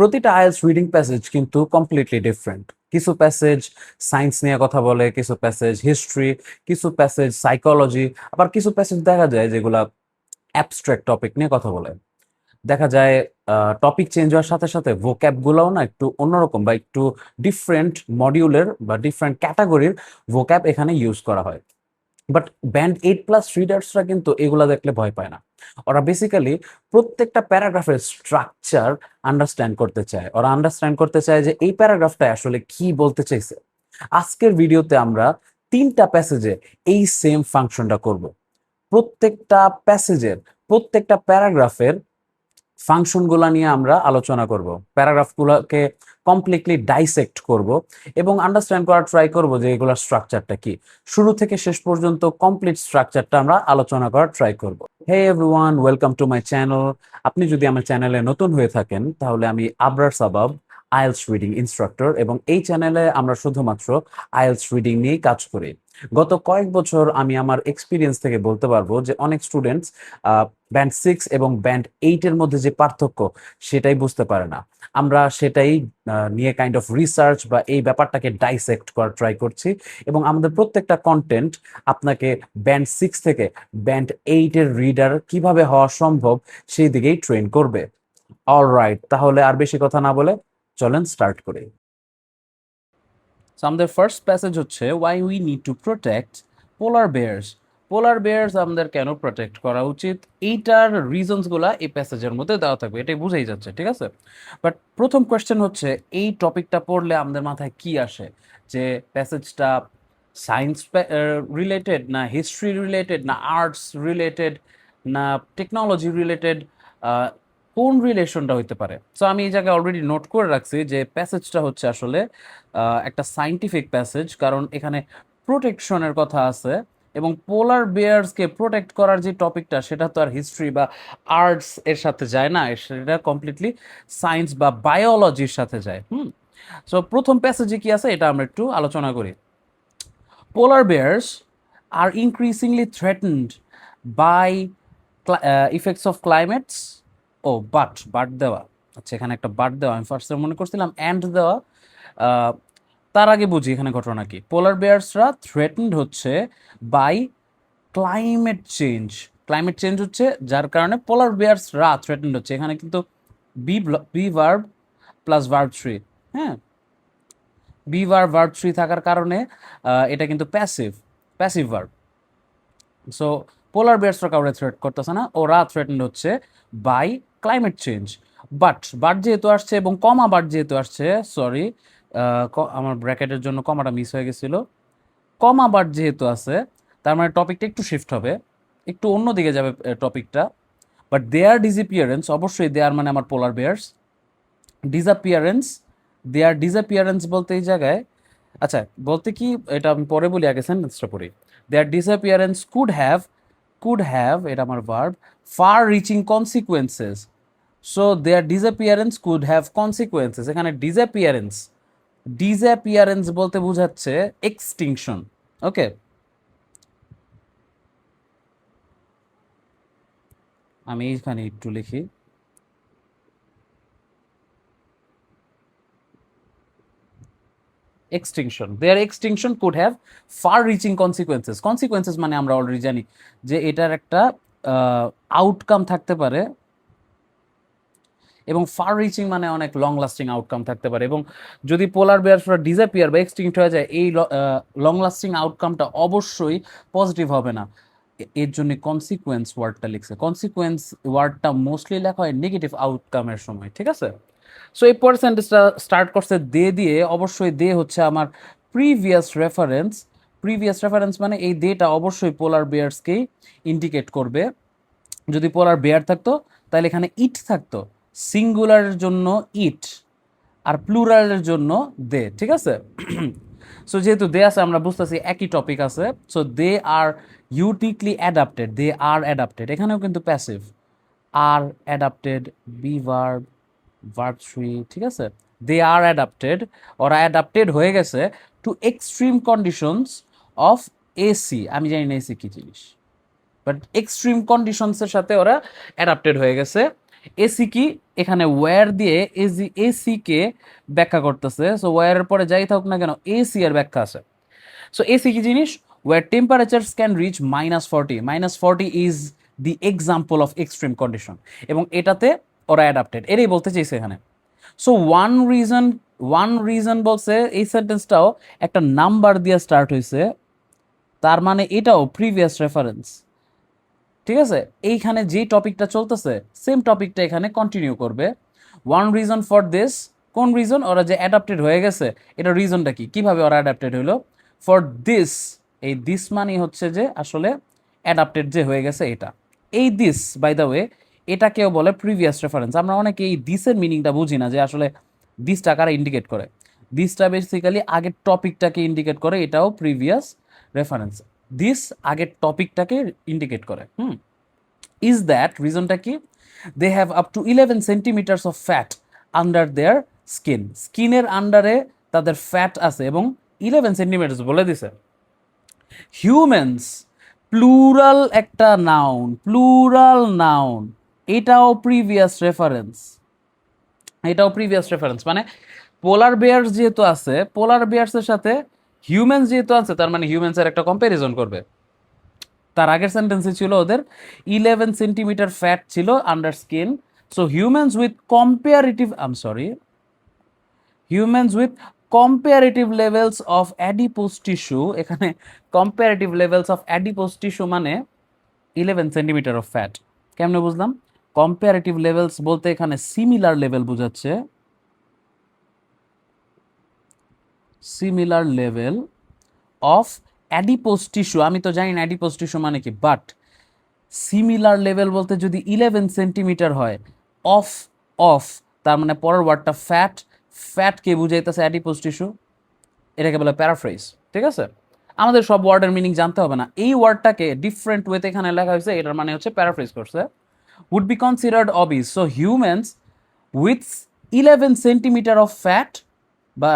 প্রতিটা IELTS reading passage কিন্তু completely different. কিছু প্যাসেজ সায়েন্স নিয়ে কথা বলে, কিছু প্যাসেজ হিস্ট্রি, কিছু প্যাসেজ সাইকোলজি, আবার কিছু প্যাসেজ দেখা যায় যেগুলা অ্যাবস্ট্রাক্ট টপিক নিয়ে কথা বলে। দেখা যায় টপিক চেঞ্জ হওয়ার সাথে সাথে ভোক্যাব গুলোও না একটু অন্যরকম বা একটু ডিফারেন্ট মডিউলের বা ডিফারেন্ট ক্যাটাগরির ভোক্যাব এখানে ইউজ করা হয়। বাট ব্যান্ড 8+ রিডার্সরা কিন্তু এগুলা দেখলে ভয় পায় না। ওরা বেসিক্যালি প্রত্যেকটা প্যারাগ্রাফের স্ট্রাকচার আন্ডারস্ট্যান্ড করতে চায়। ওরা আন্ডারস্ট্যান্ড করতে চায় যে এই প্যারাগ্রাফটা আসলে কি বলতে চাইছে। আজকের ভিডিওতে আমরা 3টা প্যাসেজে এই সেম ফাংশনটা করব। প্রত্যেকটা প্যাসেজের প্রত্যেকটা প্যারাগ্রাফের ফাংশনগুলা নিয়ে আমরা আলোচনা করব। প্যারাগ্রাফগুলোকে কমপ্লিটলি ডাইসেক্ট করব এবং আন্ডারস্ট্যান্ড করার ট্রাই করব যে এগুলোর স্ট্রাকচারটা কি। শুরু থেকে শেষ পর্যন্ত কমপ্লিট স্ট্রাকচারটা আমরা আলোচনা করার ট্রাই করব। Hey everyone, welcome to my channel. আপনি যদি আমার চ্যানেলে নতুন হয়ে থাকেন তাহলে আমি Abrar Sabab, IELTS reading instructor, এবং এই চ্যানেলে আমরা শুধুমাত্র আইএলটিএস রিডিং নিয়েই কাজ করি। গত কয়েক বছর আমি আমার এক্সপিরিয়েন্স থেকে বলতে পারবো যে অনেক স্টুডেন্টস ব্যান্ড 6 এবং ব্যান্ড 8 এর মধ্যে যে পার্থক্য সেটাই বুঝতে পারে না। আমরা সেটাই নিয়ে কাইন্ড অফ রিসার্চ বা এই ব্যাপারটাকে ডাইসেক্ট করার ট্রাই করছি, এবং আমাদের প্রত্যেকটা কন্টেন্ট আপনাকে ব্যান্ড 6 থেকে ব্যান্ড 8 এর রিডার কিভাবে হওয়া সম্ভব সেই দিকেই ট্রেন করবে। অলরাইট, তাহলে আর বেশি কথা না বলে চলেন স্টার্ট করি। সো আমাদের ফার্স্ট প্যাসেজ হচ্ছে why we need to protect polar Beers. Polar Beers আমাদের কেন প্রোটেক্ট করা উচিত, এইটার রিজনসগুলো এই প্যাসেজের মধ্যে দেওয়া থাকবে, এটাই বুঝাই যাচ্ছে, ঠিক আছে। বাট প্রথম কোয়েশ্চেন হচ্ছে এই টপিকটা পড়লে আমাদের মাথায় কি আসে, যে প্যাসেজটা সায়েন্স রিলেটেড, না হিস্ট্রি রিলেটেড, না আর্টস রিলেটেড, না টেকনোলজি রিলেটেড, কোন রিলেশনটা হইতে পারে। সো আমি এই জায়গায় অলরেডি নোট করে রাখছি যে প্যাসেজটা হচ্ছে আসলে একটা সায়েন্টিফিক প্যাসেজ, কারণ এখানে প্রোটেকশনের কথা আছে, এবং পোলার বেয়ার্সকে প্রোটেক্ট করার যে টপিকটা সেটা তো আর হিস্ট্রি বা আর্টস এর সাথে যায় না, সেটা কমপ্লিটলি সায়েন্স বা বায়োলজির সাথে যায়। সো প্রথম প্যাসেজে কি আছে এটা আমরা একটু আলোচনা করি। Polar bears are increasingly threatened by effects of climates. ও বাট দেওয়া, আচ্ছা এখানে একটা বাট দেওয়া, আমি ফার্স্টে মনে করছিলাম অ্যান্ড দেওয়া। তার আগে বুঝি এখানে ঘটনা কি। পোলার বেয়ার্সরা থ্রেটেন্ড হচ্ছে by climate change. Climate change হচ্ছে যার কারণে পোলার বেয়ার্সরা থ্রেটেন্ড হচ্ছে। এখানে কিন্তু বি ভার্ব প্লাস ভার্ব 3, হ্যাঁ, বি ভার্ব 3 থাকার কারণে এটা কিন্তু প্যাসিভ ভার্ব। সো পোলার বেয়ার্সরা কাউরে থ্রেট করতেছে না, ওরা থ্রেটেন্ড হচ্ছে বাই ক্লাইমেট চেঞ্জ। বাট যেহেতু আসছে এবং কমা বাট যেহেতু আসছে, সরি আমার ব্র্যাকেটের জন্য কমাটা মিস হয়ে গেছিল। কমা বাট যেহেতু আছে তার মানে টপিকটা একটু শিফট হবে, একটু অন্যদিকে যাবে টপিকটা। বাট দেয়ার ডিসঅ্যাপিয়ারেন্স, অবশ্যই দেয়ার মানে আমার পোলার বেয়ার্স, ডিসঅ্যাপিয়ারেন্স, দেয়ার ডিসঅ্যাপিয়ারেন্স বলতে এই জায়গায়, আচ্ছা বলতে কি এটা আমি পরে বলি, আগে সেন্টেন্সটা পড়ি। দেয়ার ডিসঅ্যাপিয়ারেন্স কুড হ্যাভ এটা আমার verb, far reaching consequences. So their disappearance could have consequences. এখানে ডিসঅ্যাপিয়ারেন্স বলতে বোঝাচ্ছে এক্সটিংশন। ওকে, আমি এইখানে একটু লিখি। Extinction, their extinction could have far reaching consequences. Consequences মানে আমরা অলরেডি জানি যে এটার একটা আউটকাম থাকতে পারে, এবং ফার রিচিং মানে অনেক লং লাস্টিং আউটকাম থাকতে পারে। এবং যদি পোলার বেয়ার্সরা ডিসঅ্যাপিয়ার বা এক্সটিংক্ট হয়ে যায়, এই লং লাস্টিং আউটকামটা অবশ্যই পজিটিভ হবে না। এর জন্য কনসিকুয়েন্স ওয়ার্ডটা লিখছে। কনসিকুয়েন্স ওয়ার্ডটা মোস্টলি লেখা হয় নেগেটিভ আউটকামের সময়, ঠিক আছে। সো এই পার্সেন্টেজটা স্টার্ট করছে দে দিয়ে। অবশ্যই দে হচ্ছে আমার প্রিভিয়াস রেফারেন্স। প্রিভিয়াস রেফারেন্স মানে এই দেটা অবশ্যই পোলার বেয়ার্সকেই ইন্ডিকেট করবে। যদি পোলার বেয়ার থাকতো তাহলে এখানে ইট থাকতো, সিঙ্গুলারের জন্য ইট আর প্লুরালের জন্য দে, ঠিক আছে। সো যেহেতু দে আছে আমরা বুঝতেছি একই টপিক আছে। So they are uniquely adapted, they are adapted, এখানেও কিন্তু passive, are adapted, be verb 3, ঠিক আছে। দে আর অ্যাডাপ্টেড, ওরা অ্যাডাপ্টেড হয়ে গেছে to extreme conditions of AC. আমি জানি না এসি কি জিনিস, বাট এক্সট্রিম কন্ডিশনসের সাথে ওরা অ্যাডাপ্টেড হয়ে গেছে এসি কি, এখানে ওয়্যার দিয়ে এসি কে ব্যাখ্যা করতেছে। সো ওয়্যারের পরে যাই থাকুক না কেন এসি এর ব্যাখ্যা আছে। সো এসি কি জিনিস? Were temperatures can reach -40, -40 is the example of extreme condition, এবং এটাতে ওরা অ্যাডাপ্টেড, এটাই বলতে চাইছে এখানে। সো ওয়ান রিজন বলছে, এই সেন্টেন্সটাও একটা নাম্বার দিয়ে স্টার্ট হয়েছে, তার মানে এটাও প্রিভিয়াস রেফারেন্স। ঠিক আছে, এইখানে যে টপিকটা চলতেছে সেম টপিকটা এখানে কন্টিনিউ করবে। ওয়ান রিজন ফর দিস, কোন রিজন? ওরা যে অ্যাডাপ্টেড হয়ে গেছে, এটা রিজনটা কি, কিভাবে ওরা অ্যাডাপ্টেড হইলো? ফর দিস, এই দিস মানে হচ্ছে যে আসলে অ্যাডাপ্টেড যে হয়ে গেছে এটা। এই দিস বাই দ্য ওয়ে, এটাকেও বলে প্রিভিয়াস রেফারেন্স। আমরা অনেকে এই দিসের মিনিংটা বুঝি না, যে আসলে দিসটা কারা ইন্ডিকেট করে। দিসটা বেসিক্যালি আগের টপিকটাকে ইন্ডিকেট করে, এটাও প্রিভিয়াস রেফারেন্স। দিস আগের টপিকটাকে ইন্ডিকেট করে। ইজ দ্যাট রিজনটা কি? They have up to 11 centimetres of fat under their skin, স্কিনের আন্ডারে তাদের ফ্যাট আছে, এবং 11 সেন্টিমিটার্স বলে দিছে। হিউম্যানস, প্লুরাল একটা নাউন, প্লুরাল নাউন, এটাও প্রিভিয়াস রেফারেন্স, এটাও প্রিভিয়াস রেফারেন্স। মানে পোলার বেয়ার্স যেহেতু আছে, পোলার বেয়ার্সের সাথে হিউম্যানস যেহেতু আছে, তার মানে হিউম্যানসের একটা কম্প্যারিজন করবে। তার আগের সেন্টেন্সে ছিল ওদের 11 সেন্টিমিটার ফ্যাট ছিল under skin. So humans with comparative, humans with comparative levels of adipose tissue, এখানে comparative levels of adipose tissue মানে 11 সেন্টিমিটার অফ ফ্যাট। কেমনে বুঝলাম? কম্পারেটিভ লেভেলস বলতে এখানে সিমিলার লেভেল বোঝাচ্ছে, similar level of adipose tissue. আমি তো জানি না অ্যাডিপোজ টিস্যু মানে কি, বাট সিমিলার লেভেল বলতে যদি 11 সেন্টিমিটার হয় অফ, অফ তার মানে পরের ওয়ার্ডটা ফ্যাট, ফ্যাটকে বুঝাইতেছে অ্যাডিপোজ টিস্যু, এটাকে বলে প্যারাফ্রেজ। ঠিক আছে, আমাদের সব ওয়ার্ডের মিনিং জানতে হবে না, এই ওয়ার্ডটাকে ডিফারেন্ট ওয়েতে এখানে লেখা হয়েছে, এটার মানে হচ্ছে প্যারাফ্রেজ করছে। would be considered obese. So humans with 11 centimeter of fat বা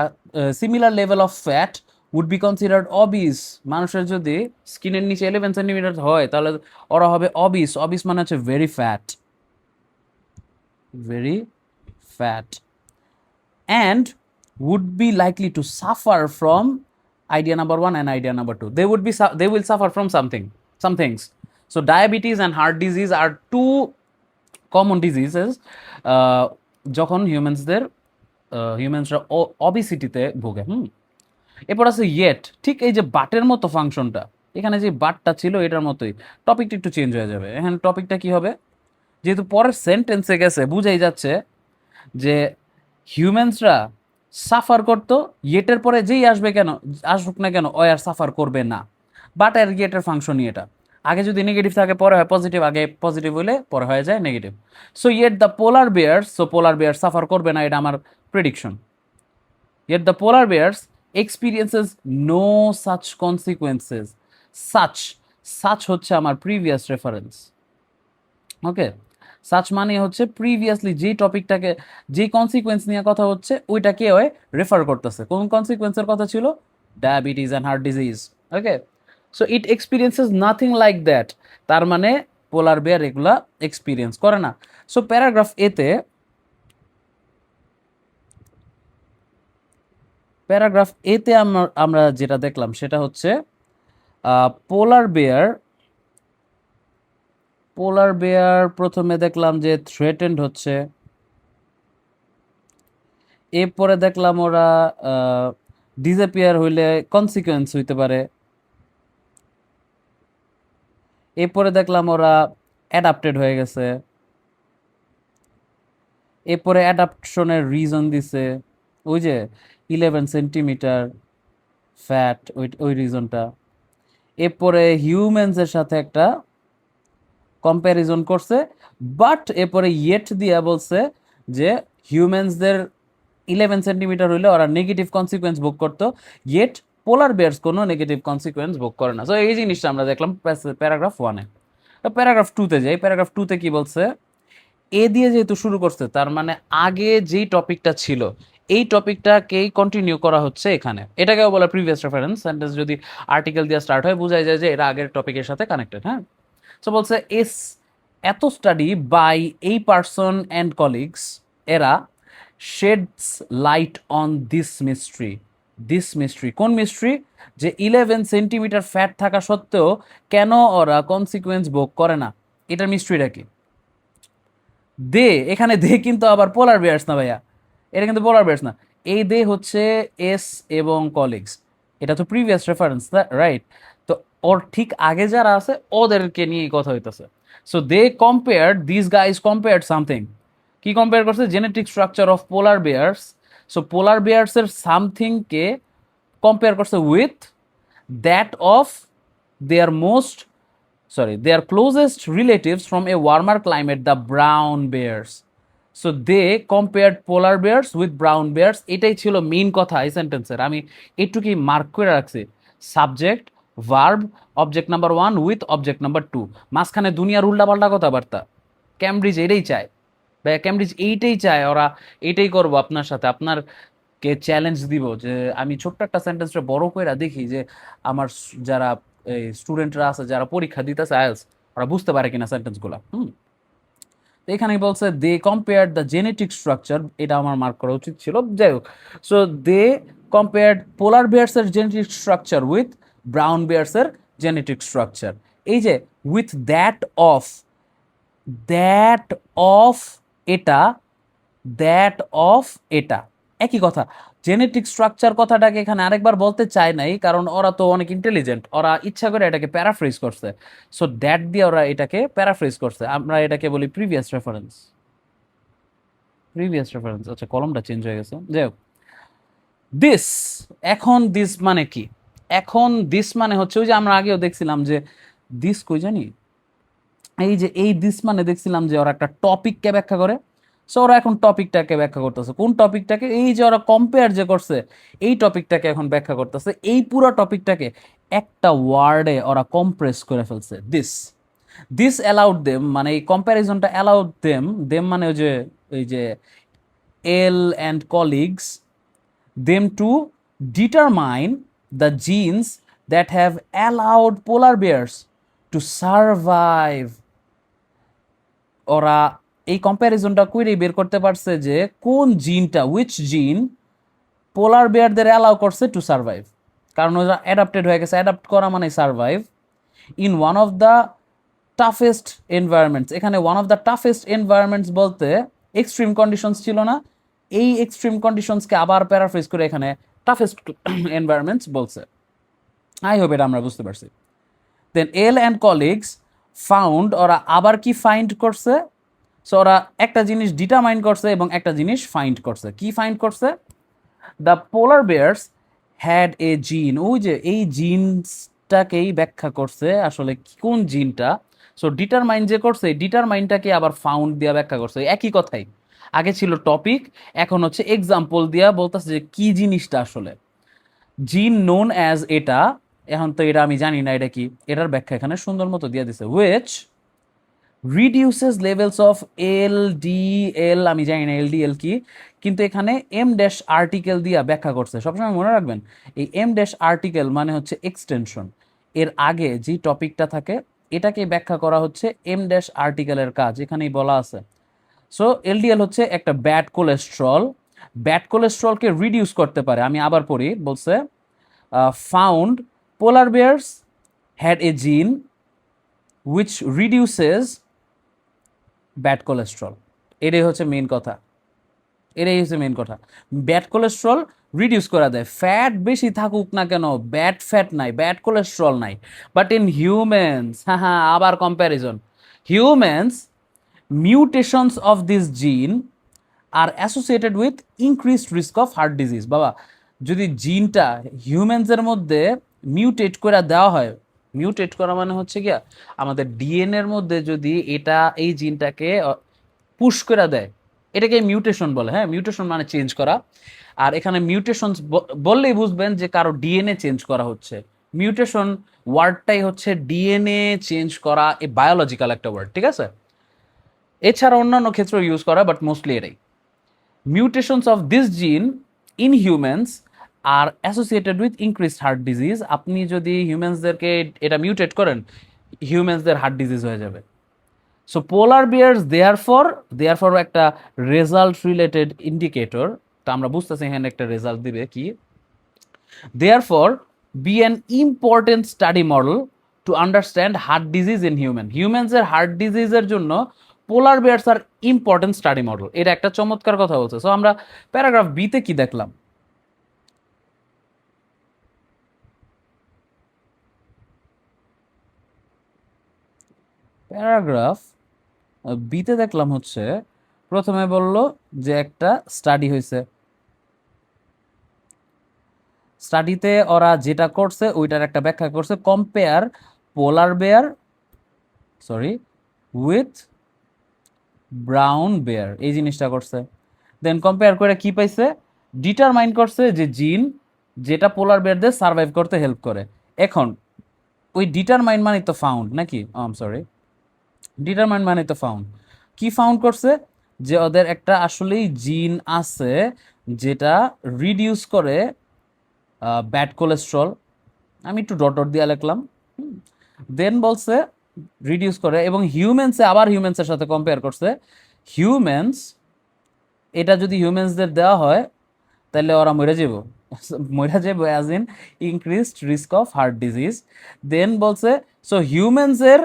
similar level of fat would be considered obese. মানুষের যদি স্কিনের নিচে 11 সেন্টিমিটার হয় তাহলে ওরা হবে obese. obese মানে হচ্ছে very fat, very fat, and would be likely to suffer from idea number 1 and idea number 2. They will suffer from some things. So diabetes and heart disease are two common diseases যখন হিউম্যানসরা অবিসিটিতে ভোগে। এরপর আছে yet, ঠিক এই যে বাটের মতো ফাংশনটা, এখানে যে বাটটা ছিল এটার মতোই, টপিকটা একটু চেঞ্জ হয়ে যাবে। এখানে টপিকটা কি হবে? যেহেতু পরের সেন্টেন্সে গেছে, বুঝাই যাচ্ছে যে হিউম্যানসরা সাফার করতো, ইয়েটের পরে যেই আসুক না কেন ও আর সাফার করবে না। বাট আর ইয়েটের ফাংশনই এটা, আগে যদি নেগেটিভ থাকে পরে হয় পজিটিভ, আগে পজিটিভ হলে পরে হয়ে যায় negative. So yet the polar bears, so polar bear suffer করবে না, এটা আমার prediction. Yet the polar bears experiences no such consequences. Such, such হচ্ছে আমার প্রিভিয়াস রেফারেন্স। ওকে, সাচ মানে হচ্ছে প্রিভিয়াসলি যেই টপিকটাকে, যেই কনসিকুয়েন্স নিয়ে কথা হচ্ছে ওইটাকে ওই রেফার করতেছে। কোন কনসিকুয়েন্সের কথা ছিল? Diabetes and heart disease. Okay, so it experiences nothing like that, তার মানে পোলার বেয়ার এগুলা এক্সপিরিয়েন্স করে না। সো প্যারাগ্রাফ এতে, প্যারাগ্রাফ এতে আমরা যেটা দেখলাম সেটা হচ্ছে পোলার বেয়ার, পোলার বেয়ার প্রথমে দেখলাম যে থ্রেটেন্ড হচ্ছে, এরপরে দেখলাম ওরা ডিসঅ্যাপিয়ার হইলে কনসিকুয়েন্স হইতে পারে, এরপরে দেখলাম ওরা অ্যাডাপ্টেড হয়ে গেছে, এরপরে অ্যাডাপশনের রিজন দিছে ওই যে 11 সেন্টিমিটার ফ্যাট, ওই রিজনটা। এরপরে হিউম্যানসের সাথে একটা কম্প্যারিজন করছে, বাট এরপরে ইয়েট দিয়া বলছে যে হিউম্যানসদের 11 সেন্টিমিটার হইলে ওরা নেগেটিভ কনসিকুয়েন্স ভোগ করতো, ইয়েট পোলার বেয়ার্স কোনো নেগেটিভ কনসিকুয়েন্স ভোগ করে না। সো এই জিনিসটা আমরা দেখলাম প্যারাগ্রাফ 1-এ। প্যারাগ্রাফ 2-তে যাই, প্যারাগ্রাফ 2-তে কি বলছে? এ দিয়ে যেহেতু শুরু করছে, তার মানে আগে যেই টপিকটা ছিল এই টপিকটাকেই কন্টিনিউ করা হচ্ছে এখানে, এটাকেও বলে প্রিভিয়াস রেফারেন্স। সেন্টেন্স যদি আর্টিকেল দিয়ে স্টার্ট হয় বোঝাই যায় যে এটা আগের টপিকের সাথে কানেক্টেড। হ্যাঁ, সো বলছে এত স্টাডি বাই এই পারসন অ্যান্ড কলিগস এরা shades light on this mystery কোন মিস্ট্রি যে 11 সেন্টিমিটার ফ্যাট থাকা সত্ত্বেও কেন ওরা কনসিকুয়েন্স ভোগ করে না, এটার মিস্ট্রিটা কি? দে, এখানে দে কিন্তু আবার পোলার বিয়ার্স না ভাইয়া, এটা কিন্তু পোলার বিয়ার্স না। এই দে হচ্ছে এস এবং কলিগস, এটা তো প্রিভিয়াস রেফারেন্স, রাইট? তো ওর ঠিক আগে যারা আছে ওদেরকে নিয়ে কথা হইতেছে। So they compare, this guys compare something, কি কম্পেয়ার করছে? Genetic structure of polar bears. So polar বিয়ার্সের সামথিংকে কম্পেয়ার করছে with that of their most their closest relatives from a warmer climate, the brown bears. So they compared polar bears with brown bears. এটাই ছিল main কথা এই সেন্টেন্সের। আমি একটুকি mark করে রাখছি, subject, verb, object number 1 with object number 2, মাঝখানে দুনিয়ার উল্টাপাল্টা কথাবার্তা। ক্যামব্রিজ এটাই চায় ভাই, ক্যামব্রিজ এইটাই চায়, ওরা এইটাই করবো আপনার সাথে, আপনার কে চ্যালেঞ্জ দিব যে আমি ছোট্ট একটা সেন্টেন্সটা বড় করে দেখি যে আমার যারা স্টুডেন্টরা আছে যারা পরীক্ষা দিতেছে আইএলস, ওরা বুঝতে পারে কিনা সেন্টেন্সগুলো। তো এখানে বলছে they compare the genetic structure, এটা আমার মার্ক করা উচিত ছিল, যাই হোক। সো দে কম্পেয়ার পোলার বিয়ার্সের জেনেটিক স্ট্রাকচার উইথ ব্রাউন বিয়ার্সের জেনেটিক স্ট্রাকচার। এই যে উইথ দ্যাট অফ এটা, দ্যাট অফ এটা একই কথা। জেনেটিক স্ট্রাকচার কথাটাকে এখানে আরেকবার বলতে চায় নাই, কারণ ওরা তো অনেক ইন্টেলিজেন্ট, ওরা ইচ্ছা করে এটাকে প্যারাফ্রেজ করছে। সো দ্যাট দিয়ে ওরা এটাকে প্যারাফ্রেজ করছে, আমরা এটাকে বলি প্রিভিয়াস রেফারেন্স। আচ্ছা কলমটা চেঞ্জ হয়ে গেছে, যাই হোক। দিস, এখন দিস মানে কি? এখন দিস মানে হচ্ছে ওই যে আমরা আগেও দেখছিলাম যে দিস কই জানি, এই যে এই দিস মানে দেখছিলাম যে ওরা একটা টপিককে ব্যাখ্যা করে। সো ওরা এখন টপিকটাকে ব্যাখ্যা করতেছে, কোন টপিকটাকে? এই যে ওরা কম্পেয়ার যে করছে এই টপিকটাকে এখন ব্যাখ্যা করতেছে। এই পুরো টপিকটাকে একটা ওয়ার্ডে ওরা কম্প্রেস করে ফেলছে, দিস অ্যালাউড দেম, মানে এই কম্প্যারিজনটা অ্যালাউড দেম, মানে ওই যে এল and colleagues, them to determine the genes that have allowed polar bears to survive. ওরা এই কম্প্যারিজনটা করে বের করতে পারছে যে কোন জিনটা, উইচ জিন পোলার বেয়ারদের অ্যালাউ করছে টু সার্ভাইভ, কারণ ওরা অ্যাডাপ্টেড হয়ে গেছে, অ্যাডাপ্ট করা মানে survive in one of the toughest environments. এখানে one of the toughest environments বলতে এক্সট্রিম কন্ডিশনস ছিল না, এই এক্সট্রিম কন্ডিশনসকে আবার প্যারাফ্রেজ করে এখানে টাফেস্ট এনভায়রনমেন্টস বলছে। আই হোপ এটা আমরা বুঝতে পারছি। Then L and colleagues found, ওরা আবার কি ফাইন্ড করছে? সো ওরা একটা জিনিস ডিটারমাইন করছে এবং একটা জিনিস ফাইন্ড করছে। কি ফাইন্ড করছে? The polar Beers had a জিন, ওই যে এই জিনসটাকেই ব্যাখ্যা করছে আসলে কোন জিনটা। সো ডিটারমাইন যে করছে, ডিটারমাইনটাকে আবার ফাউন্ড দিয়া ব্যাখ্যা করছে, একই কথাই। আগে ছিল টপিক, এখন হচ্ছে এক্সাম্পল দিয়া বলতেছে যে কি জিনিসটা আসলে। জিন নোন অ্যাজ এটা, এখন তো এটা আমি জানি না এটা কি, এটার ব্যাখ্যা এখানে সুন্দর মতো দিয়ে দিছে, উইচ রিডিউসেস লেভেলস অফ এল, আমি জানি না এল কি, কিন্তু এখানে এম ড্যাশ আর্টিকেল দিয়ে ব্যাখ্যা করছে। সবসময় মনে রাখবেন এই এম ড্যাশ আর্টিকেল মানে হচ্ছে এক্সটেনশন, এর আগে যে টপিকটা থাকে এটাকে ব্যাখ্যা করা হচ্ছে এম ড্যাশ আর্টিকেলের কাজ, এখানেই বলা আছে। সো এলডিএল হচ্ছে একটা ব্যাড কোলেস্ট্রলকে রিডিউস করতে পারে। আমি আবার পড়ি, বলছে found polar Beers had a জিন উইচ রিডিউসেস ব্যাড কোলেস্ট্রল। এটাই হচ্ছে মেইন কথা, ব্যাড কোলেস্ট্রল রিডিউস করা দেয়। ফ্যাট বেশি থাকুক না কেন, ব্যাড ফ্যাট নাই, ব্যাড কোলেস্ট্রল নাই, বাট ইন হিউম্যানস, হ্যাঁ আবার comparison, humans mutations of this gene are associated with increased risk of heart disease. বাবা, যদি জিনটা হিউম্যানসের মধ্যে মিউটেট করে দেওয়া হয়, মিউটেট করা মানে হচ্ছে গিয়া আমাদের ডিএনএর মধ্যে যদি এটা এই জিনটাকে পুশ করে দেয়, এটাকে মিউটেশন বলে। হ্যাঁ, মিউটেশন মানে চেঞ্জ করা, আর এখানে মিউটেশন বললেই বুঝবেন যে কারো ডিএনএ চেঞ্জ করা হচ্ছে। মিউটেশন ওয়ার্ডটাই হচ্ছে ডিএনএ চেঞ্জ করা, এ বায়োলজিক্যাল একটা ওয়ার্ড, ঠিক আছে? এছাড়া অন্যান্য ক্ষেত্রে ইউজ করা, বাট মোস্টলি এটাই। মিউটেশনস অফ দিস জিন in humans R associated with increased heart disease. আপনি যদি হিউম্যানসদেরকে এটা মিউটেট করেন, হিউম্যানসদের হার্ট ডিজিজ হয়ে যাবে। সো পোলার বিয়ার্স দেয়ারফর একটা রেজাল্ট রিলেটেড ইন্ডিকেটর, তো আমরা বুঝতেছি এখানে একটা রেজাল্ট দিবে কি, therefore be an important study model to understand heart disease in হিউম্যানসের হার্ট ডিজিজের জন্য polar bears are important study model. এটা একটা চমৎকার কথা বলছে। সো আমরা প্যারাগ্রাফ বিতে কি দেখলাম, প্যারাগ্রাফ বিতে দেখলাম হচ্ছে প্রথমে বলল যে একটা স্টাডি হয়েছে, স্টাডিতে ওরা যেটা করছে ওইটার একটা ব্যাখ্যা করছে, compare polar bear with brown bear, এই জিনিসটা করছে। দেন কম্পেয়ার করে কি পাইছে, ডিটারমাইন করছে যে জিন যেটা পোলার বেয়ারদের সার্ভাইভ করতে হেল্প করে। এখন ওই ডিটারমাইন মানে তো ফাউন্ড নাকি, ডিটারমাইন মানে তো ফাউন্ড, কি ফাউন্ড করছে, যে ওদের একটা আসলেই জিন আছে যেটা রিডিউস করে ব্যাড কোলেস্ট্রল, আমি একটু ডট ডট দিয়ে লিখলাম। দেন বলছে রিডিউস করে, এবং হিউম্যানসে আবার হিউম্যানসের সাথে কম্পেয়ার করছে, হিউম্যানস এটা যদি হিউম্যানসদের দেওয়া হয় তাহলে ওরা মরে যাব, as in increased risk of heart disease. Then বলছে সো হিউম্যানসের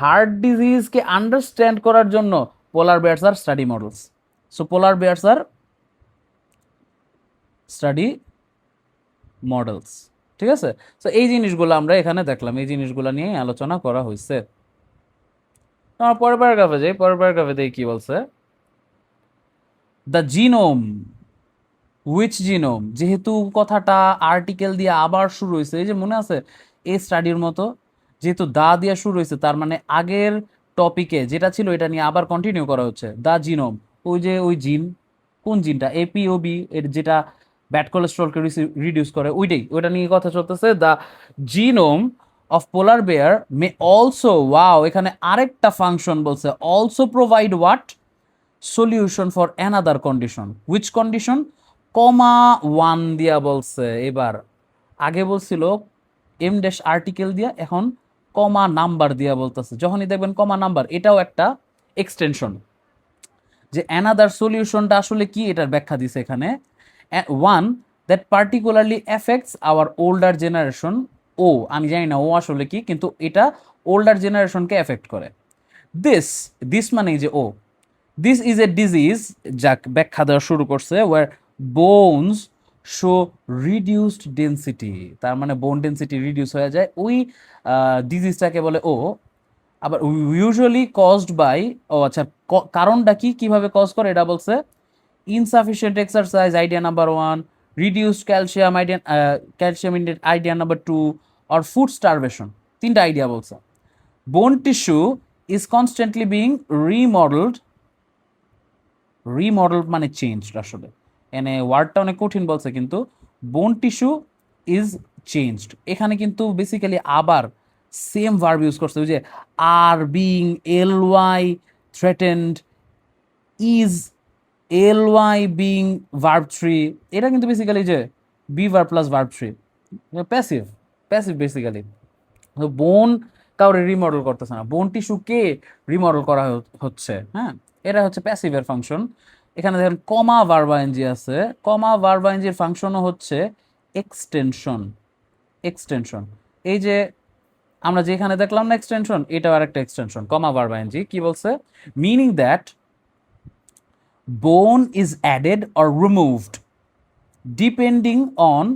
হার্ট ডিজিজকে আন্ডারস্ট্যান্ড করার জন্য polar bears are study models. So polar bears are study models, ঠিক আছে। সো এই জিনিসগুলো আমরা এখানে দেখলাম, এই জিনিসগুলো নিয়ে আলোচনা করা হয়েছে। আমরা পরের প্যারাগ্রাফে যাই, পরের প্যারাগ্রাফে দেখি কি বলছে, দ্য জিনোম, হুইচ জিনোম, যেহেতু কথাটা আর্টিকেল দিয়ে আবার শুরু হয়েছে, এই যে মনে আছে এই স্টাডির মতো, যেহেতু দা দিয়ে শুরু হয়েছে তার মানে আগের টপিকে যেটা ছিল এটা নিয়ে আবার কন্টিনিউ করা হচ্ছে। দ্য জিনোম, ওই যে ওই জিন, কোন জিনটা, এপিওবি এর যেটা ব্যাড কোলেস্ট্রলকে রিডিউস করে, ওইটা নিয়ে কথা চলতেছে। The genome of polar bear may also, wow, এখানে আরেকটা ফাংশন বলছে, also provide what, solution for another condition, which condition, comma one দিয়া বলছে। এবার আগে বলছিল এম ড্যাশ আর্টিকেল দিয়া, এখন কমা নাম্বার দিয়া বলতেছে। যখনই দেখবেন কমা নাম্বার, এটাও একটা এক্সটেনশন। যে অ্যানাদার সলিউশনটা আসলে কি এটার ব্যাখ্যা দিছে এখানে, one that particularly effects our older generation, ও আমি জানি না ও আসলে কি, কিন্তু এটা ওল্ডার জেনারেশনকে এফেক্ট করে। দিস দিস মানে যে ও, দিস ইজ এ ডিজিজ, যাক ব্যাখ্যা দেওয়া শুরু করছে, were bones show reduced density, তার মানে বোন ডেন্সিটি রিডিউস হয়ে যায়, ওই ডিজিজটাকে বলে ও। আবার ইউজুয়ালি কজড বাই, ও আচ্ছা, কারণটা কি, কিভাবে কজ করে এটা বলছে, insufficient exercise idea number one, reduced calcium intake idea number two, or food starvation, তিনটা আইডিয়া বলছে। Bone tissue is constantly being remodelled, মানে চেঞ্জড, আসলে এনে ওয়ার্ডটা অনেক কঠিন বলছে, কিন্তু বোন টিস্যু ইজ চেঞ্জড, এখানে কিন্তু বেসিক্যালি আবার সেম ভার্ব ইউজ করছে, ওই যে are being L Y threatened, is L Y being verb three, এটা কিন্তু বেসিক্যালি যে be verb plus verb three, passive, basically. Bone কাউরে রিমডেল করতেছে না, বোন টিস্যুকে রিমডেল করা হচ্ছে, হ্যাঁ, এটা হচ্ছে প্যাসিভের ফাংশন। এখানে দেখেন কমা ভার্বা এনজি আছে, কমা ভার্বা এনজির ফাংশনও হচ্ছে এক্সটেনশন। এই যে আমরা যেখানে দেখলাম না এক্সটেনশন, এটাও আরেকটা এক্সটেনশন, কমা ভার্বা এনজি। কি বলছে, মিনিং দ্যাট বোন is added or removed depending on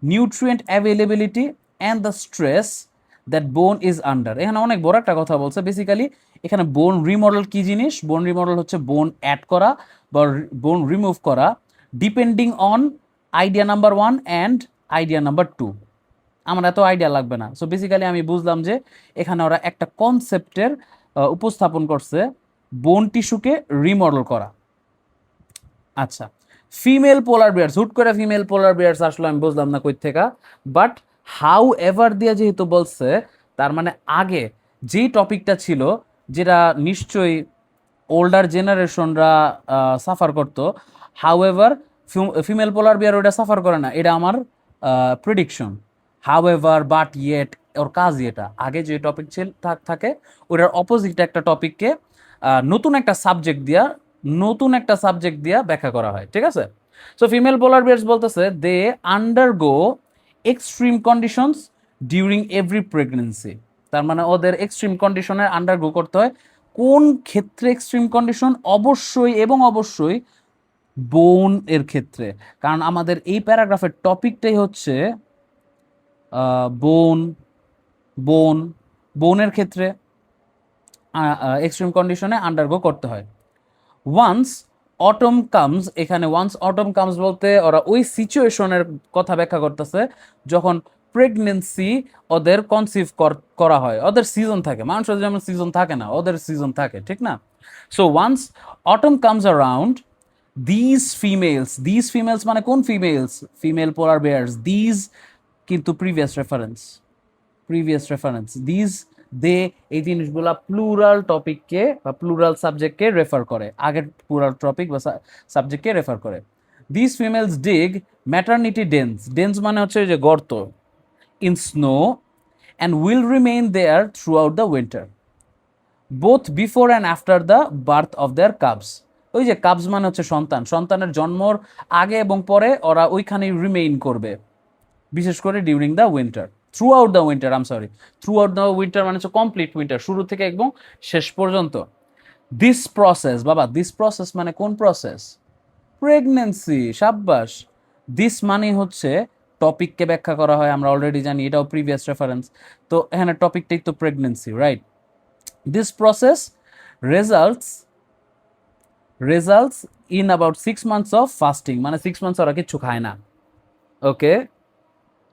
nutrient availability and the stress that বোন ইজ আন্ডার। এখানে অনেক বড় একটা কথা বলছে, বেসিক্যালি এখানে বোন রিমডেল কি জিনিস, বোন রিমডেল হচ্ছে বোন অ্যাড করা বা বোন রিমুভ করা, depending on idea number one and idea number two. আমার এত আইডিয়া লাগবে না। সো বেসিক্যালি আমি বুঝলাম যে এখানে ওরা একটা কনসেপ্টের উপস্থাপন করছে, বোন টিস্যুকে রিমডেল করা। আচ্ছা, ফিমেল পোলার বিয়ার্স, হুট করে ফিমেল পোলার বিয়ার্স আসলে আমি বুঝলাম না কই থেকে, বাট হাউ এভার দিয়ে যেহেতু বলছে, তার মানে আগে যেই টপিকটা ছিল যেটা নিশ্চয়ই ওল্ডার জেনারেশনরা সাফার করতো, however female polar bear ওটা সাফার করে না, এটা আমার prediction. However, but, yet, ওর কাজই এটা, আগে যে টপিক থাকে ওটার অপোজিট একটা টপিককে নতুন একটা সাবজেক্ট দিয়া ব্যাখ্যা করা হয়, ঠিক আছে? সো ফিমেল পোলার বিয়ার্স বলতেছে they undergo extreme conditions during every pregnancy. তার মানে ওদের এক্সট্রিম কন্ডিশনের আন্ডারগো করতে হয়। কোন ক্ষেত্রে এক্সট্রিম কন্ডিশন? অবশ্যই এবং অবশ্যই বোন এর ক্ষেত্রে, কারণ আমাদের এই প্যারাগ্রাফের টপিকটাই হচ্ছে বোন বোন বোনের ক্ষেত্রে এক্সট্রিম কন্ডিশনে আন্ডারগো করতে হয়। ওয়ান্স অটম কামস, এখানে ওয়ান্স অটম কামস বলতে ওরা ওই সিচুয়েশনের কথা ব্যাখ্যা করতেছে যখন প্রেগনেন্সি ওদের কনসিভ করা হয়। ওদের সিজন থাকে, মানুষের যেমন সিজন থাকে না, ওদের সিজন থাকে, ঠিক না? So once autumn comes around, this females মানে কোন females? Female polar bears. This কিন্তু প্রিভিয়াস রেফারেন্স দিস, দে, এই জিনিসগুলা প্লুরাল টপিককে বা প্লুরাল সাবজেক্টকে রেফার করে, আগের প্লুরাল টপিক বা সাবজেক্টকে রেফার করে। This females dig maternity dens মানে হচ্ছে যে গর্ত, in snow and will remain there throughout the winter, both before and after the birth of their cubs. ওই যে কাবস মানে হচ্ছে সন্তানের জন্মর আগে এবং পরে ওরা ওইখানেই রিমেইন করবে, বিশেষ করে during the winter, through out the winter, through out the winter মানে হচ্ছে কমপ্লিট উইন্টার, শুরু থেকে একদম শেষ পর্যন্ত। দিস প্রসেস, বাবা দিস প্রসেস মানে কোন প্রসেস? প্রেগনেন্সি, সাব্বাস। দিস মানে হচ্ছে টপিককে ব্যাখ্যা করা হয়, আমরা অলরেডি জানি, এটাও প্রিভিয়াস রেফারেন্স। তো এখানে টপিকটাই তো pregnancy, right? This process results results in about 6 months of fasting, মানে 6 months ওরা কিছু খায় না। ওকে,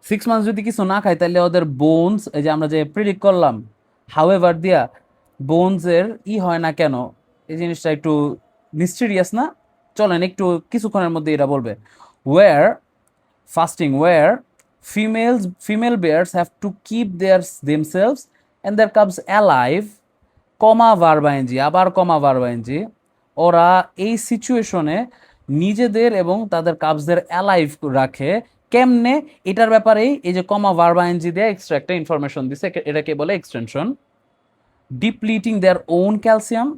6 months যদি কিছু না খায় তাহলে ওদের বোনস, এই যে আমরা যে প্রিডিক্ট করলাম হাউএভার দিয়া, বোনসের হয় না কেন? এই জিনিসটা একটু মিস্টিরিয়াস না? চলেন একটু কিছুক্ষণের মধ্যে এটা বলবে। Were were female bears have to keep themselves and their cubs alive, ভার্বা এনজি, ওরা এই সিচুয়েশনে নিজেদের এবং তাদের কাবসদের অ্যালাইভ রাখে। কেমনে? এটার ব্যাপারেই এই যে ভার্বা এনজি দিয়ে এক্সট্রা একটা ইনফরমেশন দিছে, এটাকে বলে extension. Depleting their own calcium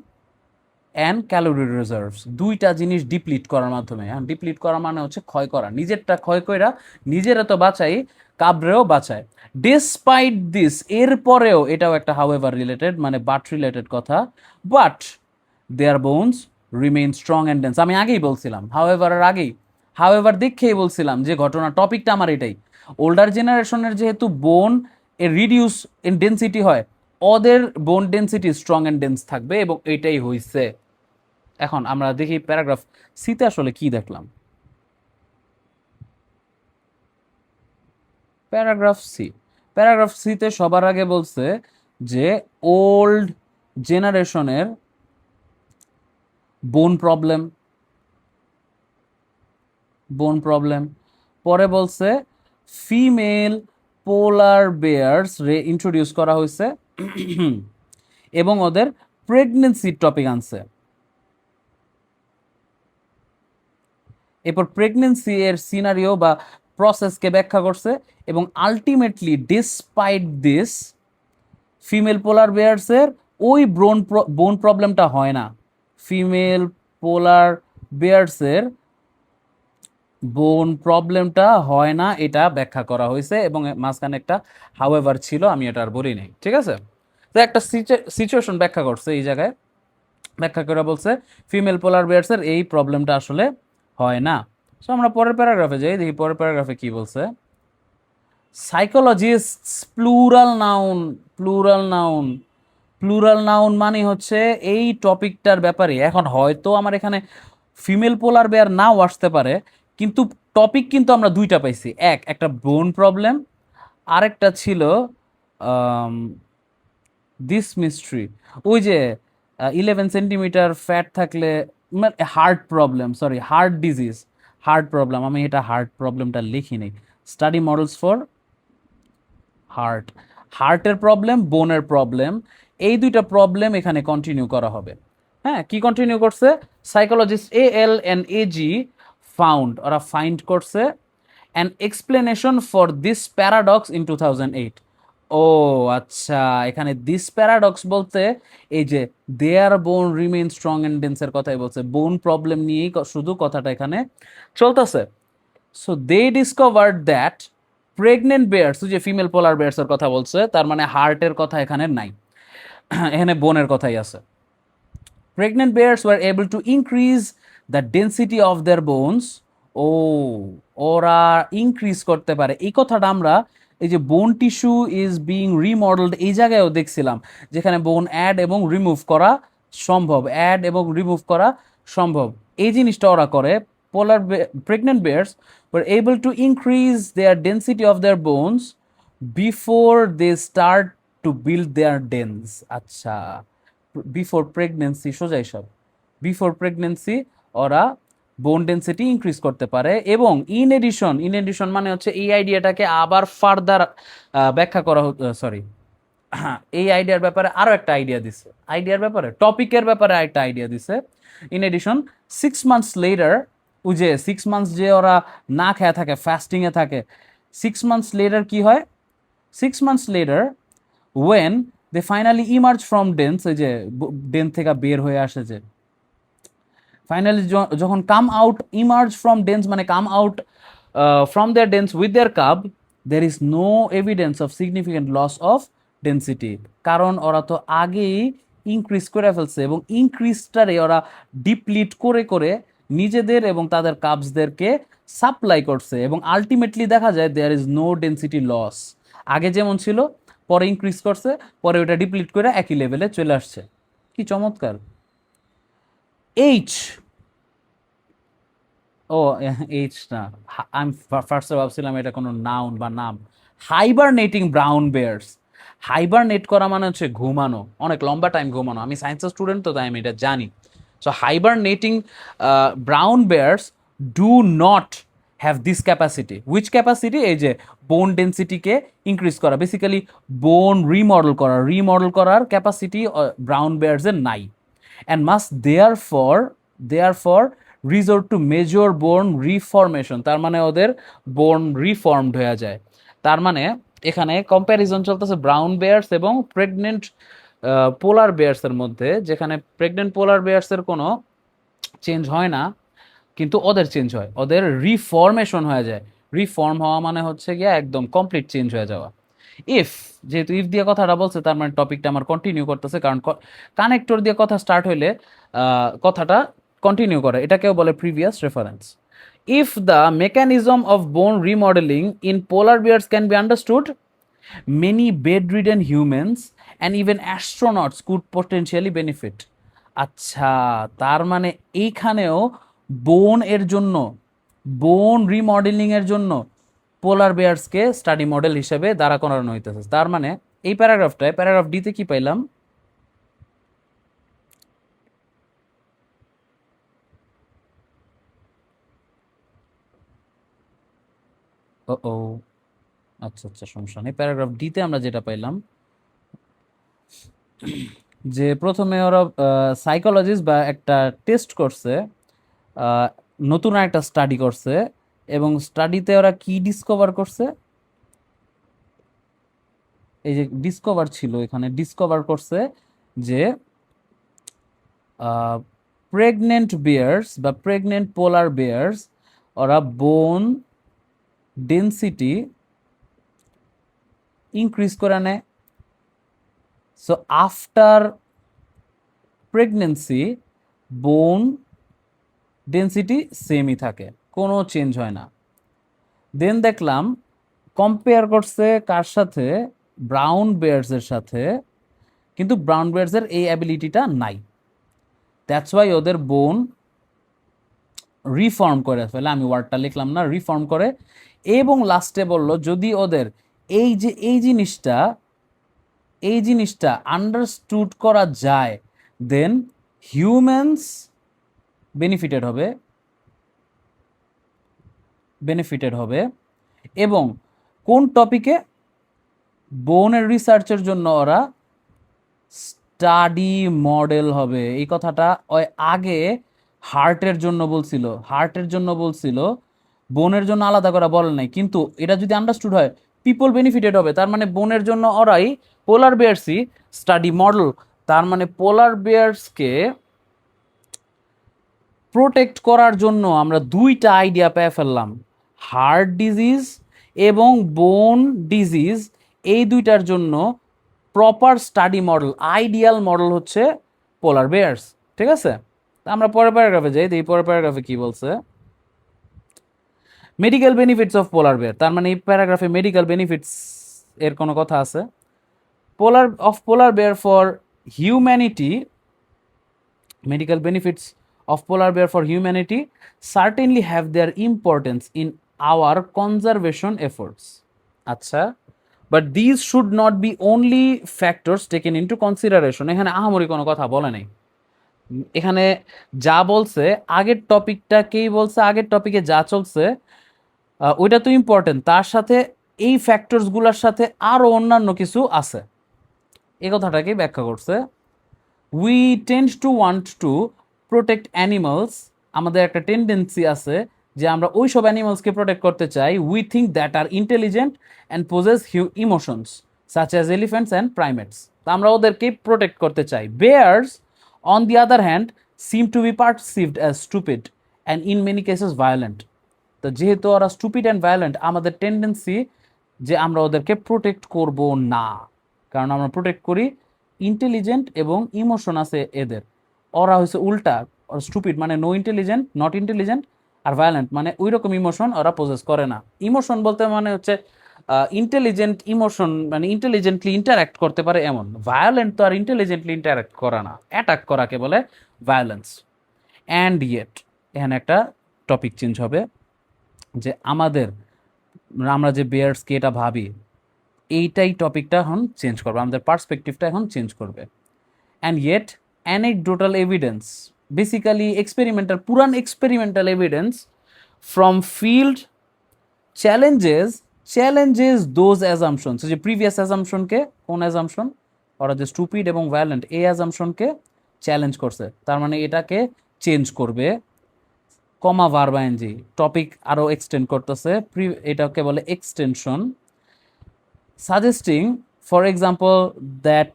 and calorie reserves, দুইটা জিনিস ডিপ্লিট করার মাধ্যমে। হ্যাঁ, ডিপ্লিট করা মানে হচ্ছে ক্ষয় করা, নিজেরটা ক্ষয় কইরা নিজেরা তো বাঁচাই, কাবরেও বাঁচায়। ডিসপাইট দিস, এরপরেও, এটাও একটা হাউএভার রিলেটেড, মানে বাট রিলেটেড কথা, but their bones remain strong and dense. আমি আগেই বলছিলাম, হাউএভার দেখেই বলছিলাম যে ঘটনা টপিকটা আমার এটাই। ওল্ডার জেনারেশনের যেহেতু বোন এর রিডিউস ইন ডেন্সিটি হয়, ওদের বোন ডেন্সিটি স্ট্রং অ্যান্ড ডেন্স থাকবে, এবং এটাই হইছে। এখন আমরা দেখি প্যারাগ্রাফ সিতে আসলে কি দেখলাম। প্যারাগ্রাফ সিতে সবার আগে বলছে যে ওল্ড জেনারেশনের বোন প্রবলেম, পরে বলছে ফিমেল পোলার বেয়ার্স রে ইন্ট্রোডিউস করা হয়েছে এবং ওদের প্রেগনেন্সির টপিক আনছে। এরপর প্রেগনেন্সি এর সিনারিও বা প্রসেসকে ব্যাখ্যা করছে, এবং ultimately despite this female polar বেয়ার্সের ওই বোন প্রবলেমটা হয় না। ফিমেল পোলার বেয়ার্সের বোন প্রবলেমটা হয় না, এটা ব্যাখ্যা করা হয়েছে, এবং মাঝখানে একটা হাউএভার ছিল, আমি এটা আর বলি নাই, ঠিক আছে? তো একটা সিচুয়েশন ব্যাখ্যা করছে এই জায়গায়, ব্যাখ্যা করে বলছে ফিমেল পোলার বেয়ার্সের এই প্রবলেমটা আসলে হয় না। সো আমরা পরের প্যারাগ্রাফে যাই, দেখি পরের প্যারাগ্রাফে কি বলছে। সাইকোলজিস্টস প্লুরাল নাউন মানে হচ্ছে এই টপিকটার ব্যাপারে। এখন হয়তো আমার এখানে ফিমেল পোলার বেয়ার নাও আসতে পারে, কিন্তু টপিক কিন্তু আমরা দুইটা পাইছি, একটা বোন প্রবলেম, আরেকটা ছিল দিস মিস্ট্রি, ওই যে 11 সেন্টিমিটার ফ্যাট থাকলে হার্ট প্রবলেম। আমি এটা হার্ট প্রবলেমটা লিখি নেই, স্টাডি মডেলস ফর হার্টের প্রবলেম, বোনের প্রবলেম, এই দুইটা প্রবলেম এখানে কন্টিনিউ করা হবে। হ্যাঁ, কি কন্টিনিউ করছে? সাইকোলজিস্ট ALNAG ওরা ফাইন্ড করছে an explanation for this paradox in 2008। ও আচ্ছা, এখানে দিস প্যারাডক্স বলতে এই যে দেয়ার বোন রিমেইন স্ট্রং এন্ড ডেন্সের কথাই বলছে, বোন প্রবলেম নিয়েই শুধু কথাটা এখানে চলতেছে। So they discovered that pregnant bears, যে ফিমেল পোলার বেয়ার্সের কথা বলছে, তার মানে হার্টের কথা এখানে নাই, এখানে বোনের কথাই আছে। Pregnant bears were able to increase the density of their bones. ও, ওরা ইনক্রিজ করতে পারে, এই কথাটা আমরা এই যে বোন টিস্যু ইজ বিং রিমডেলড এই জায়গায়ও দেখছিলাম, যেখানে বোন অ্যাড এবং রিমুভ করা সম্ভব, অ্যাড এবং রিমুভ করা সম্ভব, এই জিনিসটা ওরা করে। Polar pregnant bears were able to increase their density of their bones before they start to build their dens. আচ্ছা, বিফোর প্রেগনেন্সি, সোজাই সব, বিফোর প্রেগনেন্সি ওরা বোন ডেন্সিটি ইনক্রিজ করতে পারে। এবং ইন এডিশন মানে হচ্ছে এই আইডিয়াটাকে আবার ফার্দার ব্যাখ্যা করা, সরি, এই আইডিয়ার ব্যাপারে আরো একটা আইডিয়া দিছে, আইডিয়ার ব্যাপারে টপিকের ব্যাপারে একটা আইডিয়া দিছে। ইন এডিশন 6 months লেটার, ওই যে 6 months যে ওরা না খেয়ে থাকে, ফাস্টিংয়ে থাকে, 6 months লেটার কি হয়, 6 months later when they finally emerge from dens, এই যে ডেন থেকে বের হয়ে আসে, যে ফাইনালি যখন come out, emerge from dens মানে come out from their dens with their cub, there is no evidence of significant loss of density, কারণ ওরা তো আগেই ইনক্রিজ করে ফেলছে এবং ইনক্রিজটারে ওরা ডিপ্লিট করে করে নিজেদের এবং তাদের কাবসদেরকে সাপ্লাই করছে, এবং আলটিমেটলি দেখা যায় there is no density loss. আগে যেমন ছিল, পরে ইনক্রিজ করছে, পরে ওটা ডিপ্লিট করে একই লেভেলে চলে আসছে। কি চমৎকার। এইচ, ও এইচ না, আমি ফার্স্টে ভাবছিলাম এটা কোনো নাউন বা নাম। হাইবারনেটিং ব্রাউন বেয়ার্স, হাইবারনেট করা মানে হচ্ছে ঘুমানো, অনেক লম্বা টাইম ঘুমানো, আমি সায়েন্সের স্টুডেন্ট তো তাই আমি এটা জানি। So hibernating brown bears do not have this capacity, which capacity, এই যে বোন ডেন্সিটিকে ইনক্রিজ করা, বেসিক্যালি বোন রিমডেল করার ক্যাপাসিটি ব্রাউন বেয়ার্সের নাই, and must therefore resort to major bone reformation, তার মানে ওদের বোন রিফর্মড হয়ে যায়। তার মানে এখানে কম্প্যারিজন চলতেছে ব্রাউন বেয়ার্স এবং প্রেগনেন্ট পোলার বেয়ার্সের মধ্যে, যেখানে প্রেগনেন্ট পোলার বেয়ার্সের কোনো চেঞ্জ হয় না, কিন্তু ওদের চেঞ্জ হয়, ওদের রিফরমেশন হয়ে যায়। রিফর্ম হওয়া মানে হচ্ছে গিয়ে একদম কমপ্লিট চেঞ্জ হয়ে যাওয়া। ইফ, যেহেতু ইফ দিয়ে কথাটা বলছে, তার মানে টপিকটা আমার কন্টিনিউ করতেছে, কারণ কানেক্টর দিয়ে কথা স্টার্ট হইলে কথাটা কন্টিনিউ করে, এটাকেও বলে previous reference. If the mechanism of bone remodeling in polar bears can be understood, many bedridden humans and even astronauts could potentially benefit. আচ্ছা, তার মানে এইখানেও বোন এর জন্য, বোন রিমডেলিং এর জন্য পোলার বেয়ার্সকে স্টাডি মডেল হিসেবে দাঁড়া করানো হইতেছে। তার মানে এই প্যারাগ্রাফটায়, প্যারাগ্রাফ ডিতে কি পাইলাম, ও ও, আচ্ছা আচ্ছা, সমস্যা নেই। প্যারাগ্রাফ ডিতে আমরা যেটা পাইলাম, যে প্রথমে ওরা সাইকোলজিস্ট বা একটা টেস্ট করছে, আহ, নতুন একটা স্টাডি করছে, এবং স্টাডিতে ওরা কি ডিসকভার করছে, এই যে ডিসকভার ছিল এখানে, ডিসকভার করছে যে প্রেগনেন্ট বেয়ার্স বা প্রেগনেন্ট পোলার বেয়ার্স, ওরা বোন ডেন্সিটি ইনক্রিজ করে নেয়। সো আফটার প্রেগনেন্সি বোন ডেন্সিটি সেমই থাকে, কোনো চেঞ্জ হয় না। দেন দেখলাম কম্পেয়ার করছে কার সাথে, ব্রাউন বেয়ার্সের সাথে, কিন্তু ব্রাউন বেয়ার্সের এই অ্যাবিলিটিটা নাই, দ্যাটস ওয়াই ওদের বোন রিফর্ম করে ফেলে, আমি ওয়ার্ডটা লিখলাম না, রিফর্ম করে। এবং লাস্টে বলল যদি ওদের এই জিনিসটা আন্ডারস্টুড করা যায়, দেন হিউম্যানস বেনিফিটেড হবে। এবং কোন টপিকে, বোনের রিসার্চের জন্য ওরা স্টাডি মডেল হবে। এই কথাটা ওই আগে হার্টের জন্য বলছিল, বোনের জন্য আলাদা করে বলে নাই, কিন্তু এটা যদি আন্ডারস্টুড হয় পিপল বেনিফিটেড হবে, তার মানে বনের জন্য ওরাই পোলার বেয়ার্সই স্টাডি মডেল। তার মানে পোলার বেয়ার্সকে প্রোটেক্ট করার জন্য আমরা দুইটা আইডিয়া পেয়ে ফেললাম, হার্ট ডিজিজ এবং বোন ডিজিজ। এই দুইটার জন্য proper study model, ideal model হচ্ছে পোলার বেয়ার্স। ঠিক আছে, আমরা পরের প্যারাগ্রাফে যাই, এই পরের প্যারাগ্রাফে কি বলছে, medical benefits of polar bear. তার মানে এই প্যারাগ্রাফে মেডিকেল বেনিফিটস এর কোনো কথা আছে। Polar bear for humanity, medical benefits of polar bear for humanity certainly have their importance in our conservation efforts. আচ্ছা, but these should not be only factors taken into consideration. এখানে আহামরি কোনো কথা বলে নাই। এখানে যা বলছে আগের টপিকটাকেই বলছে, আগের টপিকে যা চলছে ওইটা তো ইম্পর্টেন্ট, তার সাথে এই ফ্যাক্টরসগুলোর সাথে আরও অন্যান্য কিছু আছে, এই কথাটাকেই ব্যাখ্যা করছে। We tend two want to protect animals, আমাদের একটা টেন্ডেন্সি আছে যে আমরা ওই সব অ্যানিমালসকে প্রোটেক্ট করতে চাই we think that are intelligent and possess emotions such as elephants and primates, তো আমরা ওদেরকে প্রোটেক্ট করতে চাই। Bears on the other hand seem to be perceived as stupid and in many cases violent, তো যেহেতু ওরা স্টুপিড অ্যান্ড ভায়োলেন্ট, আমাদের tendency যে আমরা ওদেরকে প্রোটেক্ট করব না, কারণ আমরা প্রোটেক্ট করি ইন্টেলিজেন্ট এবং ইমোশন আছে এদের। ওরা হচ্ছে উল্টা, স্টুপিড মানে নো ইন্টেলিজেন্ট, নট ইন্টেলিজেন্ট, আর ভায়োলেন্ট মানে ওই রকম ইমোশন ওরা পজেস করে না। ইমোশন বলতে মানে হচ্ছে ইন্টেলিজেন্ট ইমোশন, মানে ইন্টেলিজেন্টলি ইন্টারাক্ট করতে পারে এমন। ভায়োলেন্ট তো আর ইন্টেলিজেন্টলি ইন্টারাক্ট করা না, অ্যাটাক করাকে বলে ভায়োলেন্স। অ্যান্ড ইয়েট, এখানে একটা টপিক চেঞ্জ হবে যে আমরা যে বেয়ার্সকে এটা ভাবি, এইটাই টপিকটা এখন চেঞ্জ করবে, আমাদের পার্সপেক্টিভটা এখন চেঞ্জ করবে। And yet anecdotal evidence, basically experimental, পুরান experimental evidence from field challenges those assumptions, যে প্রিভিয়াস অ্যাজামশনকে, কোন অ্যাজামশন, ওরা যে স্টুপিড এবং ভায়োলেন্ট এই অ্যাজামশনকে চ্যালেঞ্জ করছে, তার মানে এটাকে চেঞ্জ করবে। কমা ভার্ব আইএনজি, টপিক আরও এক্সটেন্ড করতেছে, এটাকে বলে extension. Suggesting for example that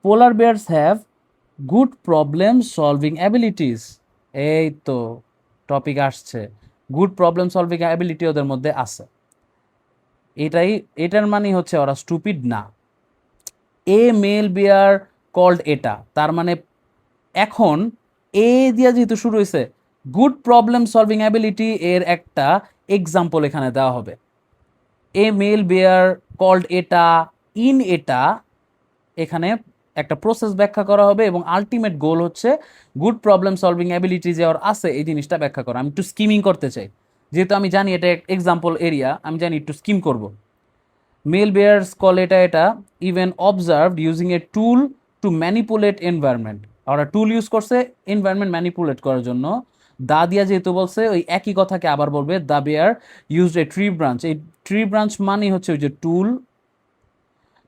polar Beers have good problem solving abilities, এই তো টপিক আসছে, গুড প্রবলেম সলভিং অ্যাবিলিটি ওদের মধ্যে আছে, এটার মানে হচ্ছে ওরা স্টুপিড না। এ মেল বেয়ার কল্ড, এটা তার মানে এখন এ দিয়া যেহেতু শুরু হয়েছে, গুড প্রবলেম সলভিং অ্যাবিলিটি এর একটা এক্সাম্পল এখানে দেওয়া হবে। এ মেল বেয়ার কল্ড এটা, ইন এটা, এখানে একটা প্রসেস ব্যাখ্যা করা হবে এবং আলটিমেট গোল হচ্ছে গুড প্রবলেম সলভিং অ্যাবিলিটি যে ওর আছে এই জিনিসটা ব্যাখ্যা করা। আমি একটু স্কিমিং করতে চাই, যেহেতু আমি জানি এটা এক্সাম্পল এরিয়া, আমি জানি একটু স্কিম করব। মেল বেয়ার্স কল এটা even observed using a tool to manipulate environment, ওরা টুল ইউজ করছে এনভায়রনমেন্ট ম্যানিপুলেট করার জন্য। দা দিয়া যেহেতু বলছে ওই একই কথাকে আবার বলবে, the bear used a tree branch, এই ট্রি ব্রাঞ্চ মানে হচ্ছে ওই যে টুল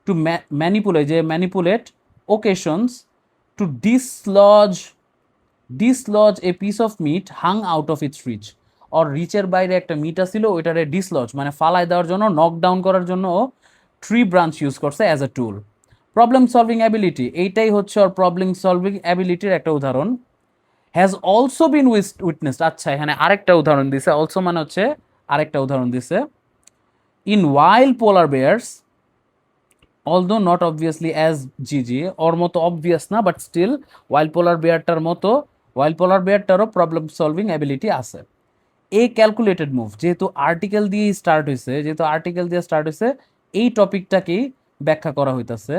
টু ম্যানিপুলেট, যে manipulate occasions to dislodge a piece of meat hung out of its reach, or রিচের বাইরে একটা মিট ছিল ওইটারে ডিসলজ মানে ফালাই দেওয়ার জন্য, নকডাউন করার জন্য ট্রি ব্রাঞ্চ ইউজ করছে as a tool. Problem solving ability, এইটাই হচ্ছে ওর প্রবলেম সলভিং অ্যাবিলিটির একটা উদাহরণ। হ্যাজ অলসো বিন উইটনেসড, আচ্ছা এখানে আরেকটা উদাহরণ দিছে, অলসো মানে হচ্ছে আরেকটা উদাহরণ দিছে। In wild polar bears, although not obviously as জিজি, ওর মতো অবভিয়াস না বাট স্টিল ওয়াইল্ড পোলার বেয়ারটার মতো, ওয়াইল্ড পোলার বেয়ারটারও প্রবলেম সলভিং অ্যাবিলিটি আছে। এ ক্যালকুলেটেড মুভ, যেহেতু আর্টিকেল দিয়ে স্টার্ট হয়েছে, এই টপিকটাকেই ব্যাখ্যা করা হইতাছে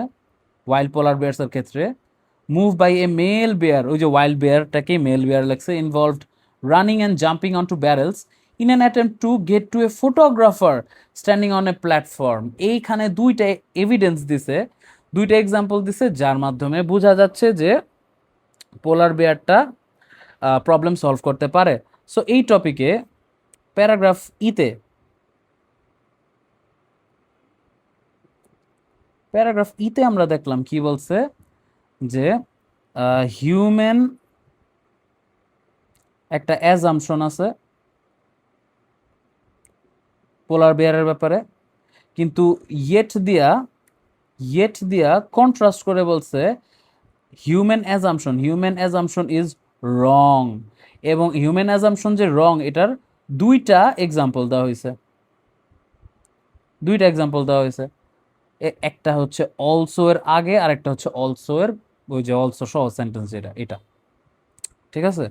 ওয়াইল্ড পোলার বেয়ার্সের ক্ষেত্রে। Move by a male bear, ওই যে ওয়াইল্ড বেয়ারটাকেই মেল বেয়ার লাগছে, involved running and jumping on two barrels in an attempt to get to a photographer standing on a platform. এইখানে দুইটা এভিডেন্স দিছে, দুইটা এক্সাম্পল দিছে, যার মাধ্যমে বোঝা যাচ্ছে যে পোলার বেয়ারটা প্রবলেম সলভ করতে পারে। সো এই টপিকে প্যারাগ্রাফ ইতে আমরা দেখলাম কি বলছে, যে হিউম্যান একটা অ্যাজাম্পশন আছে পোলার বেয়ারের ব্যাপারে, কিন্তু yet দিয়া কন্ট্রাস্ট করে বলছে হিউম্যান অ্যাজাম্পশন ইজ রং, এবং হিউম্যান অ্যাজাম্পশন যে রং এটার দুইটা এক্সাম্পল দেওয়া হয়েছে, একটা হচ্ছে অলসো এর আগে আর একটা হচ্ছে অলসো এর ওই যে অলসো সহ সেন্টেন্স এটা ঠিক আছে।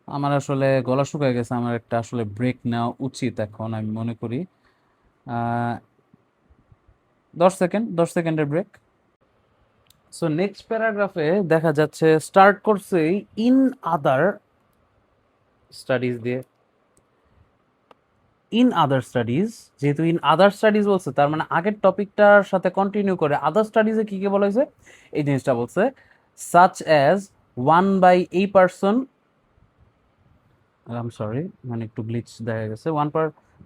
আমার আসলে গলা শুকিয়ে গেছে, আমার একটা আসলে ব্রেক নেওয়া উচিত এখন আমি মনে করি। 10 সেকেন্ডের ব্রেক। সো নেক্সট প্যারাগ্রাফে দেখা যাচ্ছে স্টার্ট করছে ইন আদার স্টাডিজ দিয়ে। ইন আদার স্টাডিজ, যেহেতু ইন আদার স্টাডিজ বলছে তার মানে আগের টপিকটার সাথে কন্টিনিউ করে আদার স্টাডিজে কি কি বলা হয়েছে এই জিনিসটা বলছে, সাচ অ্যাজ ওয়ান বাই এই পারসন, আই এম সরি মানে একটু গ্লিচ দেখা গেছে,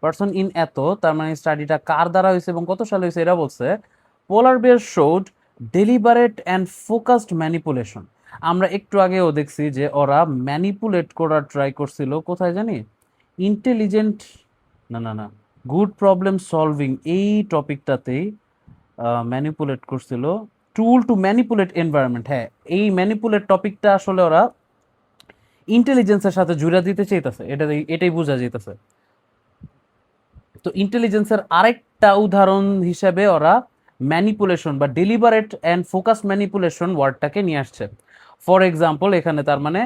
পারসন ইন এত, তার মানে স্টাডিটা কার দ্বারা হয়েছে এবং কত সালে হয়েছে এটা বলছে। Polar bear showed deliberate and focused manipulation. আমরা একটু আগেও দেখছি যে ওরা ম্যানিপুলেট করার ট্রাই করছিল, কোথায় জানি ইন্টেলিজেন্ট না গুড প্রবলেম সলভিং এই টপিকটাতেই ম্যানিপুলেট করছিল, টুল টু ম্যানিপুলেট এনভায়রনমেন্ট। হ্যাঁ, এই ম্যানিপুলেট টপিকটা আসলে ওরা ইন্টেলিজেন্সের সাথে জুড়ে দিতে চাইতেছে, এটাই বোঝা যাইতেছে। তো ইন্টেলিজেন্সের আরেকটা উদাহরণ হিসেবে ওরা ম্যানিপুলেশন বা ডেলিবারেট অ্যান্ড ফোকাস ম্যানিপুলেশন ওয়ার্ডটাকে নিয়ে আসছে। ফর এক্সাম্পল এখানে তার মানে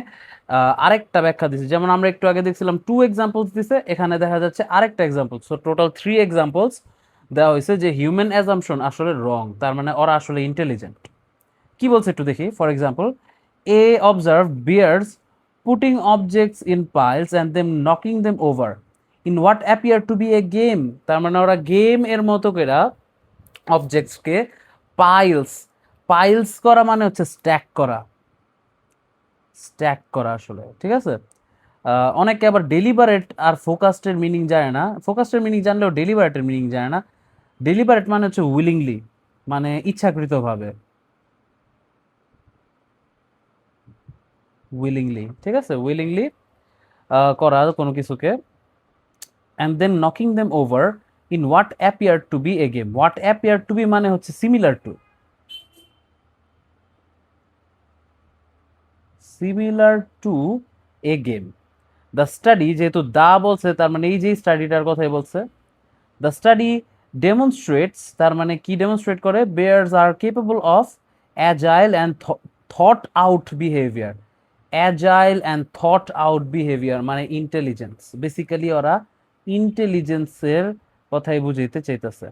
আরেকটা ব্যাখ্যা দিচ্ছে, যেমন আমরা একটু আগে দেখছিলাম 2 এক্সাম্পলস দিছে, এখানে দেখা যাচ্ছে আরেকটা এক্সাম্পল। সো টোটাল 3 এক্সাম্পলস দেওয়া হয়েছে যে হিউম্যান অ্যাজাম্পশন আসলে রং, তার মানে ওরা আসলে ইন্টেলিজেন্ট। কি বলছে একটু দেখি। For example, a observe bears putting objects in piles and them knocking them over in what appear to be a game. তার মানে ওরা গেম এর মতো করে অবজেক্টসকে পাইলস করা মানে হচ্ছে স্ট্যাক করা আসলে, ঠিক আছে। অনেকে আবার ডেলিবারেট আর ফোকাসডের মিনিং জানে না, ফোকাসডের মিনিং জানলেও ডেলিবারেটের মিনিং জানে না। ডেলিবারেট মানে হচ্ছে উইলিংলি, মানে ইচ্ছাকৃতভাবে, ঠিক আছে, উইলিংলি করা কোনো কিছুকে। And then knocking them over in what appear to be a game. What appear to be মানে হচ্ছে similar to a game. The study, যেহেতু দা বলছে তার মানে এই যে স্টাডিটার কথাই বলছে। দ্য স্টাডি ডেমনস্ট্রেটস, তার মানে কি ডেমনস্ট্রেট করে, bears are capable of agile and thought out behaviour. Agile and thought out behaviour মানে ইন্টেলিজেন্স, বেসিক্যালি ওরা ইন্টেলিজেন্সের কথাই বুঝাইতে চাইতেছে।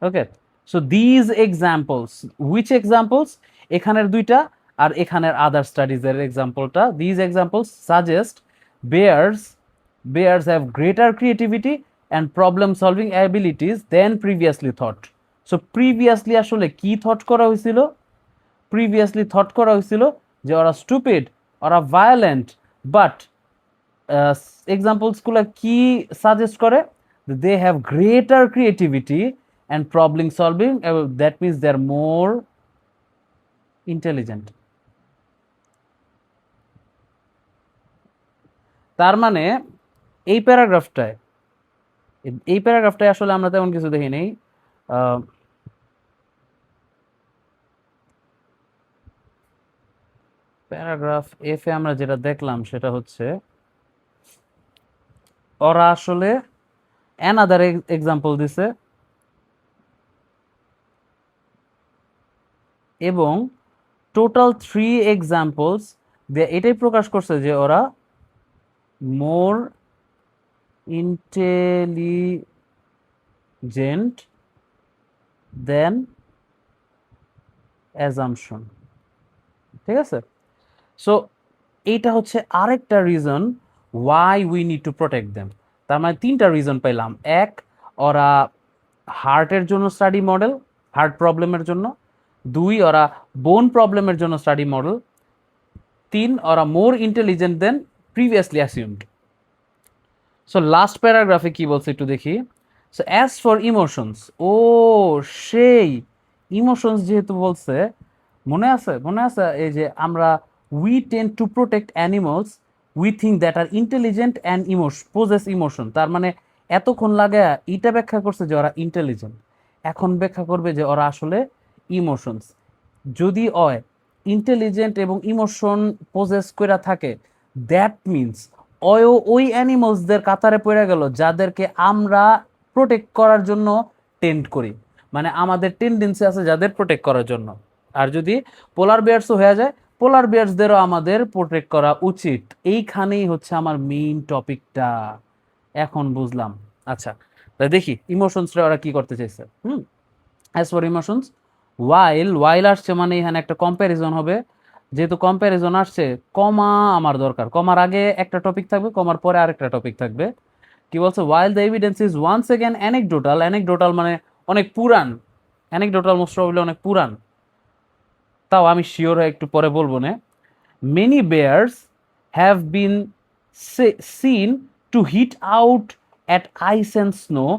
Okay, so these examples, which examples, এখানের দুইটা আর এখানের আদার স্টাডিজের এক্সাম্পলটা। These examples suggest bears have greater creativity and problem solving abilities than previously thought. So previously আসলে কি থট করা হয়েছিল, যে ওরা স্টুপিড, ওরা ভায়োলেন্ট, বাট এক্সাম্পলসগুলো কি সাজেস্ট করে, they have greater creativity and problem solving, that means they are more intelligent. তার মানে এই প্যারাগ্রাফটায় আসলে আমরা তেমন কিছু দেখি নেই। প্যারাগ্রাফ এফ এ আমরা যেটা দেখলাম সেটা হচ্ছে ওরা আসলে অ্যানাদার এক্সাম্পল দিছে এবং টোটাল 3 এক্সাম্পলস দিয়ে এটাই প্রকাশ করছে যে ওরা মোর ইন্টেলিজেন্ট দেন অ্যাজাম্পশন, ঠিক আছে। সো এইটা হচ্ছে আরেকটা reason why we need to protect them. তার মানে 3টা রিজন পেলাম। এক, ওরা হার্টের জন্য স্টাডি মডেল, হার্ট প্রবলেমের জন্য। 2, ওরা বোন প্রবলেমের জন্য স্টাডি মডেল। 3, ওরা more intelligent than previously assumed. So last প্যারাগ্রাফে কি বলছে একটু দেখি। সো অ্যাজ ফর ইমোশনস, ও সেই ইমোশনস যেহেতু বলছে, মনে আছে এই যে আমরা we tend to protect animals we think that are intelligent and possess emotion. তার মানে এতক্ষণ লাগে এটা ব্যাখ্যা করছে যে ওরা ইন্টেলিজেন্ট, এখন ব্যাখ্যা করবে যে ওরা আসলে ইমোশনস। যদি হয় ইন্টেলিজেন্ট এবং ইমোশন পজেস করে থাকে, দ্যাট মিনস ওই অ্যানিমালসদের কাতারে পড়ে গেল যাদেরকে আমরা প্রোটেক্ট করার জন্য টেন্ড করি, মানে আমাদের টেন্ডেন্সি আছে যাদের প্রোটেক্ট করার জন্য। আর যদি পোলার বিয়ার্সও হয়ে যায়, পোলার বিয়ার্সদেরও আমাদের প্রোটেক্ট করা উচিত। এইখানেই হচ্ছে আমার মেইন টপিকটা, এখন বুঝলাম। আচ্ছা, তাই দেখি ইমোশনসটা ওরা কি করতে চাইছে। অ্যাজ ফর ইমোশনস, ওয়াইল আসছে মানে এখানে একটা কম্প্যারিজন হবে। যেহেতু কম্প্যারিজন আসছে, কমা আমার দরকার, কমার আগে একটা টপিক থাকবে, কমার পরে আরেকটা টপিক থাকবে। কি বলছে, while the evidence is once again anecdotal. Anecdotal মানে অনেক পুরান, অ্যানেকডোটাল মোস্ট প্রবাবলি অনেক পুরান, তাও আমি শিওর হয়ে একটু পরে বলবো না। Many Beers have been seen to hit out at ice and snow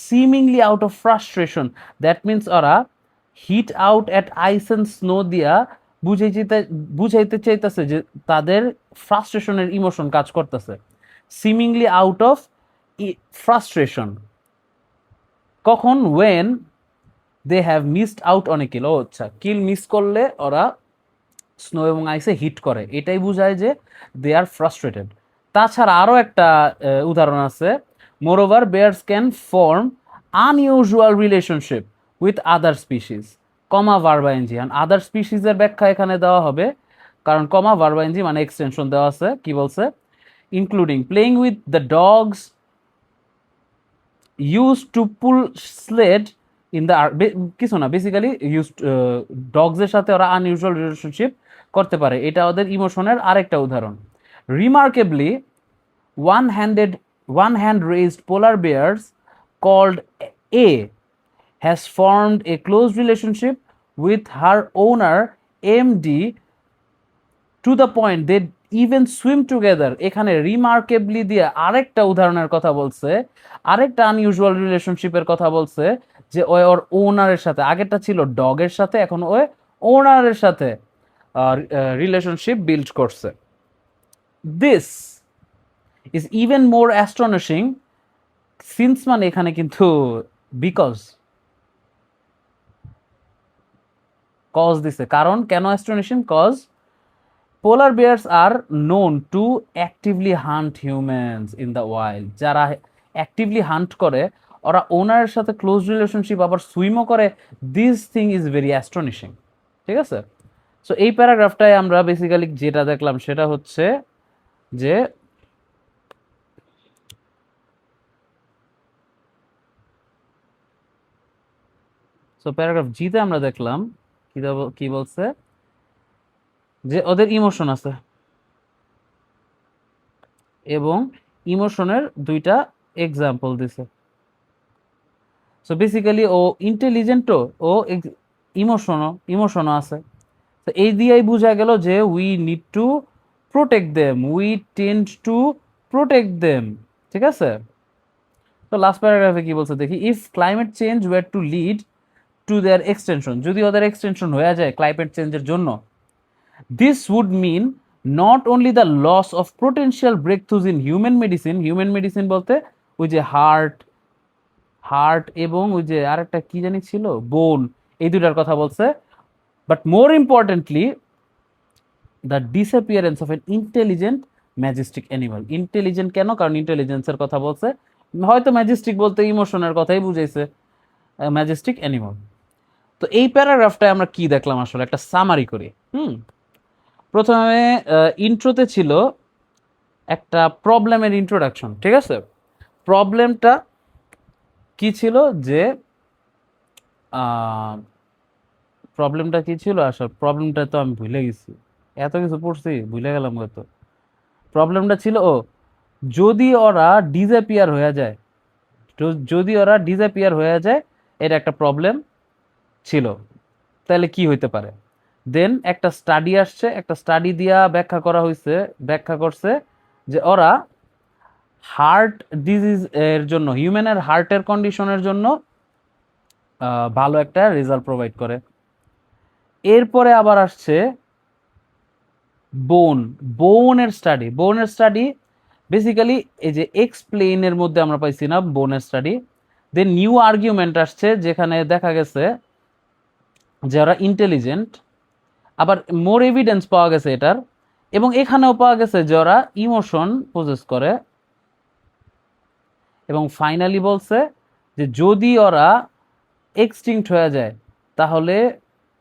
seemingly out of frustration. That means ওরা hit out at ice and snow দিয়া বুঝাইতে চাইতেছে যে তাদের ফ্রাস্ট্রেশনের ইমোশন কাজ করতেছে। সিমিংলি আউট অফ ফ্রাস্ট্রেশন কখন, when they have missed out on a kill. ও আচ্ছা, কিল মিস করলে ওরা স্নো এবং আইসে হিট করে, এটাই বোঝায় যে দে আর ফ্রাস্ট্রেটেড। তাছাড়া আরও একটা উদাহরণ আছে, moreover bears can form unusual relationship with other species, comma verb ing. Other স্পিসিসের ব্যাখ্যা এখানে দেওয়া হবে, কারণ কমা ভার্বা এনজি মানে এক্সটেনশন দেওয়া আছে। কি বলছে, including playing with the dogs used to pull sled in the কিছু না, বেসিক্যালি ডগসের সাথে ওরা আনইউজুয়াল রিলেশনশিপ করতে পারে, এটা ওদের ইমোশনের আরেকটা উদাহরণ। Remarkably, one hand raised polar bears called A has formed a close relationship with her owner MD to the point they even swim together. এখানে রিমার্কেবলি দিয়ে আরেকটা উদাহরণের কথা বলছে, আরেকটা আনইউজুয়াল রিলেশনশিপের কথা বলছে, যে ওর ওনারের সাথে, আগেরটা ছিল ডগের সাথে, এখন ওনারের সাথে রিলেশনশিপ বিল্ড করছে। This is even more astonishing since, মানে এখানে কিন্তু বিকজ কজ দিছে, কারণ কেন astonishing, cause polar bears are known to actively hunt humans in the wild. যারা অ্যাক্টিভলি হান্ট করে, ওরা ওনারের সাথে ক্লোজ রিলেশনশিপ আবার সুইমও করে। This thing is very astonishing. ঠিক আছে, সো এই প্যারাগ্রাফটায় আমরা বেসিক্যালি যেটা দেখলাম সেটা হচ্ছে যে সো প্যারাগ্রাফ জিতে আমরা দেখলাম কি বলছে, যে ওদের ইমোশন আছে এবং ইমোশনের দুইটা এক্সাম্পল দিছে। সো বেসিক্যালি ও ইন্টেলিজেন্টও, ও ইমোশনও আছে। তো এই দিয়েই বোঝা গেল যে we need to protect them, we tend to protect them. ঠিক আছে, তো লাস্ট প্যারাগ্রাফে কি বলছে দেখি, if climate change were to lead to their extension, যদি ওদের এক্সটেনশন হয়ে যায় ক্লাইমেট চেঞ্জের জন্য, this would mean not only the loss of potential breakthroughs in human medicine বলতে ওই যে হার্ট এবং ওই যে আরেকটা কি জানি ছিল, বোন, এই দুটার কথা বলছে, but more importantly the disappearance of N intelligent Majestic animal. Intelligent কেন, কারণ ইন্টেলিজেন্সের কথা বলছে, হয়তো ম্যাজেস্টিক বলতে ইমোশনের কথাই বুঝাইছে, ম্যাজেস্টিক অ্যানিমাল। তো এই প্যারাগ্রাফটায় আমরা কি দেখলাম আসলে, একটা সামারি করি। প্রথমে ইন্ট্রোতে ছিল একটা প্রবলেমের ইন্ট্রোডাকশন। ঠিক আছে, প্রবলেমটা কি ছিল, যে প্রবলেমটা কি ছিল আসলে, প্রবলেমটা তো আমি ভুলে গেছি, এত কিছু পড়ছি ভুলে গেলাম হয়তো। প্রবলেমটা ছিল, যদি ওরা ডিসঅ্যাপিয়ার হয়ে যায়, এটা একটা প্রবলেম ছিল, তাহলে কি হইতে পারে। দেন একটা স্টাডি আসছে, একটা স্টাডি দিয়া ব্যাখ্যা করছে যে ওরা হার্ট ডিজিজ এর জন্য, হিউম্যানের হার্টের কন্ডিশনের জন্য ভালো একটা রেজাল্ট প্রোভাইড করে। এরপরে আবার আসছে বোনের স্টাডি বেসিক্যালি এই যে এক্সপ্লেইনের মধ্যে আমরা পাইছি না বোনের স্টাডি, দেন নিউ আর্গুমেন্ট আসছে যেখানে দেখা গেছে যে ওরা ইন্টেলিজেন্ট, আবার মোর এভিডেন্স পাওয়া গেছে এটার, এবং এখানেও পাওয়া গেছে যে ওরা ইমোশন প্রসেস করে, এবং ফাইনালি বলছে যে যদি ওরা এক্সটিংক্ট হয়ে যায় তাহলে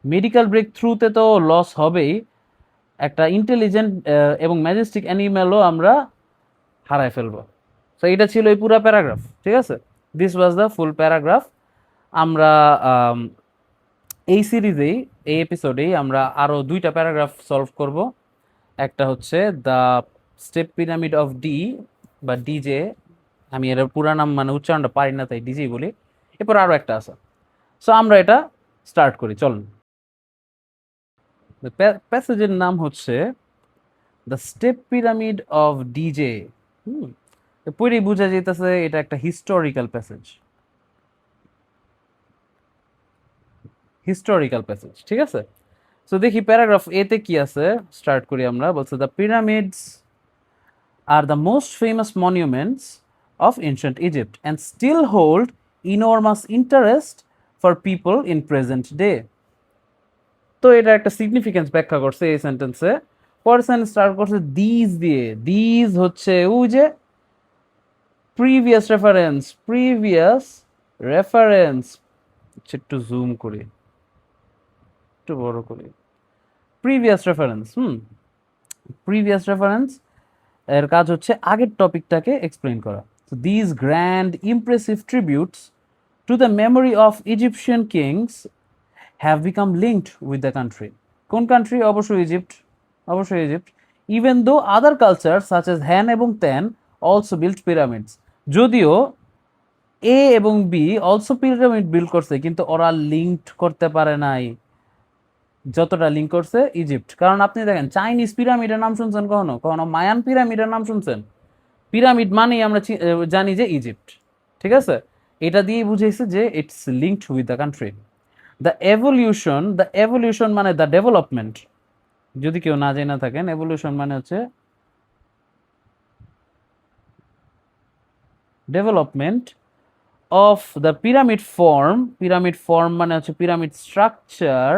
মেডিকেল ব্রেক থ্রুতে তো লস হবেই, একটা ইন্টেলিজেন্ট এবং ম্যাজেস্টিক অ্যানিম্যালও আমরা হারায় ফেলবো। সো এটা ছিল এই পুরো প্যারাগ্রাফ, ঠিক আছে? This was the full paragraph. আমরা এই সিরিজেই, এই এপিসোডেই আমরা আরও 2টা প্যারাগ্রাফ সলভ করব। একটা হচ্ছে the step pyramid of D বা ডিজে, আমি এর পুরা নাম মানে উচ্চারণটা পারি না তাই ডিজেই বলি। এরপর আরও একটা আছে। সো আমরা এটা স্টার্ট করি, চলুন। প্যাসেজের নাম হচ্ছে the step pyramid of DJ. পড়েই বোঝা যেতেছে এটা একটা হিস্টোরিক্যাল প্যাসেজ, হিস্টোরিক্যাল প্যাসেজ, ঠিক আছে? সো দেখি প্যারাগ্রাফ এতে কি আছে, স্টার্ট করি আমরা। বলছে the pyramids are the most famous monuments of ancient Egypt and still hold enormous interest for people in present day. তো এটা একটা সিগনিফিকেন্স ব্যাখ্যা করছে এই সেন্টেন্সে। পরের সেন্টেন্স স্টার্ট করছে দিজ দিয়ে। দিজ হচ্ছে ওই যে প্রিভিয়াস রেফারেন্স, একটু জুম করি, একটু বড় করি। প্রিভিয়াস রেফারেন্স এর কাজ হচ্ছে আগের টপিকটাকে এক্সপ্লেইন করা। So these grand impressive tributes to the memory of Egyptian kings have become linked with the country. কোন কান্ট্রি? অবশ্যই ইজিপ্ট, অবশ্যই Egypt. Even though other cultures such as Han এবং Ten also built pyramids. যদিও এ এবং be also pyramid build করছে, কিন্তু ওরা linked করতে পারে নাই যতটা লিঙ্ক করছে ইজিপ্ট। কারণ আপনি দেখেন চাইনিজ পিরামিডের নাম শুনছেন কখনো? কখনো মায়ান পিরামিডের নাম শুনছেন? পিরামিড মানেই আমরা জানি যে ইজিপ্ট, ঠিক আছে? এটা দিয়েই বুঝেছে যে it's linked with the country. The evolution মানে দ্য ডেভেলপমেন্ট, যদি কেউ না জেনে থাকেন, এভলিউশন মানে হচ্ছে development of the pyramid form. Pyramid form মানে হচ্ছে pyramid structure,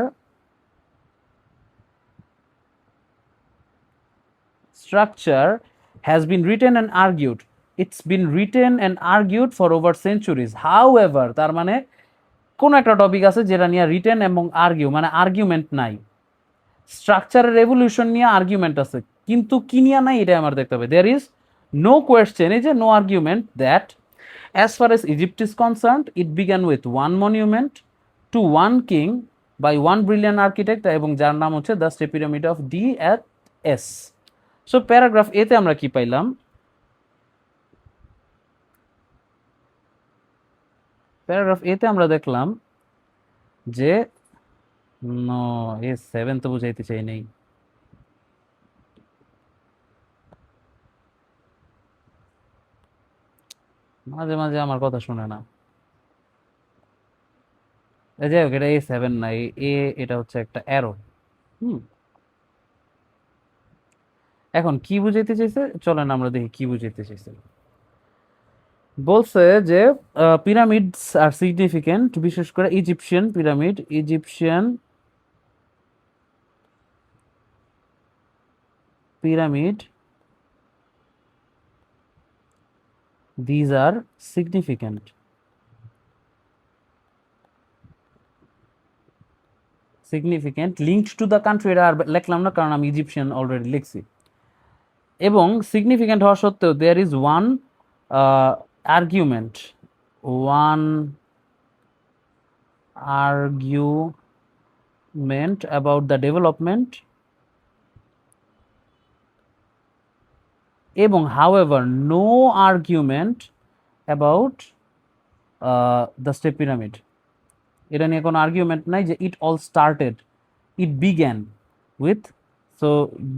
has been written and argued. It's been written and argued for over centuries. However, তার মানে কোন একটা টপিক আছে যেটা নিয়ে রিটেন এবং আর্গিউ মানে আর্গুমেন্ট নাই। স্ট্রাকচারের রেভলিউশন নিয়ে আর্গুমেন্ট আছে, কিন্তু কি নিয়ে নাই এটা আমার দেখতে হবে। দেয়ার ইজ নো কোয়েশ্চেন, এই যে no argument, that as far as Egypt is concerned it began with one monument to one king by one brilliant architect, এবং যার নাম হচ্ছে the step pyramid of D at S. So paragraph এতে আমরা কি পাইলাম? প্যারাগ্রাফ এতে আমরা দেখলাম যে নো, A7 তো বুঝাইতে চাই নাই। মাঝে মাঝে আমার কথা শুনে না। যাই হোক, এটা A7 না, এটা হচ্ছে একটা অ্যারো। এখন কি বুঝাইতে চাইছে, চলেন আমরা দেখি কি বুঝাইতে চাইছে। বলছে যে পিরামিডস আর সিগনিফিকেন্ট, বিশেষ করে Egyptian pyramid these are significant linked to the country। এটা আর লিখলাম না কারণ আমি ইজিপশিয়ান অলরেডি লিখছি। এবং সিগনিফিকেন্ট হওয়া সত্ত্বেও there is one argument about the development, এবং however no argument about the step pyramid। এটা নিয়ে কোনো আর্গুমেন্ট নাই যে it all started, it began with. So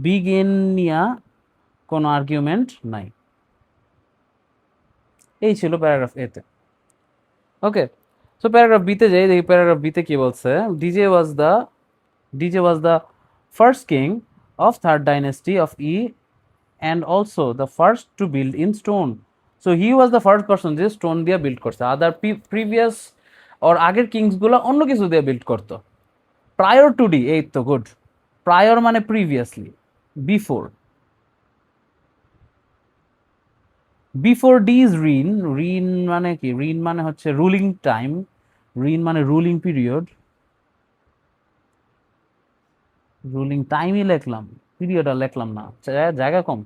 begin নিয়ে কোনো আর্গুমেন্ট নাই। এই ছিল প্যারাগ্রাফ এতে। ওকে, সো প্যারাগ্রাফ বিতে যাই, দেখি প্যারাগ্রাফ বিতে কি বলছে। DJ was the first king of third dynasty of and also the first to build in stone. So he was the first person যে স্টোন দিয়ে বিল্ড করছে। আদার প্রিভিয়াস ওর আগের কিংস গুলো অন্য কিছু দিয়ে বিল্ড করতো। প্রায়র টু ডি, এই তো গুড। প্রায়র মানে previously, before. Before D is Rin. Rin মানে কি? রিন মানে হচ্ছে রুলিং টাইম। রিন মানে রুলিং পিরিয়ড। রুলিং টাইমই লিখলাম, পিরিয়ড আর লিখলাম না, জায়গা কম।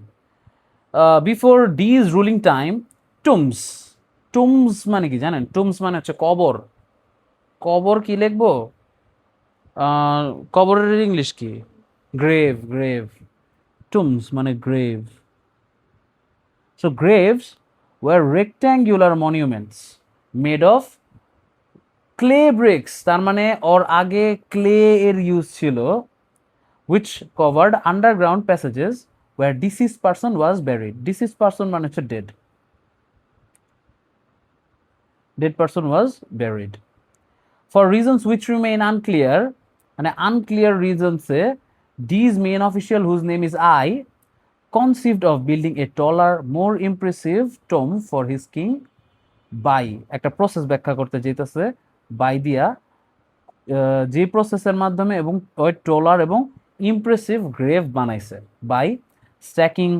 Before D is ruling time, tombs. Tombs মানে কি জানেন? টুমস মানে হচ্ছে কবর। কবর কি লিখবো? কবরের ইংলিশ কি? Grave, grave. টুমস মানে grave. So graves were rectangular monuments made of clay bricks, তার মানে ওর আগে ক্লে এর ইউজ ছিল, which covered underground passages where deceased person was buried. Deceased person মানে হচ্ছে dead. Dead person was buried. For reasons which remain unclear, মানে unclear reasons A these main official whose name is I conceived of building a taller, more impressive tomb for his king by, একটা process ব্যাখ্যা করতে যেতেছে by দিয়া, যে প্রসেসের মাধ্যমে এবং ওই টলার এবং ইমপ্রেসিভ গ্রেভ বানাইছে by stacking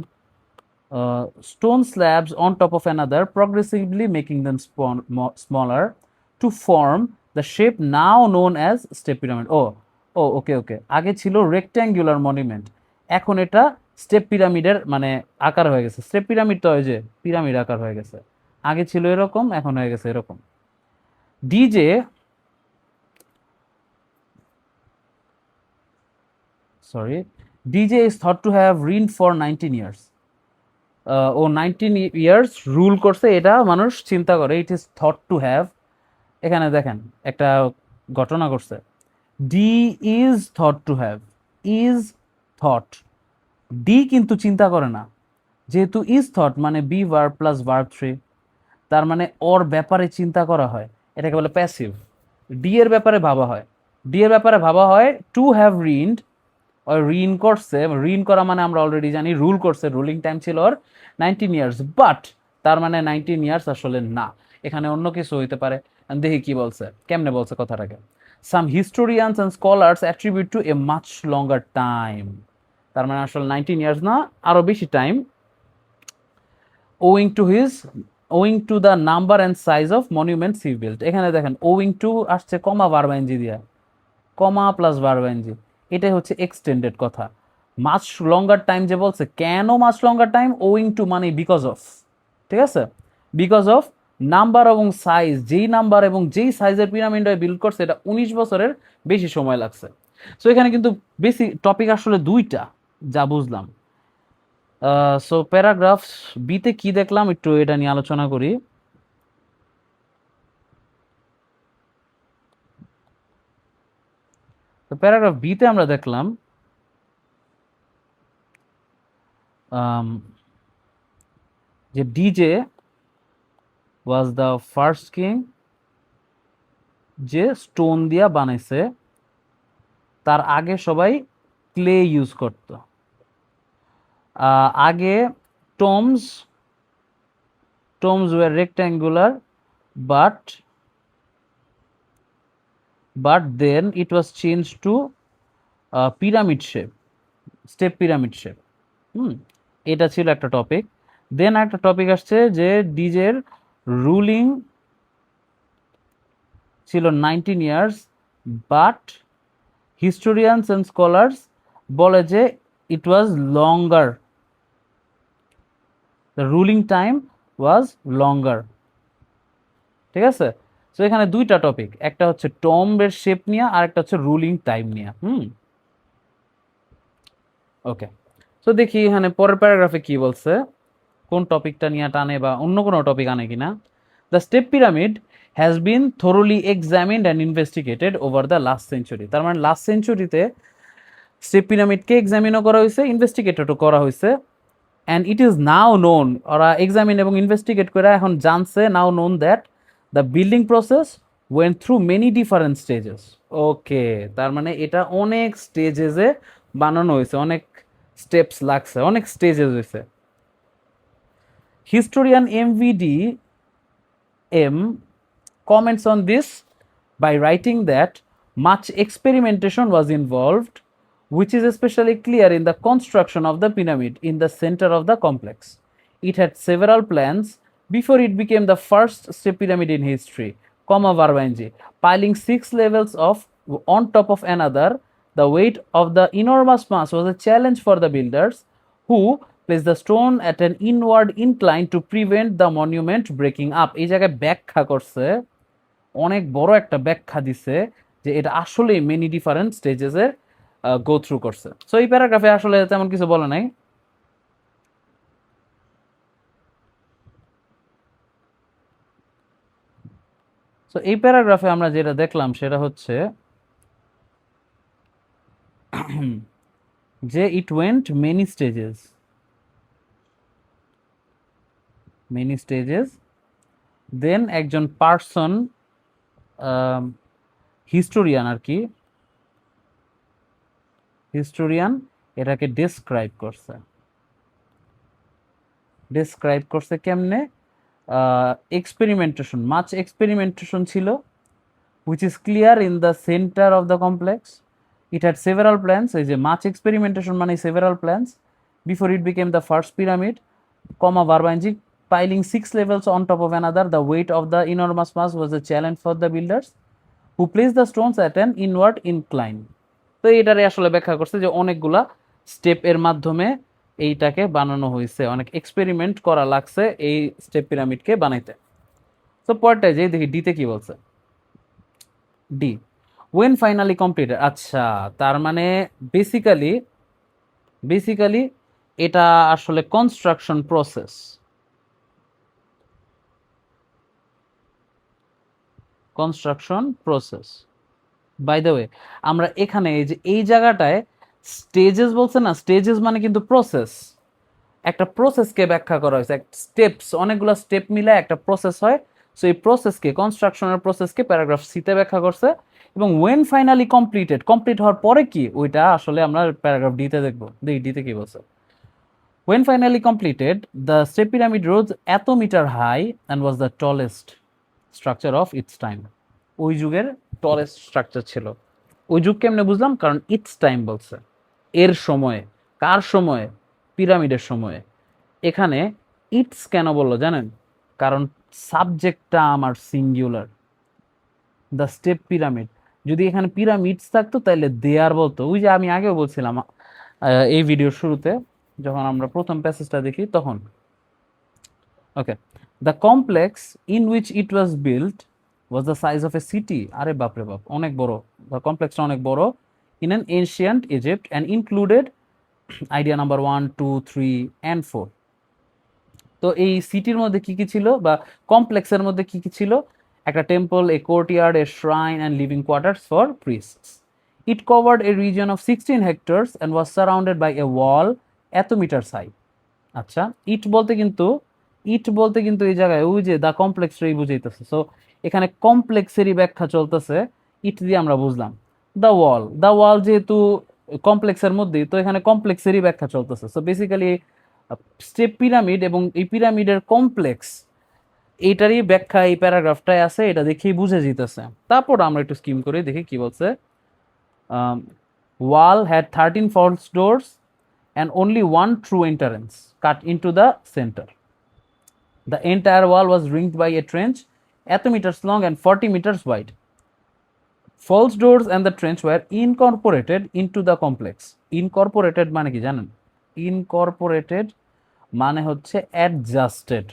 stone slabs on top of another, progressively making them smaller to form the shape now known as step pyramid. ও ওকে ওকে, আগে ছিল রেক্ট্যাঙ্গুলার মনুমেন্ট, এখন এটা স্টেপ পিরামিডের মানে আকার হয়ে গেছে। স্টেপ পিরামিড তো ওই যে পিরামিড আকার হয়ে গেছে, আগে ছিল এরকম, এখন হয়ে গেছে এরকম। DJ sorry DJ is thought to have reigned for 19 years. ও 19 ইয়ার্স রুল করছে, এটা মানুষ চিন্তা করে। It is thought to have, এখানে দেখেন একটা ঘটনা করছে। D is thought to have, is thought. D কিন্তু চিন্তা করে না, যেহেতু ইজ থট মানে বি ভার্ব প্লাস ভার্ব 3, তার মানে ওর ব্যাপারে চিন্তা করা হয়, এটাকে বলে প্যাসিভ। ডি এর ব্যাপারে ভাবা হয়, ডি এর ব্যাপারে ভাবা হয় টু হ্যাভ রিন্ড, রিন করছে। রিন করা মানে আমরা অলরেডি জানি রুল করছে, রুলিং টাইম ছিল ওর 19 ইয়ার্স, বাট তার মানে 19 ইয়ার্স আসলে না, এখানে অন্য কিছু হইতে পারে। দেখি কি বলছে, কেমনে বলছে কথাটাকে। Some historians and scholars attribute to a much longer time, তার মানে আসলে 19 ইয়ার্স না, আরো বেশি টাইম। owing to his owing to the number and size of monuments he built, এখানে দেখেন owing to আসছে কমা ভার্ব এনজি দিয়া, কমা প্লাস ভার্ব এনজি, এটাই হচ্ছে এক্সটেন্ডেড কথা। মাচ লঙ্গার টাইম যে বলছে, কেন much longer time? Owing to মানে বিকজ অফ, ঠিক আছে? বিকজ অফ নাম্বার এবং সাইজ, যেই নাম্বার এবং যেই সাইজের পিরামিড বিল্ড করছে, এটা 19 বছরের বেশি সময় লাগছে। সো এখানে কিন্তু বেশি টপিক আসলে দুইটা, যা বুঝলাম। সো প্যারাগ্রাফ বিতে কি দেখলাম একটু এটা নিয়ে আলোচনা করি। তো প্যারাগ্রাফ বিতে আমরা দেখলাম যে Djoser was the first king যে স্টোন দিয়া বানাইছে, তার আগে সবাই ক্লে ইউজ করত। আগে tombs were rectangular, but then it was change to pyramid shape, step pyramid shape. এটা ছিল একটা টপিক। দেন একটা টপিক আসছে যে ডিজের রুলিং ছিল 19 years, but historians and scholars বলে যে ইট ওয়াজ লঙ্গার, দ্য রুলিং টাইম ওয়াজ লঙ্গার, ঠিক আছে? সো এখানে দুইটা টপিক, একটা হচ্ছে টম্বের শেপ নিয়ে আর একটা হচ্ছে রুলিং টাইম নিয়ে। ওকে, সো দেখি এখানে পরের প্যারাগ্রাফে কি বলছে, কোন টপিকটা নিয়ে টানে বা অন্য কোনো টপিক আনে কিনা। The step pyramid has been thoroughly examined and investigated over the last century, তার মানে লাস্ট সেঞ্চুরিতে স্টেপ পিরামিডকে এক্সামিনও করা হয়েছে, ইনভেস্টিগেটও করা হয়েছে। And it is now known, ওরা এক্সামিন এবং ইনভেস্টিগেট করে এখন জানছে, now known that the building process went through many different stages. Okay, তার মানে এটা অনেক স্টেজেসে বানানো হয়েছে, অনেক স্টেপস লাগছে, অনেক স্টেজেস হয়েছে। Historian MVDM comments on this by writing that much experimentation was involved, which is especially clear in the construction of the pyramid in the center of the complex. It had several plans before it became the first step pyramid in history, Varvanji, piling 6 levels of on top of another. The weight of the enormous mass was a challenge for the builders, who placed the stone at an inward incline to prevent the monument breaking up. এই জায়গায় ব্যাখ্যা করছে, অনেক বড় একটা ব্যাখ্যা দিছে যে এটা আসলে মেনি ডিফারেন্ট স্টেজেসের গো থ্রু করছে। সো এই প্যারাগ্রাফে আসলে তেমন কিছু বলে নাই। সো এই প্যারাগ্রাফে আমরা যেটা দেখলাম সেটা হচ্ছে যে ইট ওয়েন্ট মেনি স্টেজেস, দেন একজন পার্সন, হিস্টোরিয়ান আর কি, হিস্টোরিয়ান এটাকে ডেসক্রাইব করছে কেমনে? এক্সপেরিমেন্টেশন, মাচ এক্সপেরিমেন্টেশন ছিল, which is clear in the center of the complex. It had several plans. এই যে much experimentation মানে several plans before it became the first pyramid, Varvanji, piling 6 levels on top of another. The weight of the enormous mass was a challenge for the builders, who placed the stones at an inward incline. তো এইটারে আসলে ব্যাখ্যা করছে যে অনেকগুলা step এর মাধ্যমে এইটাকে বানানো হয়েছে, অনেক এক্সপেরিমেন্ট করা লাগছে এই স্টেপ পিরামিডকে বানাইতে। তো পরেরটায় যে দেখি ডিতে কি বলছে। D, when finally completed. আচ্ছা, তার মানে বেসিক্যালি এটা আসলে construction process, by the way আমরা এখানে এই যে এই জায়গাটায় স্টেজেস বলছে না, স্টেজেস মানে কিন্তু প্রসেস, একটা প্রসেসকে ব্যাখ্যা করা হয়েছে, স্টেপস, অনেকগুলো স্টেপ মিলে একটা প্রসেস হয়। সো এই প্রসেসকে, কনস্ট্রাকশনের প্রসেসকে প্যারাগ্রাফ সিতে ব্যাখ্যা করছে। এবং ওয়েন ফাইনালি কমপ্লিট হওয়ার পরে কি, ওইটা আসলে আমরা প্যারাগ্রাফ ডিতে দেখবো। দেখি ডিতে কি বলছে। When finally completed, the step pyramid rose এত metre high and was the tallest structure of its time. ওই যুগের টলেস্ট স্ট্রাকচার ছিল। ওই যুগ কেমনে বুঝলাম? কারণ ইটস টাইম বলছে, এর সময়ে। কার সময়ে? পিরামিডের সময়ে। এখানে ইটস কেন বললো জানেন? কারণ সাবজেক্টটা আমার সিঙ্গুলার, দ্য স্টেপ পিরামিড। যদি এখানে পিরামিডস থাকতো তাহলে দেয়ার বলতো। ওই যে আমি আগেও বলছিলাম এই ভিডিওর শুরুতে, যখন আমরা প্রথম প্যাসেজটা দেখি তখন। Okay, the complex in which it was built was the size of a city. আরে বাপরে বাপ, অনেক বড়। The কমপ্লেক্সটা অনেক বড়। In an ancient Egypt and included idea number 1, 2, 3 and 4. তো এই সিটির মধ্যে কি কি ছিল, বা কমপ্লেক্সের মধ্যে কি কি ছিল? একটা temple, a courtyard, a shrine and living quarters for priests. It covered a region of 16 hectares and was surrounded by a wall এত মিটার হাই। আচ্ছা, ইট বলতে কিন্তু এই জায়গায় ওই যে দ্য কমপ্লেক্সটাই বুঝাইতেছে। সো এখানে কমপ্লেক্সেরই ব্যাখ্যা চলতেছে, ইট দিয়ে আমরা বুঝলাম। দ্য ওয়াল যেহেতু কমপ্লেক্সের মধ্যেই, তো এখানে কমপ্লেক্সেরই ব্যাখ্যা চলতেছে। সো বেসিক্যালি স্টেপ পিরামিড এবং এই পিরামিডের কমপ্লেক্স, এইটারই ব্যাখ্যা এই প্যারাগ্রাফটায় আছে, এটা দেখেই বুঝে যেতেছে। তারপর আমরা একটু স্কিম করে দেখি কি বলছে। Wall had 13 false doors and only one true entrance cut into the center. The entire wall was ringed by a trench 8 meters long and 40 meters wide. False doors and the trench were incorporated into the complex. Incorporated মানে কি জানেন? Incorporated মানে হচ্ছে adjusted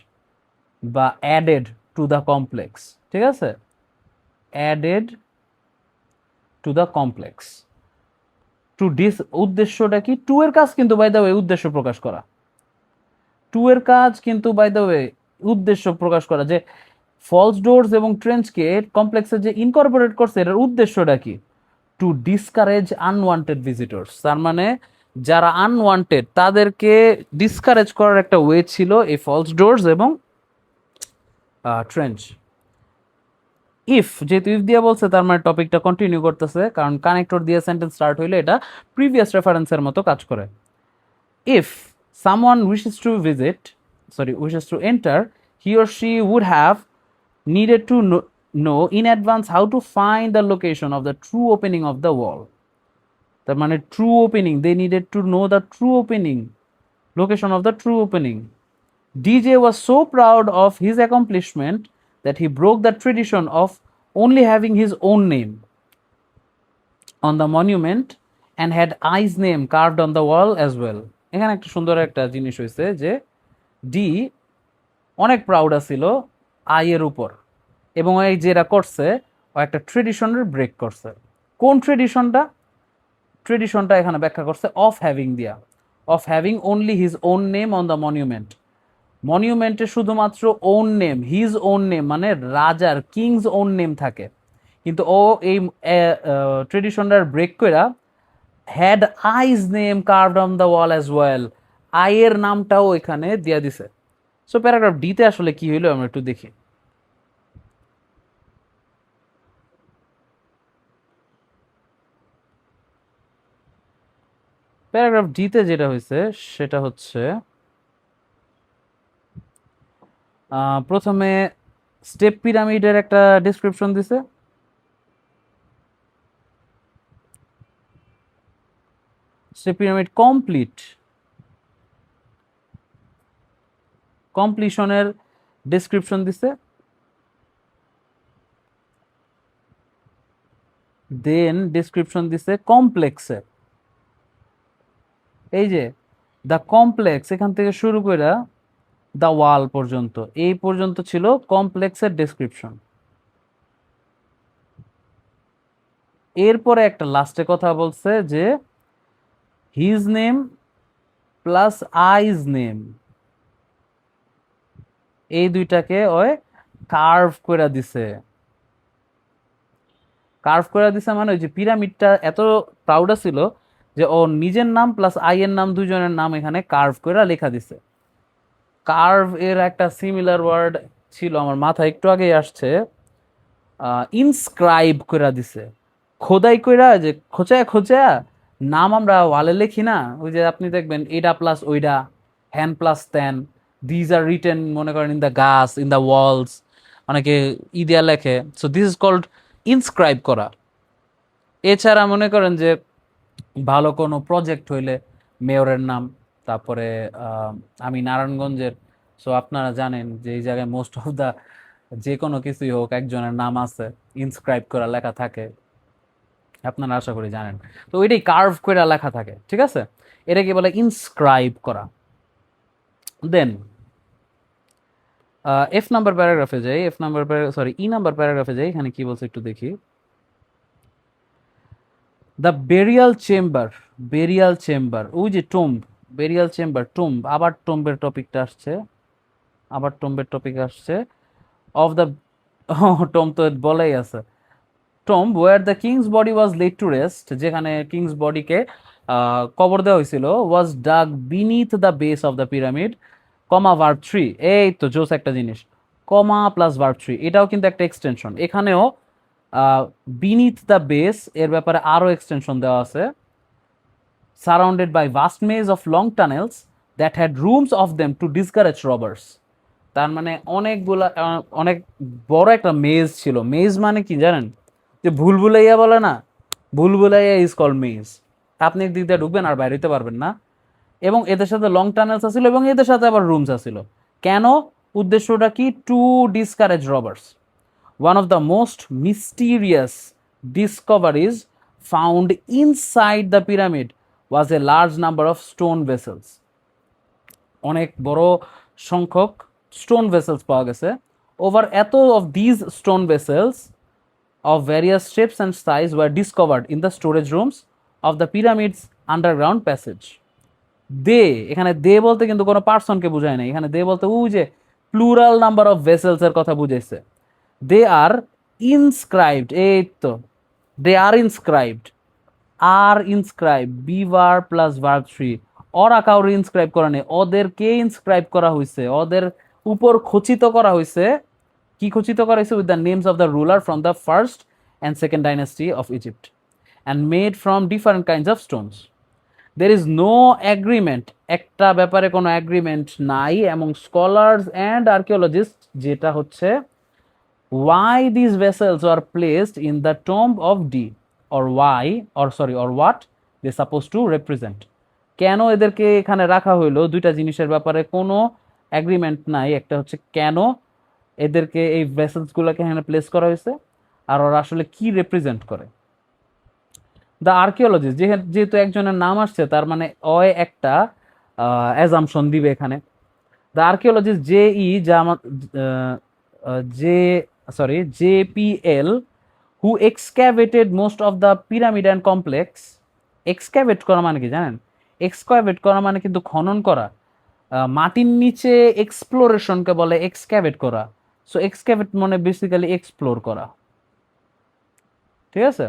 বা added to the complex, ঠিক আছে? Added to the complex. To উদ্দেশ্যটা কি? টু এর কাজ কিন্তু বাই দ্য ওয়ে উদ্দেশ্য প্রকাশ করা। টু এর কাজ কিন্তু বাই দ্য ওয়ে উদ্দেশ্য প্রকাশ করা, যে ফলস ডোরস এবং ট্রেঞ্চকে কমপ্লেক্সে যে ইনকর্পোরেট করছে, এটার উদ্দেশ্যটা কি? To discourage unwanted visitors. তার মানে যারা আনওয়ান্টেড তাদেরকে ডিসকারেজ করার একটা ওয়ে ছিল এই ফলস ডোরস এবং ট্রেঞ্চ। ইফ, যেহেতু ইফ দিয়ে বলছে, তার মানে টপিকটা কন্টিনিউ করতেছে, কারণ কানেক্টর দিয়ে সেন্টেন্স স্টার্ট হইলে এটা প্রিভিয়াস রেফারেন্সের মতো কাজ করে। if someone wishes to enter, he or she would have needed to know in advance how to find the location of the true opening of the wall. তার মানে true opening, they needed to know the true opening, location of the true opening. DJ was so proud of his accomplishment that he broke the tradition of only having his own name on the monument and had I's name carved on the wall as well. এখানে একটা সুন্দর একটা জিনিস হয়েছে যে D অনেক proud আছিল I এর উপর, এবং এই যেটা করছে ও একটা ট্রেডিশনের ব্রেক করছে। কোন ট্রেডিশনটা এখানে ব্যাখ্যা করছে অফ হ্যাভিং দিয়া, of having only his own name on the monument. মনিউমেন্টে শুধুমাত্র own name, his own name মানে রাজার কিংস ওন নেম থাকে, কিন্তু ও এই ট্রেডিশনটার ব্রেক কইরা had I's name carved on the wall as well, আইয়ের নামটাও এখানে দিয়া দিছে। সো প্যারাগ্রাফ ডিতে আসলে কি হইলো আমরা একটু দেখি। প্যারাগ্রাফ ডিতে যেটা হয়েছে সেটা হচ্ছে প্রথমে স্টেপ পিরামিডের একটা ডেসক্রিপশন দিছে, স্টেপ পিরামিড কমপ্লিশনের ডেসক্রিপশন দিছে, দেন ডেসক্রিপশন দিছে কমপ্লেক্সের। এই যে দ্য কমপ্লেক্স এখান থেকে শুরু করে দ্য ওয়াল পর্যন্ত, এই পর্যন্ত ছিল কমপ্লেক্সের ডেসক্রিপশন। এরপরে একটা লাস্টে কথা বলছে যে হিজ নেম প্লাস আইজ নেম, এই দুইটাকে ওই কার্ভ করে দিছে। কার্ভ করে দিছে মানে ওই যে পিরামিডটা এত প্রাউড ছিল যে ও নিজের নাম প্লাস আই এর নাম দুইজনের নাম এখানে কার্ভ করে লেখা দিছে। কার্ভ এর একটা সিমিলার ওয়ার্ড ছিল আমার মাথায় একটু আগেই আসছে, ইনস্ক্রাইব করে দিছে, খোদাই কইরা, যে খোঁচা নাম আমরা ওয়ালে লিখি না, ওই যে আপনি দেখবেন এটা প্লাস ওইটা, হ্যান প্লাস ত্যান, দিজ আর রিটেন মনে করেন ইন দ্য গাছ, ইন দ্য ওয়ালস, অনেকে ইদিয়া লেখে। So this is called inscribe করা। এছাড়া মনে করেন যে ভালো কোনো প্রজেক্ট হইলে মেয়রের নাম, তারপরে আমি নারায়ণগঞ্জের, সো আপনারা জানেন যে এই জায়গায় মোস্ট অফ দ্য যে কোনো কিছুই হোক একজনের নাম আছে, ইনস্ক্রাইব করা লেখা থাকে, আপনারা আশা করি জানেন। তো ওইটাই কার্ভ করে লেখা থাকে, ঠিক আছে, এটাকে বলে ইনস্ক্রাইব করা। দেন ই নাম্বার প্যারাগ্রাফে যাই, এখানে কি বলছে একটু দেখি। দ্য বেরিয়াল চেম্বার, ওই যে টুম্ব, বেরিয়াল চেম্বার, টুম্ব, আবার টুম্বের টপিক আসছে অফ দ্য টুম্ব তো বলাই আছে, tomb where the king's body was laid to rest, যেখানে কিংস বডিকে কবর দেওয়া হয়েছিল, was dug beneath the base of the pyramid, comma verb 3, এই তো জোস একটা জিনিস, কমা প্লাস ভার্ব 3, এটাও কিন্তু একটা এক্সটেনশন। এখানেও বিনিথ দ্য বেস এর ব্যাপারে আরো এক্সটেনশন দেওয়া আছে, surrounded by vast maze of long tunnels that had rooms off them to discourage robbers. তার মানে অনেক বড় একটা মেজ ছিল। মেজ মানে কি জানেন, যে ভুলভুলাইয়া বলে না, ভুলভুলাইয়া ইজ কল মেজ। আপনি দিক দিয়ে ঢুকবেন আর বাইরে হতে পারবেন না, এবং এদের সাথে লং টানেলস আছিল এবং এদের সাথে আবার রুমস আছিল। কেন? উদ্দেশ্যটা কি? To discourage robbers. One of the most mysterious discoveries found inside the pyramid was a large number of stone vessels. অনেক বড় সংখ্যক স্টোন ভেসেলস পাওয়া গেছে। Over এত of these stone vessels of various shapes and size were discovered in the storage rooms of the pyramid's underground passage. দে, এখানে দে বলতে কিন্তু কোনো পার্সনকে বোঝায় না, এখানে দে বলতে ওই যে প্লুরাল নাম্বার অফ ভেসেলস এর কথা বুঝাইছে। দে আর ইনস্ক্রাইবড, এই তো they are inscribed, be verb plus verb 3, ওরা কাউরে ইনস্ক্রাইব করা নেই, ওদেরকে ইনস্ক্রাইব করা হয়েছে, ওদের উপর খচিত করা হয়েছে। কি খচিত করা হয়েছে? With the names of the ruler from the first and second dynasty of Egypt and made from different kinds of Stones. There is no agreement একটা ব্যাপারে কোনো অ্যাগ্রিমেন্ট নাই এবং স্কলার্স অ্যান্ড আর্কিওলজিস্ট, যেটা হচ্ছে why these vessels were placed in the tomb of D, or why, or what they supposed to represent. কেন এদেরকে এখানে রাখা হইলো, দুইটা জিনিসের ব্যাপারে কোনো অ্যাগ্রিমেন্ট নাই। একটা হচ্ছে কেন এদেরকে এই ভেসেলস গুলোকে এখানে প্লেস করা হয়েছে, আর ওরা আসলে কি রিপ্রেজেন্ট করে। দ্য আর্কিওলজিস্ট, যেহেতু একজনের নাম আসছে, তার মানে অয় একটা অ্যাজাম্পশন দিবে এখানে। The archaeologist JPL, who excavated most of the pyramid and complex. এক্সক্যাভেট করা মানে কি জানেন? এক্সক্যাভেট করা মানে কিন্তু খনন করা। মাটির নিচে এক্সপ্লোরেশনকে বলে এক্সক্যাভেট করা। সো এক্সক্যাভেট মানে বেসিক্যালি এক্সপ্লোর করা, ঠিক আছে?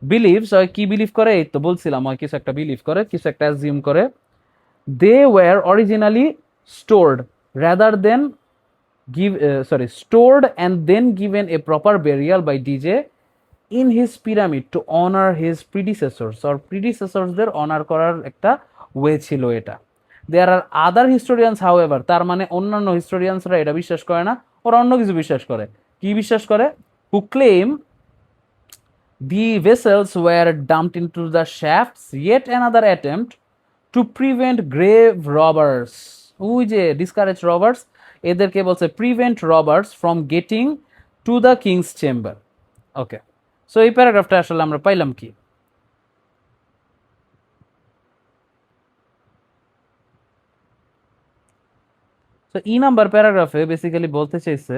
বিলিভস, হয় কি বিলিভ করে, এই তো বলছিলাম, হয় কিছু একটা বিলিভ করে, কিছু একটা অ্যাজিউম করে। They were originally stored rather than stored and then given a proper burial by DJ in his pyramid to honor his predecessors, or predecessorsদের অনার করার একটা ওয়ে ছিল এটা। দেয়ার আর আদার হিস্টোরিয়ানস হাউএভার, তার মানে অন্যান্য হিস্টোরিয়ানসরা এটা বিশ্বাস করে না, ওরা অন্য কিছু বিশ্বাস করে। কি বিশ্বাস করে? হু claim the vessels were dumped into the shafts, yet another attempt to prevent grave robbers. ওই যে ডিসকারেজ রবার্স, এদেরকে বলছে prevent robbers from getting to the king's chamber. Okay, so এই প্যারাগ্রাফটা আসলে আমরা পাইলাম কি? তো ই নাম্বার প্যারাগ্রাফে বেসিক্যালি বলতে চাইছে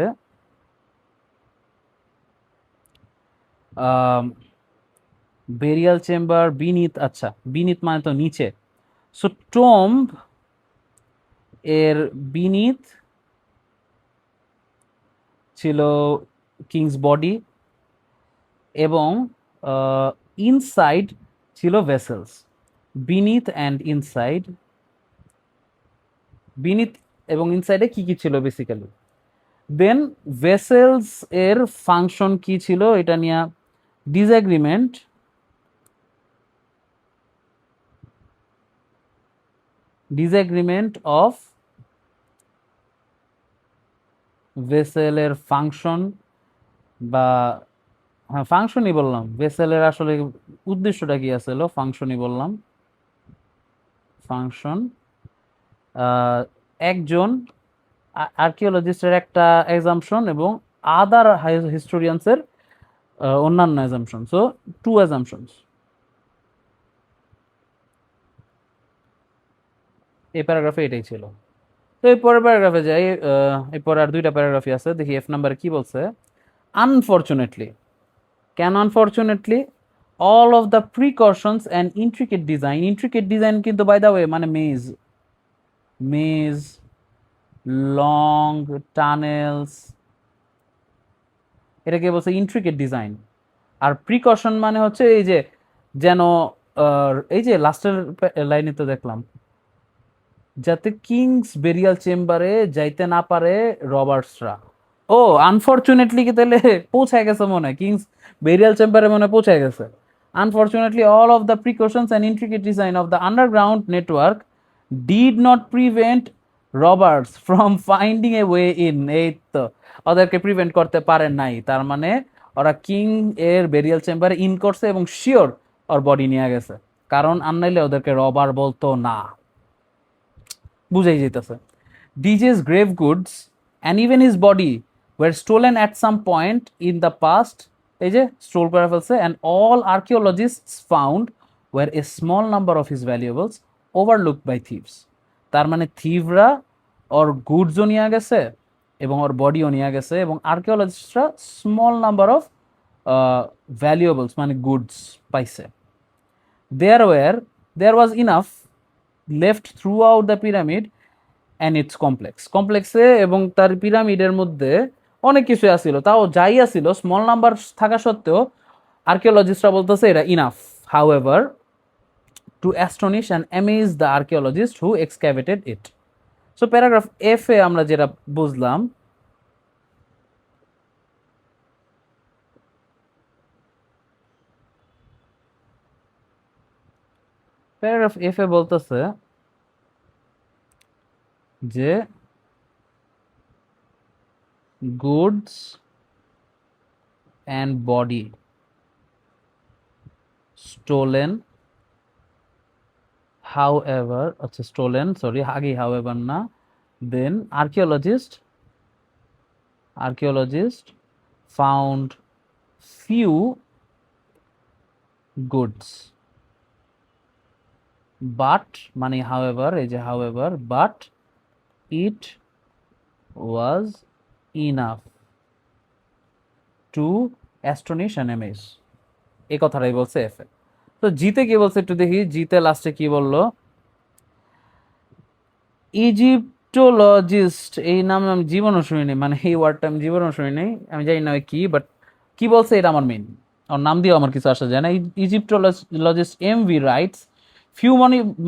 বেরিয়াল চেম্বার বিনিত, আচ্ছা বিনিত মানে তো নিচে। সো টম্ব এর বিনিত ছিল কিংস বডি, এবং ইনসাইড ছিল vessels. Beneath and inside, beneath এবং ইনসাইডে কি কি ছিল বেসিক্যালি। দেন ভেসেলস এর ফাংশন কি ছিল এটা নিয়ে ডিসএগ্রিমেন্ট, অফ ভেসেলের ফাংশন, বা হ্যাঁ ফাংশনই বললাম, ভেসেলের আসলে উদ্দেশ্যটা কি আছে, ফাংশনই বললাম। ফাংশন একজন আর্কিওলজিস্টের একটা অ্যাজাম্পশন এবং আদার হিস্টোরিয়ানসের অন্যান্য অ্যাজাম্পশন। So two assumptions. এই প্যারাগ্রাফে এটাই ছিল। তো এই পরের প্যারাগ্রাফে যাই। এরপর আর দুইটা প্যারাগ্রাফই আছে, দেখি এফ নাম্বারে কি বলছে। আনফর্চুনেটলি, কেন unfortunately? All of the precautions and intricate design, intricate design কিন্তু বাই দ্য ওয়ে মানে মেজ লং টানেলস, এটাকে বলছে ইন্ট্রিকেট ডিজাইন। আর প্রিকশন মানে হচ্ছে এই যে যেন এই যে লাস্টের লাইনে তো দেখলাম, যাতে কিংস বেরিয়াল চেম্বারে যাইতে না পারে রবার্টসরা। ও আনফর্চুনেটলি কি তাহলে পৌঁছায় গেছে মনে হয়, কিংস বেরিয়াল চেম্বারে মনে হয় পৌঁছায় গেছে। Unfortunately all of the precautions and intricate design of the underground network did not prevent Roberts from finding a way in. এই তো ওদেরকে প্রিভেন্ট করতে পারে নাই, তার মানে ওরা কিং এর বেরিয়াল চেম্বারে ইন করছে এবং শিওর ওর বডি নিয়ে গেছে, কারণ আননাইলে ওদেরকে রবার বলতো না। বুঝাই যেতেছে। D's grave goods and even his body were stolen at some point in the past, এই যে স্টোল করে ফেলছে। And all archaeologists found were a small number of his valuables overlook by thieves. তার মানে থিভরা ওর গুডসও নিয়ে গেছে এবং ওর বডিও নিয়ে গেছে, এবং আর্কিওলজিস্টরা স্মল নাম্বার অফ ভ্যালুয়েবলস মানে গুডস পাইছে। There was enough left throughout the pyramid and its কমপ্লেক্সে এবং তার পিরামিডের মধ্যে অনেক কিছু আসছিল, তাও যাই আসছিল স্মল নাম্বার থাকা সত্ত্বেও আর্কিওলজিস্টরা বলতেছে এটা enough. However, to astonish and amaze the archaeologist who excavated it. So paragraph F এ আমরা যেটা বুঝলাম, প্যারাগ্রাফ এফ এ বলতেছে যে goods and body stolen however আচ্ছা stolen sorry আগে however না then archaeologist found few goods but মানে however এই যে however but it was enough to astonish and amaze এই কথাটাই বলছে এফ এ। তো জিতে কি বলছে একটু দেখি, জিতে লাস্টে কি বললো, ইজিপ্টোলজিস্ট এই নাম আমি জীবনও শুনিনি, মানে এই ওয়ার্ডটা আমি জীবনও শুনিনি, আমি জানি না কি, বাট কি বলছে এটা আমার মেইন, ওর নাম দিয়েও আমার কিছু আসা যায় না। Egyptologist M V writes few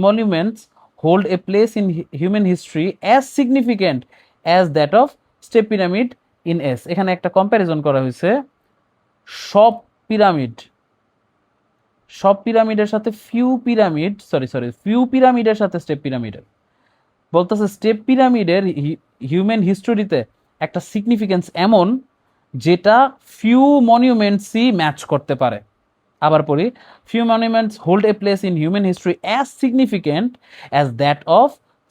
monuments hold a place in human history as significant as that of step pyramid in S. এখানে একটা কম্প্যারিজন করা হয়েছে সব পিরামিড পিরামিডের সাথে ফিউ পিরামিডের সাথে স্টেপ পিরামিডের। বলতেছে স্টেপ পিরামিডের হিউম্যান হিস্টোরিতে একটা সিগনিফিকেন্স এমন যেটা ফিউ মনিউমেন্টসই ম্যাচ করতে পারে। আবার পড়ি, few monuments hold a place in human history as significant as that of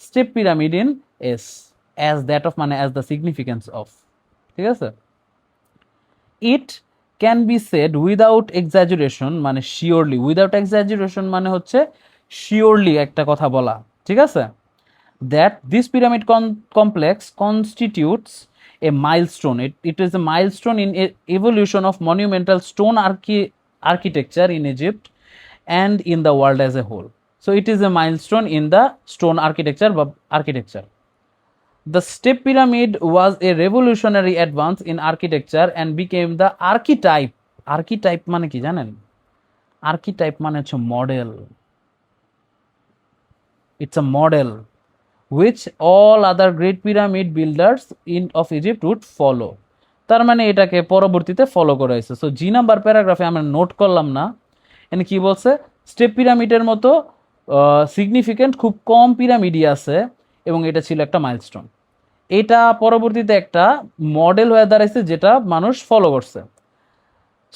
step pyramid in S. As that of মানে অ্যাজ দ্য সিগনিফিকেন্স অফ, ঠিক আছে। It can be said without exaggeration মানে surely, without exaggeration মানে হচ্ছে surely একটা কথা বলা, ঠিক আছে, that this pyramid complex constitutes a milestone. It is a milestone in evolution of monumental stone architecture in Egypt and in the world as a whole. So it is a milestone in the stone architecture. The step pyramid was a revolutionary advance in architecture and became the archetype. Archetype মানে কি জানেন? Archetype মানে হচ্ছে model. It's a model which all other great pyramid builders of Egypt would follow. তার মানে এটাকে পরবর্তীতে follow করা হয়েছে। সো জি নাম্বার প্যারাগ্রাফে আমরা নোট করলাম না, এখানে কি বলছে, স্টেপ পিরামিডের মতো সিগনিফিকেন্ট খুব কম পিরামিডই আছে এবং এটা ছিল একটা মাইলস্টোন। এটা পরবর্তীতে একটা মডেল হয়ে দাঁড়াইছে যেটা মানুষ ফলো করছে।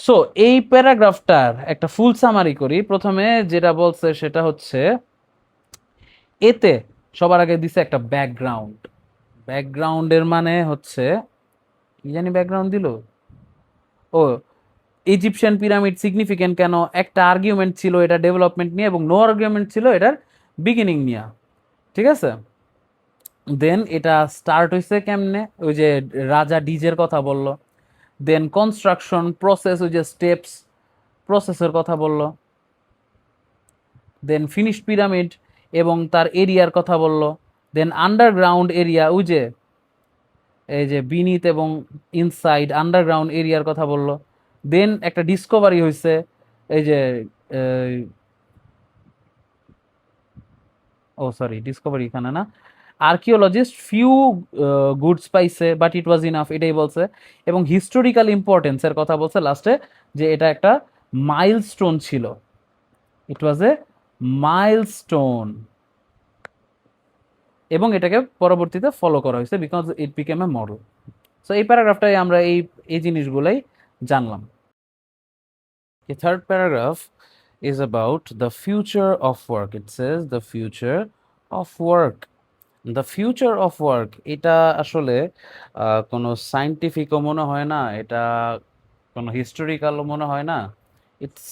সো এই প্যারাগ্রাফটার একটা ফুল সামারি করি। প্রথমে যেটা বলছে সেটা হচ্ছে, এতে সবার আগে দিছে একটা ব্যাকগ্রাউন্ড। ব্যাকগ্রাউন্ডের মানে হচ্ছে কি জানি ব্যাকগ্রাউন্ড দিল, ও ইজিপশিয়ান পিরামিড সিগনিফিকেন্ট কেন, একটা আর্গুমেন্ট ছিল এটা ডেভেলপমেন্ট নিয়ে এবং নো আর্গুমেন্ট ছিল এটার বিগিনিং নিয়ে, ঠিক আছে। দেন এটা স্টার্ট হয়েছে কেমনে, ওই যে রাজা ডিজের কথা বলল। দেন কনস্ট্রাকশন প্রসেস, ওই যে স্টেপস প্রসেসের কথা বলল। দেন ফিনিশড পিরামিড এবং তার এরিয়ার কথা বলল। দেন আন্ডারগ্রাউন্ড এরিয়া, ওই যে এই যে বিনিত এবং ইনসাইড আন্ডারগ্রাউন্ড এরিয়ার কথা বলল। দেন একটা ডিসকভারি হয়েছে, এই যে ও সরি ডিসকভারি এখানে না, আর্কিওলজিস্ট ফিউ গুডস পাইছে বাট ইট ওয়াজ ইনাফ, এটাই বলছে। এবং হিস্টোরিক্যাল ইম্পর্টেন্সের কথা বলছে লাস্টে, যে এটা একটা মাইলস্টোন ছিল, ইট ওয়াজ এ মাইলস্টোন, এবং এটাকে পরবর্তীতে ফলো করা হয়েছে because it became A model. So এই প্যারাগ্রাফটাই আমরা এই জিনিসগুলোই জানলাম। The third paragraph is about the future of work. It says the future of work. The future of work এটা আসলে কোনো সায়েন্টিফিকও মনে হয় না, এটা কোনো হিস্টোরিক্যালও মনে হয় না, ইটস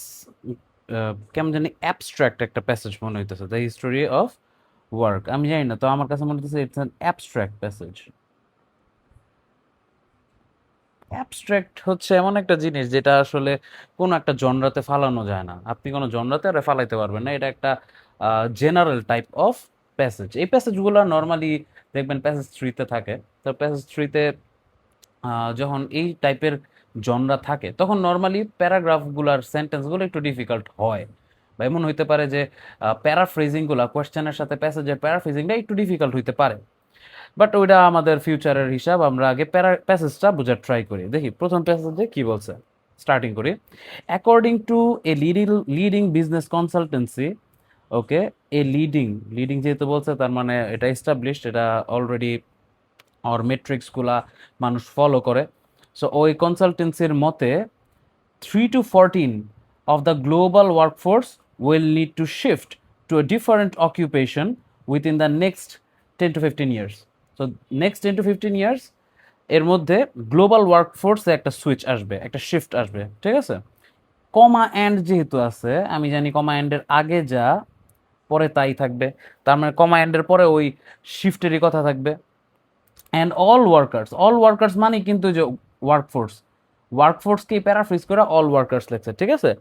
কেমন জানি অ্যাবস্ট্রাক্ট একটা প্যাসেজ মনে হইতেছে, দ্য হিস্টোরি অফ ওয়ার্ক। আমি জানি না, তো আমার কাছে মনে হচ্ছে it's an abstract passage. Abstract হচ্ছে এমন একটা জিনিস যেটা আসলে কোনো একটা জনরাতে ফালানো যায় না, আপনি কোনো জনরাতে আর ফালাইতে পারবেন না, এটা একটা জেনারেল টাইপ অফ প্যাসেজ। এই প্যাসেজগুলো নর্মালি দেখবেন প্যাসেজ থ্রিতে থাকে। তো প্যাসেজ থ্রিতে যখন এই টাইপের জনরা থাকে তখন নর্মালি প্যারাগ্রাফগুলার সেন্টেন্সগুলো একটু ডিফিকাল্ট হয়, বা এমন হইতে পারে যে প্যারাফ্রেজিংগুলো কোয়েশ্চেনের সাথে প্যাসেজের প্যারাফ্রেজিংটা একটু ডিফিকাল্ট হইতে পারে। বাট ওইটা আমাদের ফিউচারের হিসাব, আমরা আগে প্যাসেজটা বোঝার ট্রাই করি। দেখি প্রথম প্যাসেজে কি বলছে, স্টার্টিং করি। According to a leading business consultancy okay, a leading যেহেতু বলছে তার মানে এটা এস্টাবলিশড, এটা অলরেডি আর মেট্রিক্সগুলা মানুষ ফলো করে। সো ওই কনসালটেন্সির মতে 3 to 14 of the global workforce will need to shift to a different occupation within the next 10 to 15 years. So next 10 to 15 years এর মধ্যে গ্লোবাল ওয়ার্কফোর্সে একটা সুইচ আসবে, একটা শিফট আসবে, ঠিক আছে? কমা অ্যান্ড যেহেতু আছে, আমি জানি কমা অ্যান্ডের আগে যা পরে তাই থাকবে, তার মানে কমা অ্যান্ডের পরে ওই শিফটেরই কথা থাকবে। অ্যান্ড অল ওয়ার্কার্স মানে কিন্তু যে ওয়ার্কফোর্সকে প্যারাফ্রেজ করে অল ওয়ার্কার্স লেখছে, ঠিক আছে?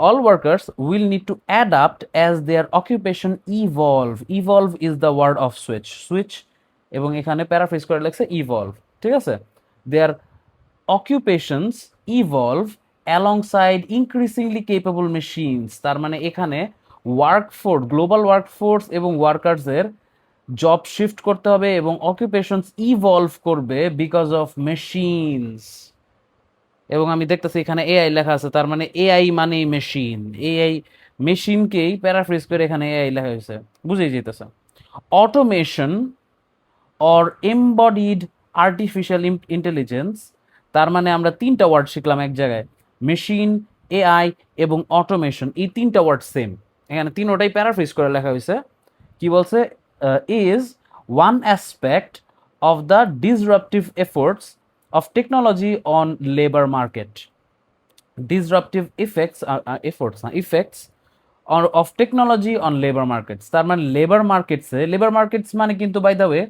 All workers will need to adapt as their occupation evolve is the word of switch এবং এখানে প্যারাফ্রেজ করে লেখছে evolve, ঠিক আছে? Their occupations evolve alongside increasingly capable machines, তার মানে এখানে গ্লোবাল ওয়ার্কফোর্স এবং ওয়ার্কার্সের জব শিফট করতে হবে এবং অকুপেশনস ইভলভ করবে বিকজ অফ মেশিনস। এবং আমি দেখতেছি এখানে এআই লেখা আছে, তার মানে এআই মানেই মেশিন, এআই মেশিনকেই প্যারাফ্রেজ করে এখানে এআই লেখা হয়েছে, বুঝেই যেতেছে। Automation or embodied artificial intelligence, তার মানে আমরা তিনটা ওয়ার্ড শিখলাম এক জায়গায়, মেশিন, এআই এবং অটোমেশন, এই তিনটা ওয়ার্ড সেম, এখানে তিনোটাই প্যারাফ্রেজ করে লেখা হয়েছে। কি বলছে? Is one aspect of the disruptive efforts of technology on labor market. Disruptive effects of technology on labor markets, তার মানে লেবার মার্কেটস মানে কিন্তু by the way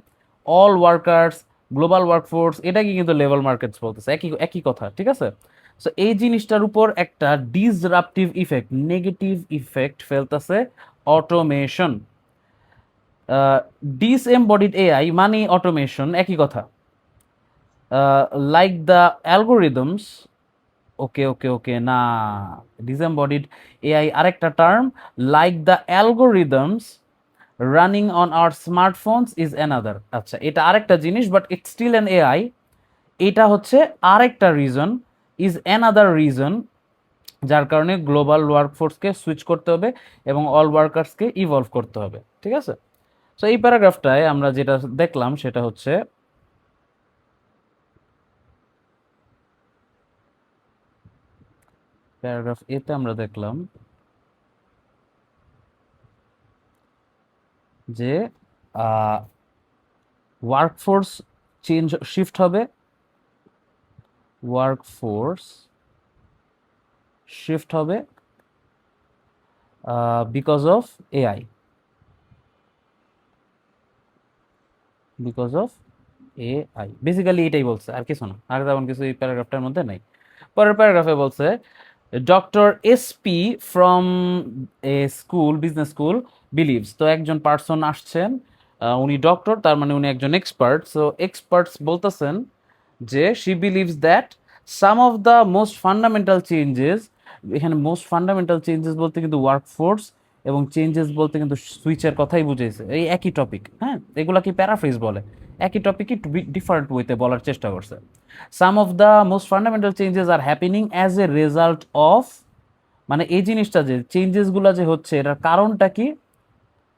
all workers, global workforce, এটাকে কিন্তু লেবার মার্কেটস বলতেছে, একই একই কথা, ঠিক আছে? সো এই জিনিসটার উপর একটা ডিসরাপটিভ ইফেক্ট, নেগেটিভ ইফেক্ট ফেলতেছে অটোমেশন। ডিসএমবডিড এআই মানে অটোমেশন, একই কথা। লাইক দ্য অ্যালগোরিদমস, ওকে না, ডিসএমবডিড এআই আরেকটা term, like the algorithms running on our smartphones is another. আচ্ছা, এটা আরেকটা জিনিস, but it's still an AI. এটা হচ্ছে আরেকটা রিজন, ইজ অ্যানাদার রিজন, যার কারণে গ্লোবাল ওয়ার্কফোর্সকে সুইচ করতে হবে এবং অল ওয়ার্কার্সকে ইভলভ করতে হবে, ঠিক আছে? সো এই প্যারাগ্রাফটায় আমরা যেটা দেখলাম সেটা হচ্ছে প্যারাগ্রাফ এতে আমরা দেখলাম যে ওয়ার্কফোর্স শিফট হবে, ওয়ার্কফোর্স শিফট হবে বিকজ অফ এআই, বেসিক্যালি এটাই বলছে, আর কিছু না, আর তেমন কিছু এই প্যারাগ্রাফটার মধ্যে নাই। পরের প্যারাগ্রাফে বলছে doctor SP from a school, business school believes, তো একজন পার্সন আসছেন, উনি ডক্টর, তার মানে উনি একজন এক্সপার্ট। সো এক্সপার্টস বলতেছেন যে she believes that some of the most fundamental changes, এখানে মোস্ট ফান্ডামেন্টাল চেঞ্জেস বলতে কিন্তু ওয়ার্কফোর্স এবং চেঞ্জেস বলতে কিন্তু সুইচের কথাই বুঝেছে, এই একই টপিক, হ্যাঁ, এগুলা কি প্যারাফ্রেজ বলে, একই টপিকই ডিফারেন্ট ওয়েতে বলার চেষ্টা করছে। Some of the most fundamental changes are happening as a result of, মানে এই জিনিসটা যে চেঞ্জেসগুলো যে হচ্ছে এটার কারণটা কি?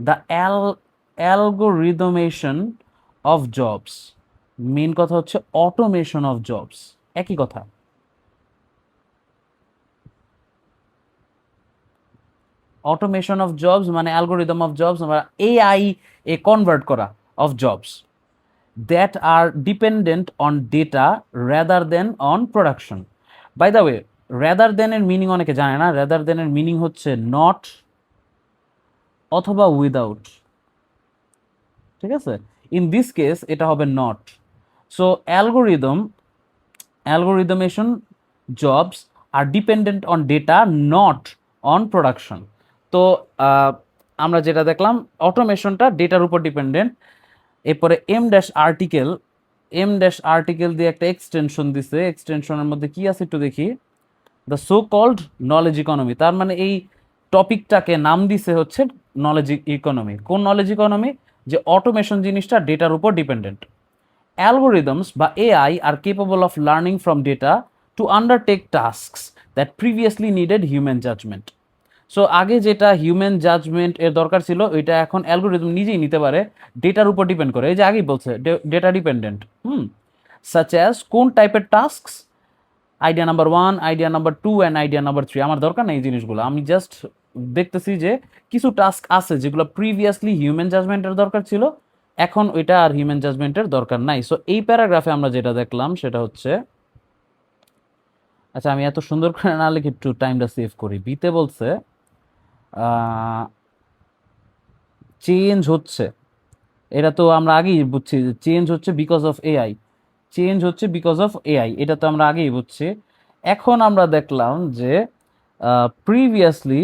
দ্য অ্যালগোরিদমেশন অফ জবস, মেন কথা হচ্ছে অটোমেশন অফ জবস, একই কথা। অটোমেশন অফ জবস মানে algorithm of jobs, AI A convert করা of jobs that R dependent on data rather than on production. By the way, rather দেনের meaning অনেকে জানে না, rather দেনের meaning হচ্ছে নট অথবা without, ঠিক আছে? ইন দিস কেস এটা হবে not. So অ্যালগোরিদমেশন jobs R dependent on data, not on production. তো আমরা যেটা দেখলাম অটোমেশনটা ডেটার উপর ডিপেন্ডেন্ট। এরপরে এম ড্যাশ আর্টিকেল দিয়ে একটা এক্সটেনশন দিছে, এক্সটেনশনের মধ্যে কি আছে একটু দেখি, the so called knowledge economy, তার মানে এই টপিকটাকে নাম দিছে হচ্ছে নলেজ ইকোনমি। কোন নলেজ ইকোনমি? যে অটোমেশন জিনিসটা ডেটার উপর ডিপেন্ডেন্ট। অ্যালগোরিদমস বা AI are capable of learning from data to undertake tasks that previously needed human judgement. So আগে যেটা হিউম্যান জাজমেন্ট এর দরকার ছিল ওইটা এখন অ্যালগোরিদম নিজেই নিতে পারে, ডেটার উপর ডিপেন্ড করে। এই যে আগেই বলছে ডেটা ডিপেন্ডেন্ট। সাচ অ্যাজ কোন টাইপের tasks, idea number 1, idea number 2 and idea number 3। আমার দরকার নেই এই জিনিসগুলো, আমি জাস্ট দেখতেছি যে কিছু টাস্ক আছে যেগুলো প্রিভিয়াসলি হিউম্যান জাজমেন্টের দরকার ছিল, এখন ওইটা আর হিউম্যান জাজমেন্টের দরকার নাই। সো এই প্যারাগ্রাফে আমরা যেটা দেখলাম সেটা হচ্ছে, আচ্ছা আমি এত সুন্দর করে না লিখে একটু টাইমটা সেভ করি। বিতে বলছে চেঞ্জ হচ্ছে, এটা তো আমরা আগেই বুঝছি চেঞ্জ হচ্ছে বিকজ অফ এআই, চেঞ্জ হচ্ছে বিকজ অফ এআই, এটা তো আমরা আগেই বুঝছি। এখন আমরা দেখলাম যে প্রিভিয়াসলি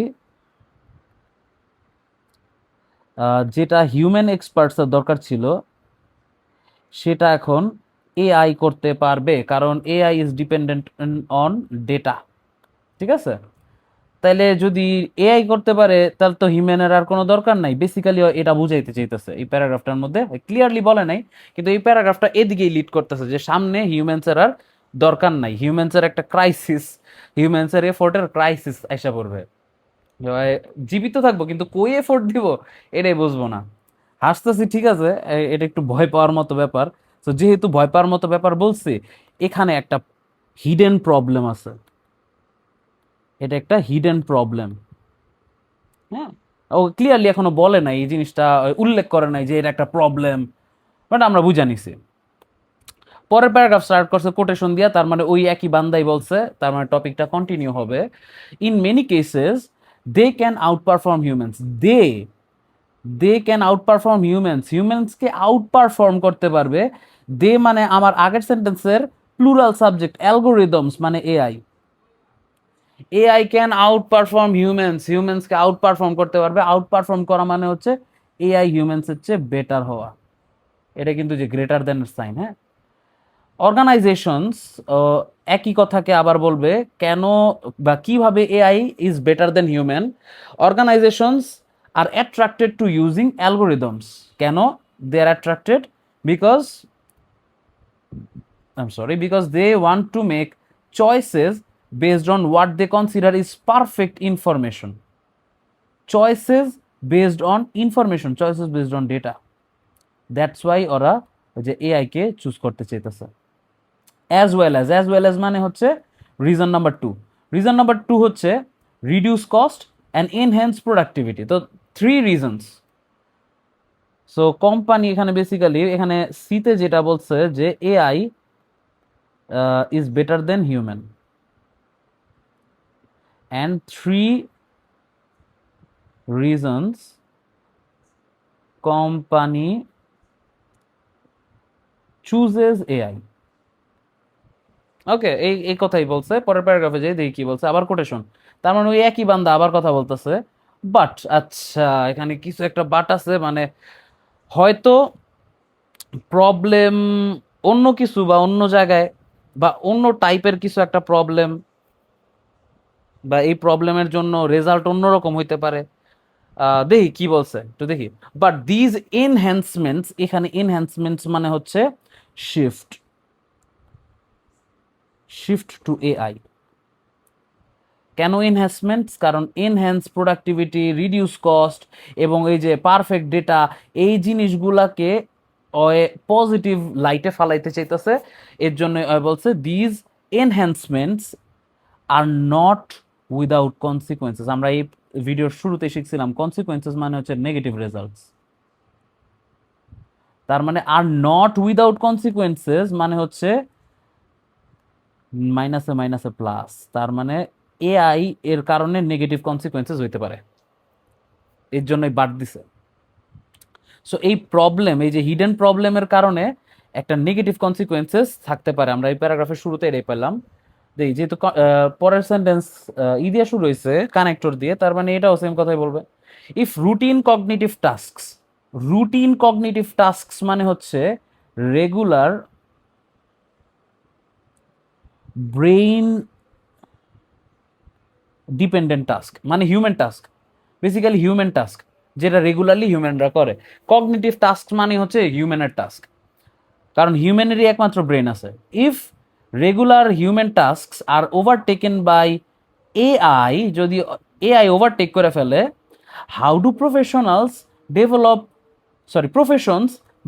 যেটা হিউম্যান এক্সপার্টসের দরকার ছিল সেটা এখন এআই করতে পারবে, কারণ AI is dependent on data. ঠিক আছে, তাইলে যদি এআই করতে পারে তাহলে তো হিউম্যানের আর কোনো দরকার নাই। বেসিক্যালি এটা বুঝাইতে চাইতেছে এই প্যারাগ্রাফটার মধ্যে, ক্লিয়ারলি বলে নাই কিন্তু এই প্যারাগ্রাফটা এদিকেই লিড করতেছে যে সামনে হিউম্যানসের আর দরকার নাই, হিউম্যানসের একটা ক্রাইসিস, হিউম্যানসের এফোর্টের ক্রাইসিস আইসা পড়বে। জীবিত থাকবো কিন্তু কই এফোর্ট দিব এটাই বুঝবো না। হাসতেছি ঠিক আছে, এটা একটু ভয় পাওয়ার মতো ব্যাপার। তো যেহেতু ভয় পাওয়ার মতো ব্যাপার বলছি, এখানে একটা হিডেন প্রবলেম আছে, এটা একটা হিডেন প্রবলেম। হ্যাঁ, ও ক্লিয়ারলি এখনো বলে নাই এই জিনিসটা, উল্লেখ করে নাই যে এটা একটা প্রবলেম, বাট আমরা বুঝে নিছি। পরের প্যারাগ্রাফ স্টার্ট করছে কোটেশন দিয়া, তার মানে ওই একই বান্দাই বলছে, তার মানে টপিকটা কন্টিনিউ হবে। In many cases they can outperform humans, they can outperform humans, হিউম্যানসকে আউট পারফর্ম করতে পারবে। দে মানে আমার আগের সেন্টেন্সের প্লুরাল সাবজেক্ট, অ্যালগোরিদমস মানে AI, AI can outperform humans, হিউম্যানসকে আউট পারফর্ম করতে পারবে। আউট পারফর্ম করা মানে হচ্ছে এআই হিউম্যানসের চেয়ে বেটার হওয়া, এটা কিন্তু যে গ্রেটার দেন সাইন। হ্যাঁ, অর্গানাইজেশনস একই কথাকে আবার বলবে কেন বা কিভাবে AI is better than human. Organisations are attracted to using algorithms, কেন they are attracted? Because because they want to make choices based on what they consider is perfect information, choices based on information, choices based on data. That's why ওরা যে AI কে choose করতে চাইতেছে। as well as মানে হচ্ছে reason number 2, reason number 2 হচ্ছে reduce cost and enhance productivity. তো 3 reasons. So company এখানে basically এখানে সিতে যেটা বলছে যে AI is better than human, and 3 reasons company chooses AI. ওকে, এই কথাই বলছে। পরের প্যারাগ্রাফে যাই দেখি কি বলছে, আবার কোটেশন। তার মানে ওই একই বান্দা আবার কথা বলতেছে, বাট আচ্ছা এখানে কিছু একটা বাট আছে, মানে হয়তো প্রবলেম অন্য কিছু বা অন্য জায়গায় বা অন্য টাইপের কিছু একটা প্রবলেম, বা এই প্রবলেমের জন্য রেজাল্ট অন্যরকম হইতে পারে। দেখি কি বলছে একটু দেখি। বাট দিজ এনহ্যান্সমেন্টস, এখানে এনহ্যান্সমেন্টস মানে হচ্ছে শিফট, শিফট টু এআই। কেন এনহ্যান্সমেন্টস? কারণ এনহ্যান্স প্রোডাক্টিভিটি, রিডিউস কস্ট এবং এই যে পারফেক্ট ডেটা, এই জিনিসগুলাকে পজিটিভ লাইটে ফালাইতে চাইতেছে। এর জন্য বলছে these enhancements are not without consequences. আমরা এই ভিডিওর শুরুতে শিখছিলাম কনসিকুয়েন্সেস মানে হচ্ছে নেগেটিভ রেজাল্টস, তার মানে আর নট উইদাউট কনসিকুয়েন্সেস মানে হচ্ছে মাইনাসে মাইনাসে প্লাস, তার মানে এআই এর কারণে নেগেটিভ কনসিকুয়েন্সেস হইতে পারে, এর জন্যই বাদ দিছে। সো এই প্রবলেম, এই যে হিডেন প্রবলেমের কারণে একটা নেগেটিভ কনসিকুয়েন্সেস থাকতে পারে। আমরা এই প্যারাগ্রাফের শুরুতে এটাই পেলাম। দেখি যেহেতু পরের সেন্টেন্স ই দিয়ে শুরু হয়েছে কানেক্টর দিয়ে, তার মানে এটাও সেম কথাই বলবে। If routine cognitive tasks, routine cognitive tasks মানে হচ্ছে রেগুলার ব্রেইন ডিপেন্ডেন্ট টাস্ক, মানে human task, basically human task যেটা রেগুলারলি হিউম্যানরা করে। কগনিটিভ টাস্ক মানে হচ্ছে হিউম্যানের টাস্ক, কারণ হিউম্যানেরই একমাত্র ব্রেন আছে। If regular human tasks are overtaken by AI, যদি এআই ওভারটেক করে ফেলে, how do professions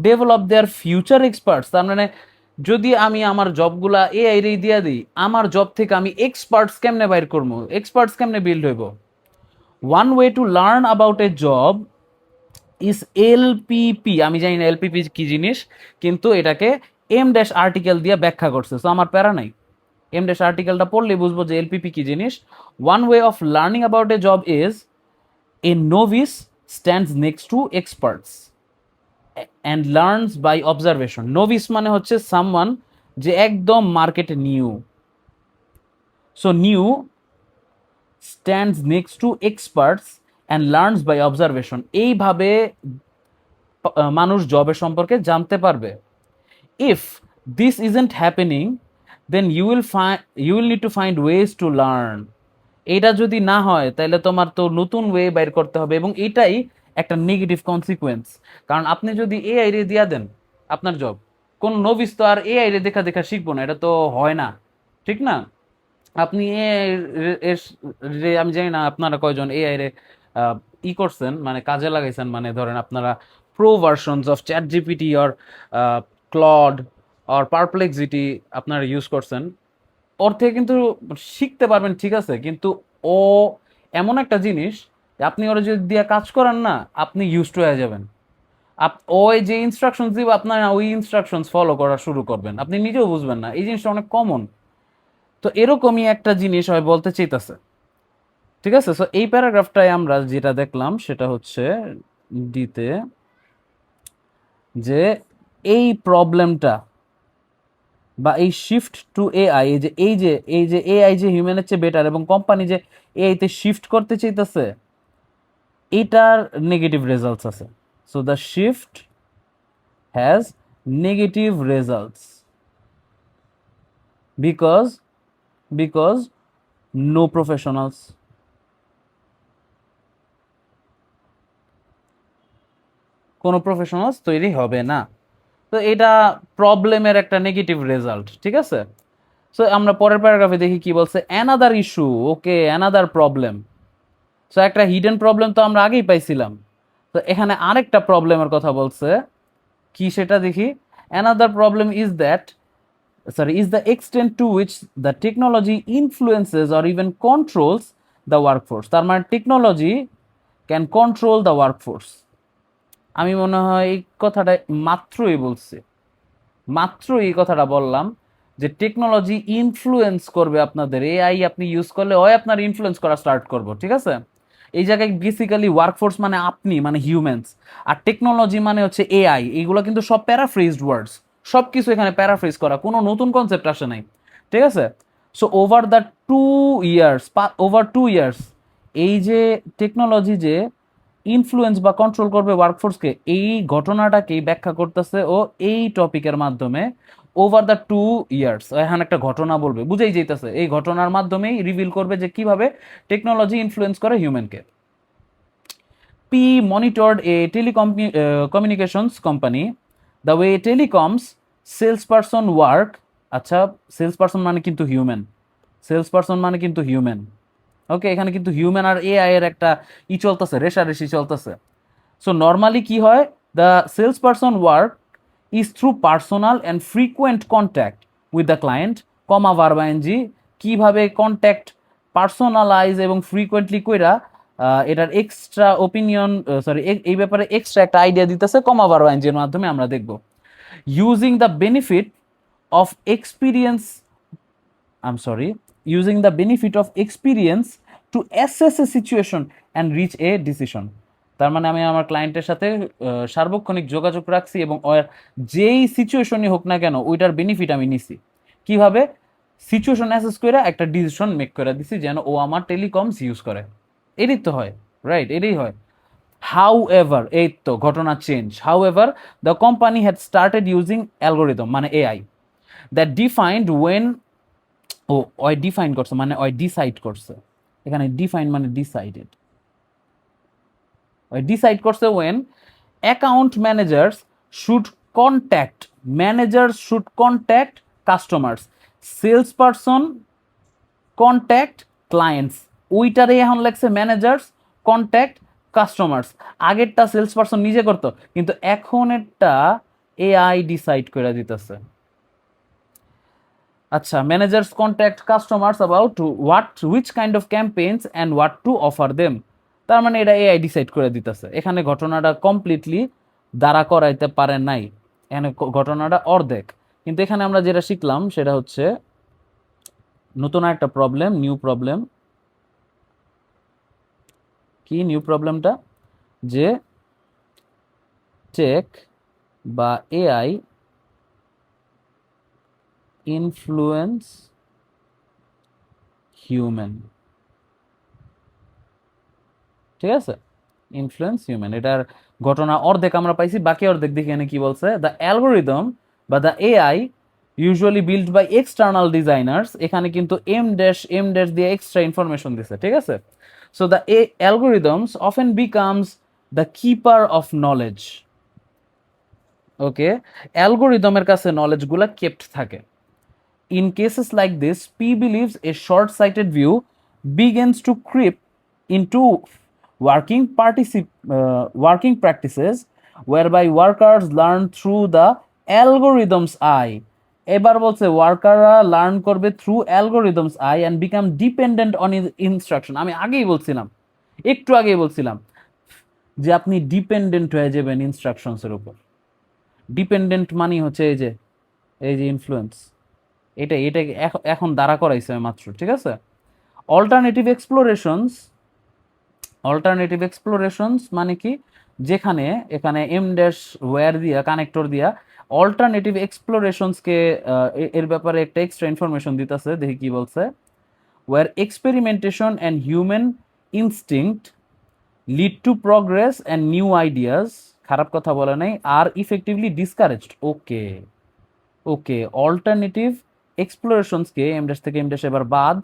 develop their future experts? তার মানে যদি আমি আমার জবগুলা এআই রে দিয়া দিই, আমার জব থেকে আমি এক্সপার্টস কেমনে বাইর করবো, এক্সপার্টস কেমনে বিল্ড হইব? One way to learn about a job is LPP. আমি জানি না এলপিপি কি জিনিস, কিন্তু এটাকে এম ড্যাশ আর্টিকেল দিয়ে ব্যাখ্যা করছে, সো আমার প্যারা নাই। এম ড্যাশ আর্টিকেলটা পড়লে বুঝবো যে এলপিপি কি জিনিস। One way of learning about a job is a novice stands next to experts and learns by observation. Novice মানে হচ্ছে সামওয়ান যে একদম মার্কেটে new, so new stands next to experts and learns by observation. এইভাবে মানুষ জবের সম্পর্কে জানতে পারবে। If this isn't happening then you will need to find ways to learn. এটা যদি না হয় তাহলে তোমার তো নতুন ওয়ে বাইর করতে হবে, এবং এটাই একটা নেগেটিভ কনসিকুয়েন্স। কারণ আপনি যদি এআই রে দিয়া দেন আপনার জব, কোন নভিস তো আর এআই রে দেখা দেখা শিখবো না, এটা তো হয় না, ঠিক না? আপনি আমি জানি না আপনারা কয়জন এআই রে করছেন, মানে কাজে লাগাইছেন, মানে ধরেন আপনারা pro versions of ChatGPT or Claude or Perplexity আপনারা ইউজ করছেন। ওর থেকে কিন্তু শিখতে পারবেন, ঠিক আছে, কিন্তু ও এমন একটা জিনিস যে আপনি ওরা যদি দিয়ে কাজ করেন না, আপনি ইউজড হয়ে যাবেন। ওই যে ইনস্ট্রাকশনস দিব আপনার, ওই ইনস্ট্রাকশনস ফলো করা শুরু করবেন, আপনি নিজেও বুঝবেন না। এই জিনিসটা অনেক কমন। তো এরকমই একটা জিনিস হয় বলতে চাইতেছে, ঠিক আছে? সো এই প্যারাগ্রাফটায় আমরা যেটা দেখলাম সেটা হচ্ছে ডিতে, যে এই প্রবলেমটা বা এই শিফট টু এআই, এই যে এআই যে হিউম্যানের চেয়ে বেটার, এবং কোম্পানি যে এআই তে শিফট করতে চাইতেছে, এটার নেগেটিভ রেজাল্টস আছে। So the shift has negative results because because no professionals, কোনো প্রফেশনালস তৈরি হবে না। তো এটা প্রবলেমের একটা নেগেটিভ রেজাল্ট, ঠিক আছে? সো আমরা পরের প্যারাগ্রাফে দেখি কি বলছে, অ্যানাদার ইস্যু, ওকে, অ্যানাদার প্রবলেম। সো একটা হিডেন প্রবলেম তো আমরা আগেই পাইছিলাম, তো এখানে আরেকটা প্রবলেমের কথা বলছে, কি সেটা দেখি। Another problem is the extent to which the technology influences or even controls the workforce। তার মানে technology can control the workforce. আমি মনে হয় এই কথাটা মাত্র এই কথাটা বললাম, যে টেকনোলজি ইনফ্লুয়েন্স করবে আপনাদের। এআই আপনি ইউজ করলে হয় আপনার ইনফ্লুয়েন্স করা স্টার্ট করবো, ঠিক আছে? এই জায়গায় বেসিক্যালি ওয়ার্কফোর্স মানে আপনি, মানে হিউম্যানস, আর টেকনোলজি মানে হচ্ছে এআই। এইগুলো কিন্তু সব প্যারাফ্রেজড ওয়ার্ডস, সব কিছু এখানে প্যারাফ্রেজ করা, কোনো নতুন কনসেপ্ট আসে নাই, ঠিক আছে? সো ওভার টু ইয়ার্স এই যে টেকনোলজি যে ইনফ্লুয়েন্স বা কন্ট্রোল করবে ওয়ার্কফোর্সকে, এই ঘটনাটাকেই ব্যাখ্যা করতেছে ও এই টপিকের মাধ্যমে। ওভার দ্য 2 ইয়ার্স, এখন একটা ঘটনা বলবে, বুঝেই যেতেছে এই ঘটনার মাধ্যমেই রিভিল করবে যে কিভাবে টেকনোলজি ইনফ্লুয়েন্স করে হিউম্যানকে। P monitored a telecommunications company the way telecoms sales person work. আচ্ছা, সেলস পারসন মানে কিন্তু হিউম্যান, ওকে, এখানে কিন্তু হিউম্যান আর এআই এর একটা চলতেছে, রেষারেষি চলতেছে। সো নর্মালি কি হয়, the sales person work is through personal and frequent contact with the client, verb ing. কিভাবে কন্ট্যাক্ট পার্সোনালাইজ এবং ফ্রিকুয়েন্টলি কইরা, এটার এক্সট্রা অপিনিয়ন, এই ব্যাপারে এক্সট্রা একটা আইডিয়া দিতেছে ভার্বা এনজির মাধ্যমে আমরা দেখব। Using the benefit of experience using the benefit of experience to assess a situation and reach a decision। তার মানে আমি আমার ক্লায়েন্টের সাথে সার্বক্ষণিক যোগাযোগ রাখছি, এবং যেই সিচুয়েশনই হোক না কেন ওইটার বেনিফিট আমি নিছি। কিভাবে? সিচুয়েশন অ্যাসেস করে একটা ডিসিশন মেক করে দিছি যেন ও আমার টেলিকমস ইউজ করে। এটাই তো হয়, রাইট? এটাই হয়। হাউএভার, এই তো ঘটনা change. However the company had started using algorithm মানে এআই দ্যাট ডিফাইন্ড ওয়েন, ওই ডিফাইন করছে মানে ওই ডিসাইড করছে, এখানে ডিফাইন মানে ডিসাইডেড, ওই ডিসাইড করছে when account managers should contact customers, sales person contact clients. ওইটারে এখন লেখছে ম্যানেজার্স কন্ট্যাক্ট কাস্টমার্স। আগেরটা সেলস পারসন নিজে করতো, কিন্তু এখন এটা এআই ডিসাইড করে দিতেছে। আচ্ছা, managers contact customers about which kind of campaigns and what to offer them. তার মানে এটা এআই ডিসাইড করে দিতেছে। এখানে ঘটনাটা কমপ্লিটলি দাঁড়া করাইতে পারে নাই, এখানে ঘটনাটা অর্ধেক। কিন্তু এখানে আমরা যেটা শিখলাম সেটা হচ্ছে নতুন একটা প্রবলেম, নিউ প্রবলেম। কি নিউ প্রবলেমটা? যে টেক বা এআই ইনফ্লুয়েন্স হিউম্যান। ঠিক আছে, ইনফ্লুয়েন্স হিউম্যান, এটার ঘটনা অর্ধেক আমরা পাইছি, বাকি অর্ধেক দেখি এখানে কি বলছে। দ্য অ্যালগোরিদম বা the AI usually build by external designers, এখানে কিন্তু এম ড্যাশ দিয়ে এক্সট্রা ইনফরমেশন দিছে। ঠিক আছে, so the algorithms often becomes the keeper of knowledge. Okay, অ্যালগোরিদমের কাছে নলেজগুলা কেপ্ট থাকে। In cases like this, P believes a short-sighted view begins to creep into working practices whereby workers learn through the algorithm's eye. এবার বলছে ওয়ার্কাররা learn করবে through algorithms I and become dependent on instruction. আমি আগেই বলছিলাম, একটু আগেই বলছিলাম যে আপনি ডিপেন্ডেন্ট হয়ে যাবেন ইনস্ট্রাকশনসের উপর। ডিপেন্ডেন্ট মানে হচ্ছে এই যে ইনফ্লুয়েন্স, এটা এটা এখন দাঁড়া করাইছে মাত্র। ঠিক আছে, অল্টারনেটিভ এক্সপ্লোরেশনস মানে কি? যেখানে এখানে এম ড্যাশ ওয়্যার দিয়া কানেক্টর দিয়া অল্টারনেটিভ এক্সপ্লোরেশনসকে এর ব্যাপারে একটা এক্সট্রা ইনফরমেশন দিতেছে। দেখি কি বলছে। Where experimentation and human instinct lead to progress and new ideas, খারাপ কথা বলে নাই, are effectively discouraged. Okay, alternative এক্সপ্লোরেশনসকে এম ড্যাশ থেকে এম ড্যাশ এবার বাদ,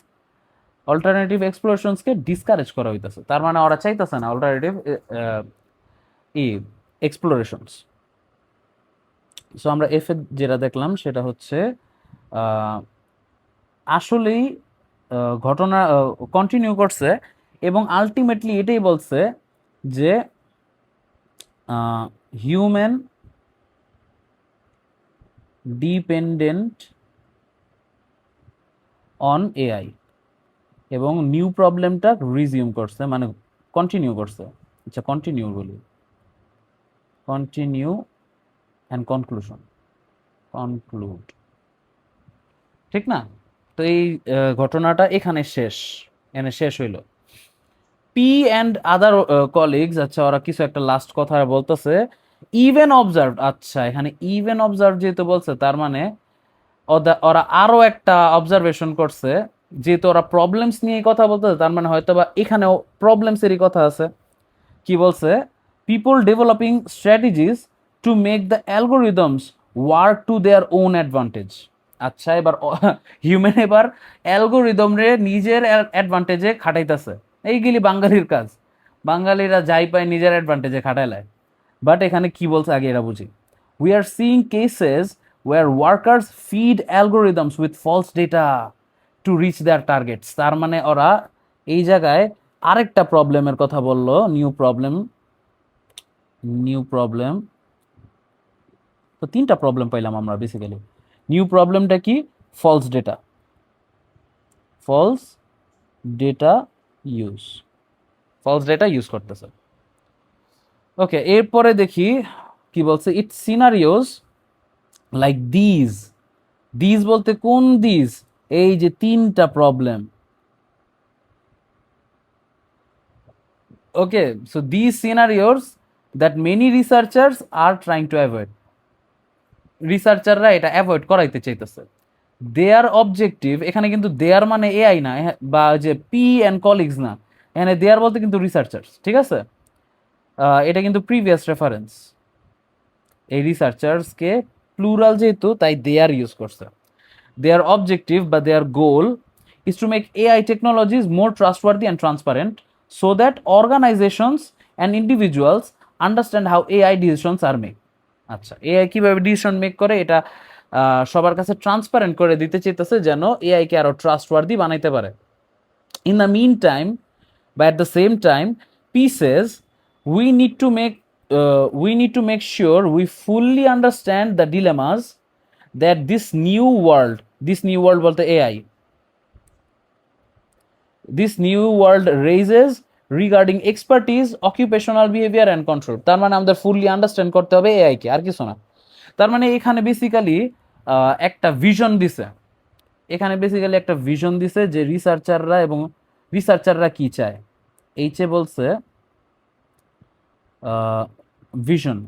অল্টারনেটিভ এক্সপ্লোরেশনসকে ডিসকারেজ করা হইতেছে। তার মানে ওরা চাইতেছে না অল্টারনেটিভ এক্সপ্লোরেশনস। সো আমরা এফ এ যেটা দেখলাম সেটা হচ্ছে আসলেই ঘটনা কন্টিনিউ করছে এবং আলটিমেটলি এটাই বলছে যে হিউম্যান ডিপেন্ডেন্ট অন এআই, এবং নিউ প্রবলেমটা রিজিউম করছে, মানে কন্টিনিউ করছে। আচ্ছা, কন্টিনিউ বলি, কন্টিনিউ অ্যান্ড কনক্লুড, ঠিক না? তো এই ঘটনাটা এখানে শেষ হইলো। পি অ্যান্ড আদার কলিগস, আচ্ছা ওরা কিছু একটা লাস্ট কথা বলতেছে। ইভেন অবজার্ভ, আচ্ছা এখানে ইভেন অবজার্ভ যেহেতু বলছে তার মানে ওরা আরো একটা অবজারভেশন করছে। যেহেতু ওরা প্রবলেমস নিয়ে কথা বলতেছে তার মানে হয়তো বা এখানেও প্রবলেমসেরই কথা আছে। কি বলছে? People developing strategies to make the algorithms work to their own advantage. আচ্ছা, এবার হিউম্যান এবার অ্যালগোরিদম রে নিজের অ্যাডভান্টেজে খাটাইতেছে। এইগুলি বাঙালির কাজ, বাঙালিরা যাই পায় নিজের অ্যাডভান্টেজে খাটাইলায়। বাট এখানে কি বলছে আগে এরা বুঝি। We are seeing cases where workers feed algorithms with false data to reach their targets. তার মানে ওরা এই জায়গায় আরেকটা প্রবলেমের কথা বললো, নিউ প্রবলেম। তো তিনটা প্রবলেম পাইলাম আমরা বেসিক্যালি। নিউ প্রবলেমটা কি? ফলস ডেটা ইউজ করতেছে। ওকে, এরপরে দেখি কি বলছে। ইটস সিনারিওস লাইক দিজ বলতে কোন দিজ? এই যে তিনটা problem. Okay, so these scenarios that many researchers are trying to avoid, রিসার্চাররা এটা অ্যাভয়েড করাইতে চাইতেছে। দেয়ার অবজেক্টিভ, এখানে কিন্তু দেয়ার মানে এআই না, বা যে পি অ্যান্ড কলিগস না, এখানে দেয়ার বলতে কিন্তু রিসার্চার্স। ঠিক আছে, এটা কিন্তু প্রিভিয়াস রেফারেন্স। এই রিসার্চার্সকে প্লুরাল যেহেতু তাই দেয়ার ইউজ করছে। দেয়ার অবজেক্টিভ বা their goal is to make AI technologies more trustworthy and transparent so that organisations and individuals understand how AI decisions are make. আচ্ছা, এআই কিভাবে ডিসিশন মেক করে এটা সবার কাছে ট্রান্সপারেন্ট করে দিতে চাইতেছে, যেন এআইকে আরো ট্রাস্টওয়ার্দি বানাইতে পারে। In the meantime, but at the same time, P says we need to make sure we fully understand the dilemmas that this new world bolte AI, this new world raises regarding expertise, occupational behavior and control. তার মানে আমাদের fully understand করতে হবে AI কে, আর কিছু না। তার মানে এখানে বেসিক্যালি একটা ভিশন দিছে, এখানে বেসিক্যালি একটা ভিশন দিছে যে রিসার্চাররা কি চায়। এইচে বলছে ভিশন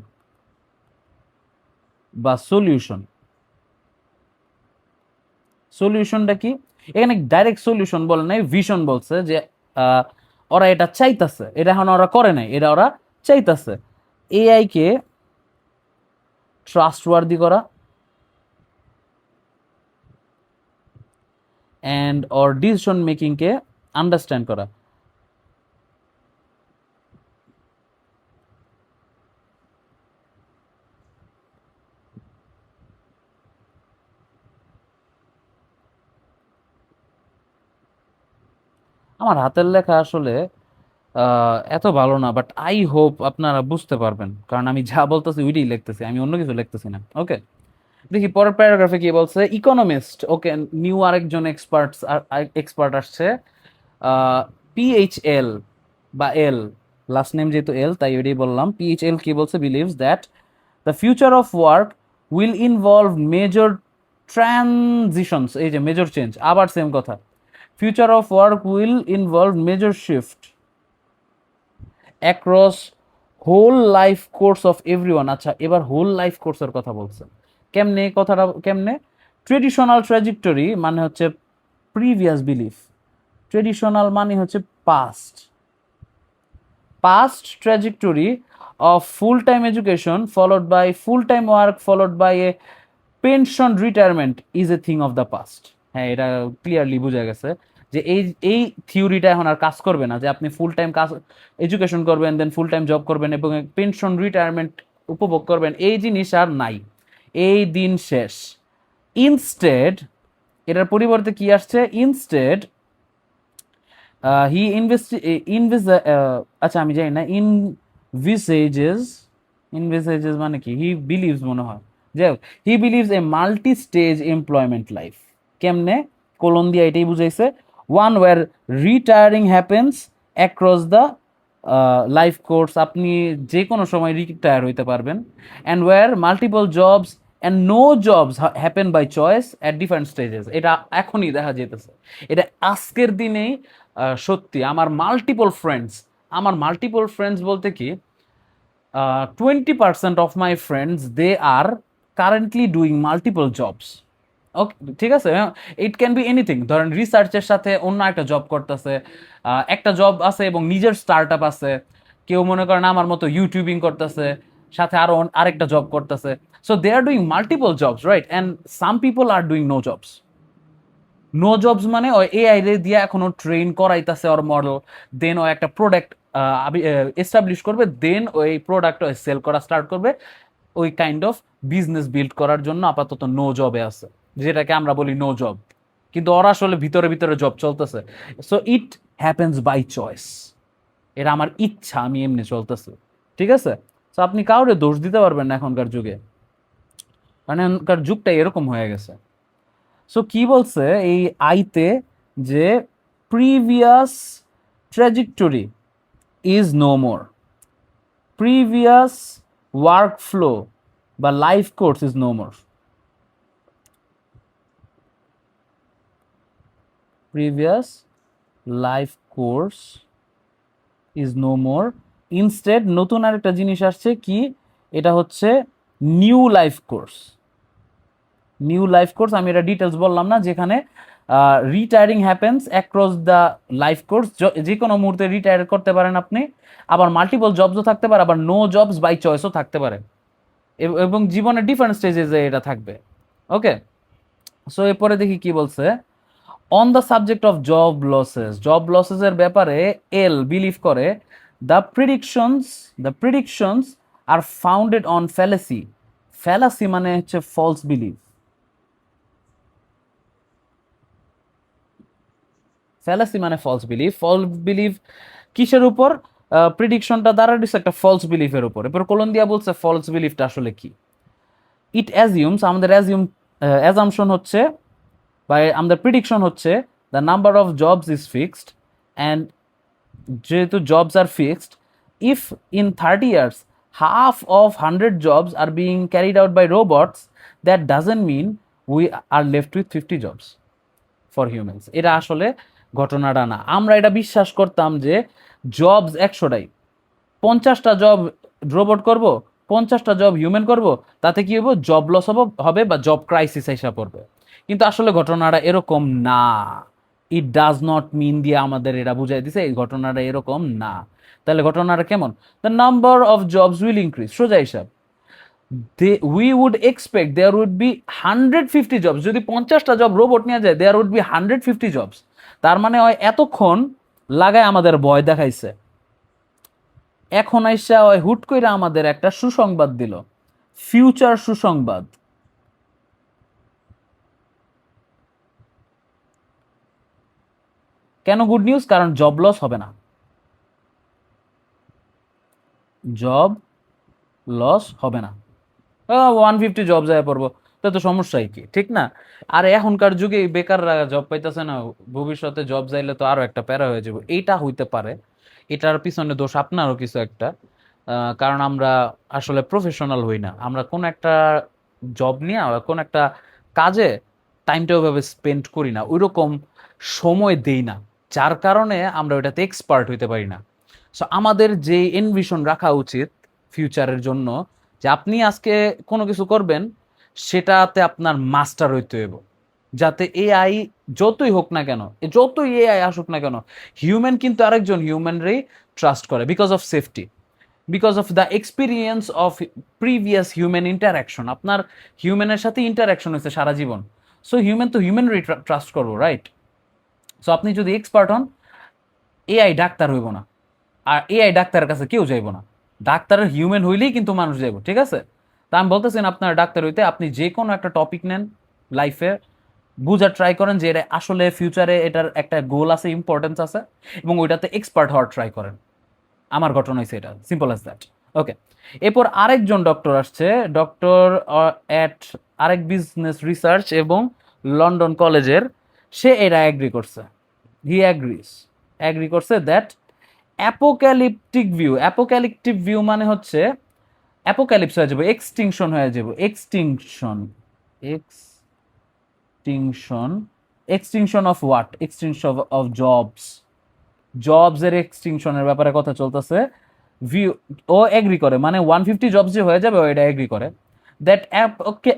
বা সলিউশনটা কি, এখানে ডাইরেক্ট সলিউশন বলে নাই, ভিশন বলছে যে ওরা এটা চাইতাছে, এটা এখন ওরা করে নাই, এটা ওরা চাইতাছে এআই কে ট্রাস্টওয়ার্দি করা অ্যান্ড অর ডিসিশন মেকিংকে আন্ডারস্ট্যান্ড করা। আমার হাতের লেখা আসলে এত ভালো না, বাট আই হোপ আপনারা বুঝতে পারবেন, কারণ আমি যা বলতেছি ওইটাই লিখতেছি, আমি অন্য কিছু লিখতেছি না। ওকে, দেখি পরের প্যারাগ্রাফে কি বলছে। ইকোনমিস্ট, ওকে, নিউ আরেকজন এক্সপার্ট আসছে, পিএইচএল বা এল, লাস্ট নেম যেহেতু এল তাই ওইটাই বললাম। পিএইচএল কি বলছে, believes that the future of work will involve major transitions, এই যে মেজর চেঞ্জ, আবার সেম কথা, future of work will involve major shift across whole life course of everyone. আচ্ছা, এবার হোল লাইফ কোর্সের কথা বলছে, কেমনে কথাটা কেমনে? ট্রেডিশনাল ট্র্যাজেক্টরি মানে হচ্ছে প্রিভিয়াস বিলিফ, ট্রেডিশনাল মানে হচ্ছে past trajectory of full-time education followed by full-time work followed by a pension retirement is a thing of the past. হ্যাঁ, এটা ক্লিয়ারলি বোঝা গেছে যে এই থিওরিটা এখন আর কাজ করবে না, যে আপনি ফুল টাইম কাজ এডুকেশন করবেন, দেন ফুল টাইম জব করবেন এবং পেনশন রিটায়ারমেন্ট উপভোগ করবেন, এই জিনিস আর নাই, এই দিন শেষ। ইনস্টেড, এটার পরিবর্তে কি আসছে? ইনস্টেড হি আচ্ছা আমি জানি না, ইনভিসেজেস মানে কি, হি বিলিভস মনে হয়, যাই হোক, he believes a multi stage employment life. কেমনে? কোলন দিয়ে এটাই বুঝাইছে, one where retiring happens across the life course, আপনি যে কোনো সময় রিটায়ার হইতে পারবেন, and where multiple jobs and no jobs happen by choice at different stages. এটা এখনই দেখা যেতেছে, এটা আজকের দিনেই সত্যি। আমার মাল্টিপল ফ্রেন্ডস বলতে কি, 20% of my friends they are currently doing multiple jobs. Okay, ঠিক আছে, ইট ক্যান বি এনিথিং, ধরেন রিসার্চের সাথে অন্য একটা জব করতেছে, একটা জব আছে এবং নিজের স্টার্ট আপ আছে, কেউ মনে করেন আমার মতো ইউটিউবিং করতেছে, সাথে আরো আরেকটা জব করতেছে, so they are doing multiple jobs, right, and some people are doing no jobs মানে ওই এআই রে দিয়ে এখনো ট্রেন করাইতেছে ওর মডেল, দেন ও একটা প্রোডাক্ট এস্টাবলিশ করবে, দেন ওই প্রোডাক্ট সেল করা স্টার্ট করবে, ওই কাইন্ড অফ বিজনেস বিল্ড করার জন্য আপাতত নো জবে আছে, যেটাকে আমরা বলি নো জব, কিন্তু ওরা আসলে ভিতরে ভিতরে জব চলতেছে। So it happens by choice, এটা আমার ইচ্ছা, আমি এমনি চলতেছে, ঠিক আছে। সো আপনি কাউরে দোষ দিতে পারবেন না এখনকার যুগে, কারণ এখনকার যুগটা এরকম হয়ে গেছে। সো কি বলছে এই আইতে, যে previous trajectory is no more, previous work flow বা life course is no more, previous life course is no more. Instead নতুন আরেকটা জিনিস আসছে, কি এটা হচ্ছে নিউ লাইফ কোর্স। আমি এটা ডিটেলস বললাম না, যেখানে retiring happens across the life course, যে কোনো মুহূর্তে রিটায়ার করতে পারেন আপনি, আবার মাল্টিপল জবসও থাকতে পারে, আবার নো জবস বাই চয়েসও থাকতে পারে, এবং জীবনের ডিফারেন্ট স্টেজে এটা থাকবে। ওকে, সো এরপরে দেখি কি বলছে। On the subject of job লসেসের ব্যাপারে এল বিলিভ করে the predictions are founded on fallacy মানে হচ্ছে ফলস বিলিভ, ফ্যালাসি মানে ফলস বিলিভ কিসের উপর? প্রিডিকশনটা দ্বারা দিচ্ছে একটা ফলস বিলিফের উপর। এরপর কোলন দিয়া বলছে ফলস বিলিফটা আসলে কি। ইট অ্যাজিউমস, আমাদের অ্যাজামশন হচ্ছে বা আমাদের প্রিডিকশন হচ্ছে the number of jobs is fixed, and যেহেতু jobs are fixed, if in 30 years half of 100 jobs are being carried out by robots, that doesn't mean we are left with 50 jobs for humans. এটা আসলে ঘটনাটা না। আমরা এটা বিশ্বাস করতাম যে জবস 100টাই, 50টা জব রোবট করব, 50টা জব হিউম্যান করব, তাতে কি হবে? জব লস হবে বা জব ক্রাইসিস হিসাব পড়বে। কিন্তু আসলে ঘটনাটা এরকম না। ইট ডাজ নট মিন দিয়ে আমাদের এটা বুঝাই দিছে এই ঘটনাটা এরকম না। তাহলে ঘটনাটা কেমন? The number of jobs will increase, সোজা হিসাব। we would expect there would be 150 jobs, যদি 50টা জব রোবট নিয়ে যায় there would be 150 jobs। তার মানে ওই এতক্ষণ লাগায় আমাদের ভয় দেখাইছে, এখন আইসা ওই হুট কইরা আমাদের একটা সুসংবাদ দিল, ফিউচার সুসংবাদ। কেন গুড নিউজ? কারণ জব লস হবে না, জব লস হবে না। 150 জব যায় পড়বো, তো সমস্যাই কি, ঠিক না? আর এখনকার যুগে বেকাররা জব পাইতেছে না, ভবিষ্যতে জব যাইলে তো আরো একটা প্যারা হয়ে যাবে। এইটা হইতে পারে, এটার পিছনে দোষ আপনারও কিছু একটা। কারণ আমরা আসলে প্রফেশনাল হই না, আমরা কোন একটা জব নিয়ে বা কোন একটা কাজে টাইমটা ওইভাবে স্পেন্ড করি না, ওইরকম সময় দেই না, যার কারণে আমরা ওইটাতে এক্সপার্ট হইতে পারি না। সো আমাদের যে এনভিশন রাখা উচিত ফিউচারের জন্য, যে আপনি আজকে কোনো কিছু করবেন সেটাতে আপনার মাস্টার হইতে হইব, যাতে এআই যতই হোক না কেন, যতই এআই আসুক না কেন, হিউম্যান কিন্তু আরেকজন হিউম্যানরেই ট্রাস্ট করে, because of safety, because of the experience of previous human interaction. আপনার হিউম্যানের সাথে ইন্টারাকশন হয়েছে সারা জীবন, সো হিউম্যান তো হিউম্যানরেই ট্রাস্ট করবো, রাইট? সো আপনি যদি এক্সপার্ট হন, এআই ডাক্তার হইব না, আর এআই ডাক্তারের কাছে কেউ যাইব না। ডাক্তারের হিউম্যান হইলেই কিন্তু মানুষ যাইব, ঠিক আছে? তা আমি বলতেছেন আপনার ডাক্তার হইতে আপনি যে কোনো একটা টপিক নেন লাইফে, বুঝার ট্রাই করেন যে এটা আসলে ফিউচারে এটার একটা গোল আছে, ইম্পর্টেন্স আছে, এবং ওইটাতে এক্সপার্ট হওয়ার ট্রাই করেন। আমার ঘটনা হয়েছে এটা, সিম্পল অ্যাজ দ্যাট। ওকে, এরপর আরেকজন ডক্টর আসছে, ডক্টর অ্যাট আরেক বিজনেস রিসার্চ এবং লন্ডন কলেজের, সে এটা অ্যাগ্রি করছে, হি অ্যাগ্রি করছে দ্যাট অ্যাপোক্যালিপটিক ভিউ মানে হচ্ছে অ্যাপোক্যালিপস হয়ে যাবে, এক্সটিংশন হয়ে যাবে, extinction of what? Extinction of জবসের এক্সটিংশনের ব্যাপারে কথা চলতেছে। ভিউ ও এগ্রি করে, মানে 150 জবস যে হয়ে যাবে ও এটা এগ্রি করে। That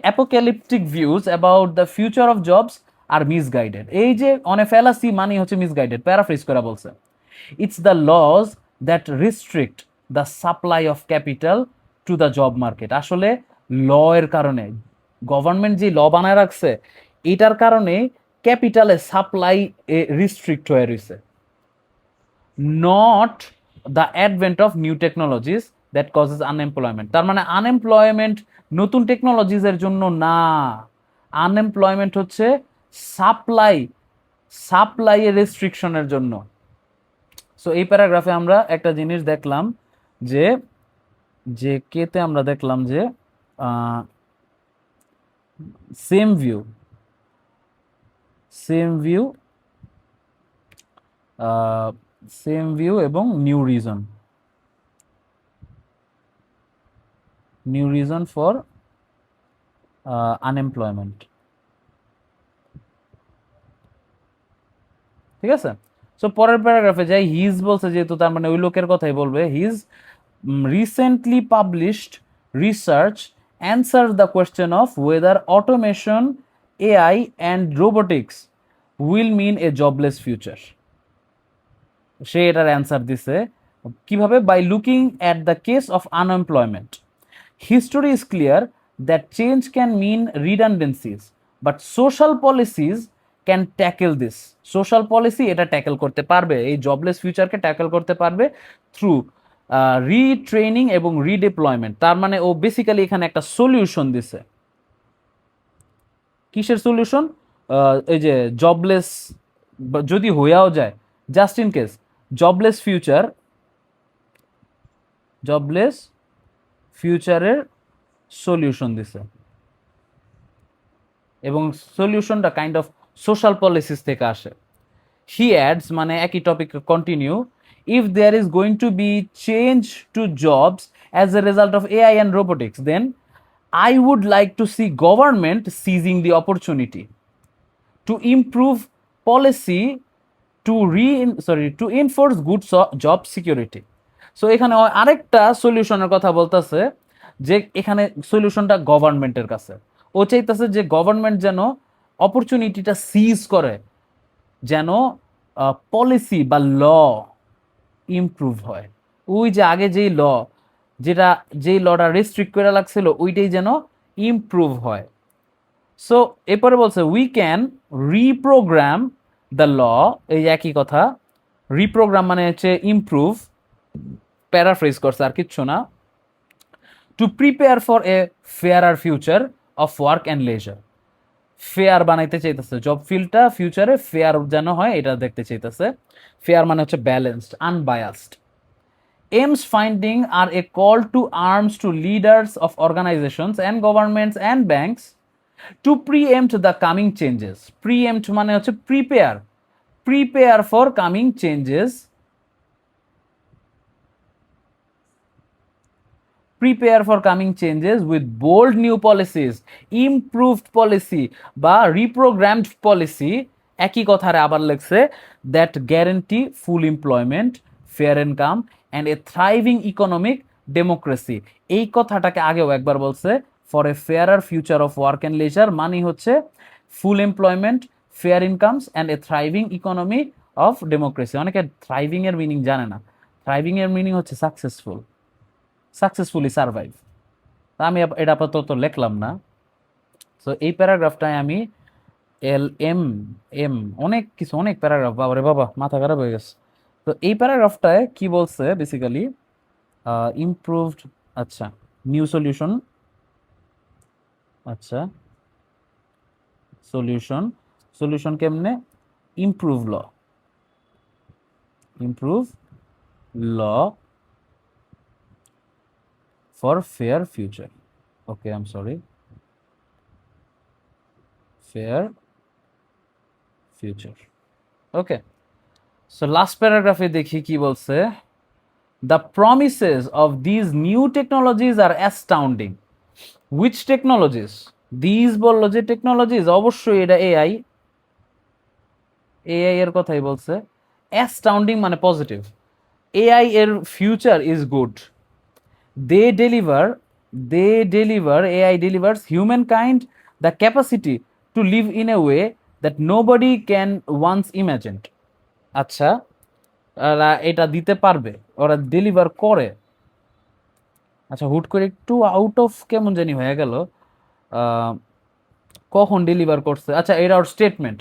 apocalyptic views about the future of jobs are misguided. এই যে অনে ফেলাসি মানে হচ্ছে মিসগাইডেড, প্যারাফ্রেজ করে বলছে, it's the laws that restrict the supply of capital to the job market. আসলে ল এর কারণে, গভর্নমেন্ট যে ল বানায় রাখছে এটার কারণে ক্যাপিটালের সাপ্লাই রিস্ট্রিক্ট হয়ে রয়েছে, not the advent of new technologies that causes unemployment. তার মানে আনএমপ্লয়মেন্ট নতুন টেকনোলজিসের জন্য না, আনএমপ্লয়মেন্ট হচ্ছে সাপ্লাইয়ের রেস্ট্রিকশনের জন্য। সো এই প্যারাগ্রাফে আমরা একটা জিনিস দেখলাম যে যে কেতে আমরা দেখলাম যে সেম ভিউ এবং নিউ রিজন ফর আনএমপ্লয়মেন্ট, ঠিক আছে? সো পরের প্যারাগ্রাফে যাই, হিজ বলছে যেহেতু তার মানে ওই লোকের কথাই বলবে। His recently published research answer the question of whether automation, AI and robotics will mean a jobless future. সে এটার অ্যান্সার দিছে কিভাবে? By looking at the case of unemployment, history is clear that change can mean redundancies, but social policies can tackle this. Social policy এটা tackle করতে পারবে, এই jobless ফিউচারকে tackle করতে পারবে থ্রু রিট্রেনিং এবং রিডিপ্লয়মেন্ট। তার মানে ও বেসিক্যালি এখানে একটা সলিউশন দিছে। কিসের সলিউশন? এই যে জবলেস যদি হইয়াও যায়, জাস্ট ইন কেস, জবলেস ফিউচারের সলিউশন দিছে, এবং সলিউশনটা কাইন্ড অফ সোশ্যাল পলিসিস থেকে আসে। হি অ্যাডস, মানে একই topic continue, if there is going to be change to jobs as a result of AI and robotics, then I would like to see government seizing the opportunity to improve policy to enforce good job security. So এখানে আরেকটা সলিউশনের কথা বলতেছে, যে এখানে সলিউশনটা গভর্নমেন্টের কাছে। ও চাইতেছে যে গভর্নমেন্ট যেন অপরচুনিটিটা সিজ করে, যেন পলিসি বা ল ইমপ্রুভ হয়। ওই যে আগে যেই লটা রেস্ট্রিক্ট করে লাগছিল ওইটাই যেন ইমপ্রুভ হয়। সো এরপরে বলছে we can reprogram the law, এই একই কথা, রিপ্রোগ্রাম মানে হচ্ছে ইমপ্রুভ, প্যারাফ্রেজ করছে আর কিচ্ছু না, to prepare for a fairer future of work and leisure. Fair বানাইতে চাইতেছে, জব ফিল্ডটা ফিউচারে ফেয়ার যেন হয় এটা দেখতে চাইতেছে। ফেয়ার মানে হচ্ছে balanced, unbiased. Aims finding are a call to arms to leaders of organizations and governments and banks to preempt the coming changes. Preempt মানে হচ্ছে prepare for coming changes, with bold new policies, improved policy বা reprogrammed policy, একই কথারে আবার লেখছে, that guarantee full employment, fair income and a thriving economic democracy। এই কথাটাকে আগেও একবার বলছে, for a fairer future of work and leisure মানে হচ্ছে full employment, fair incomes and a thriving economy of democracy. অনেকে থ্রাইভিং এর মিনিং জানে না। থ্রাইভিং এর মিনিং হচ্ছে সাকসেসফুলি সার্ভাইভ। আমি এটা আপাতত লিখলাম না। সো এই প্যারাগ্রাফটায় আমি এম অনেক প্যারাগ্রাফ, বাবা রে বাবা, মাথা খারাপ হয়ে গেছে। তো এই প্যারাগ্রাফটায় কি বলছে বেসিক্যালি, ইমপ্রুভড, আচ্ছা, নিউ সলিউশন, আচ্ছা, সলিউশন কেমনে, improve law for fair future. Okay, I'm sorry. Fair future. Okay. So last paragraph এ দেখি কি বলছে, the promises of these new technologies are astounding. Which technologies? These বললো যে টেকনোলজিস, অবশ্যই এটা এআই এর কথাই বলছে। অ্যাস্টাউন্ডিং মানে পজিটিভ, এআই এর future is good. They deliver, AI delivers humankind the capacity to live in a way that nobody can once imagined. আচ্ছা, ওরা এটা দিতে পারবে, ওরা ডেলিভার করে। আচ্ছা, হুট করে একটু আউট অফ কেমন জানি হয়ে গেল, কখন ডেলিভার করছে। আচ্ছা, এটা ওর স্টেটমেন্ট,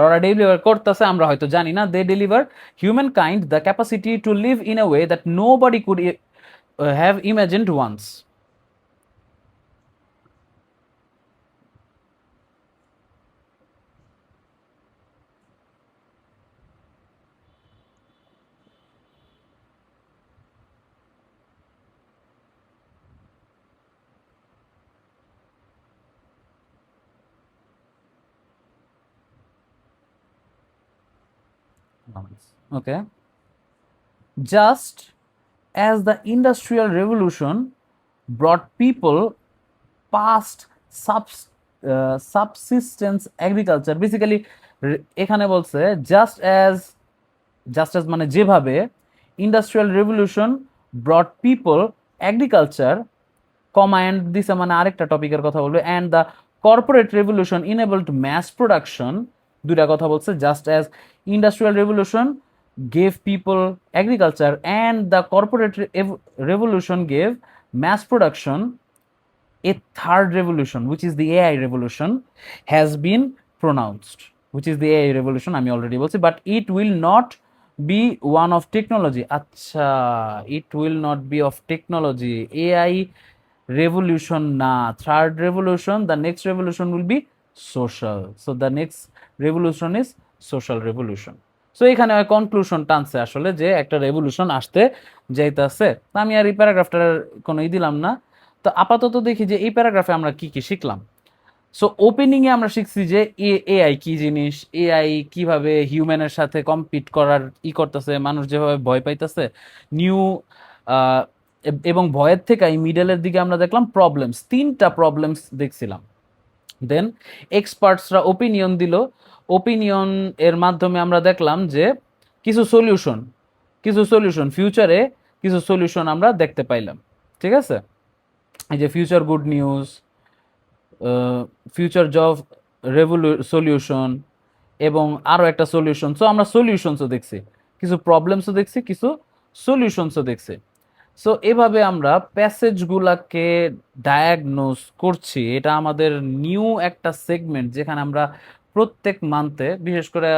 ওরা ডেলিভার করতেছে, আমরা হয়তো জানি না। They deliver humankind the capacity to live in a way that nobody could have imagined once. Okay. Just as the Industrial Revolution brought people past subsistence agriculture, basically এখানে বলছে just as মানে যেভাবে industrial revolution brought people agriculture, comma দিছে মানে আরেকটা টপিকের কথা বলবে, and the corporate revolution enabled mass production, দুইটা কথা বলছে। Just as industrial revolution gave people agriculture and the corporate revolution gave mass production, a third revolution, which is the AI revolution, has been pronounced, which is the AI revolution, আমি already বলছি, but it will not be one of technology. আচ্ছা, it will not be of technology, AI revolution না, third revolution, the next revolution will be social. So the next revolution is social revolution. So এখানে ওই conclusion টানছে আসলে যে একটা revolution আসতে যাইতেছে। তা আমি আর এই প্যারাগ্রাফটার কোনো দিলাম না। তো আপাতত দেখি যে এই প্যারাগ্রাফে আমরা কি কি শিখলাম। সো ওপেনিং এ আমরা শিখছি যে এআই কি জিনিস, এআই কিভাবে হিউম্যানের সাথে কম্পিট করার করতেছে, মানুষ যেভাবে ভয় পাইতেছে নিউ, এবং ভয়ের থেকে এই মিডলের দিকে আমরা দেখলাম প্রবলেমস, 3টা প্রবলেমস দেখছিলাম। দেন এক্সপার্টসরা ওপিনিয়ন দিল, ওপিনিয়ন এর মাধ্যমে আমরা দেখলাম যে কিছু সলিউশন ফিউচারে কিছু সলিউশন আমরা দেখতে পাইলাম। ঠিক আছে, এই যে future good news, future job solution, এবং আরও একটা সলিউশন। সো আমরা সলিউশনসও দেখছি, কিছু প্রবলেমসও দেখছি, কিছু সলিউশনসও দেখছি। সো এভাবে আমরা প্যাসেজগুলাকে ডায়াগনোজ করছি। এটা আমাদের নিউ একটা সেগমেন্ট যেখানে আমরা প্রত্যেক মান্থে, বিশেষ করে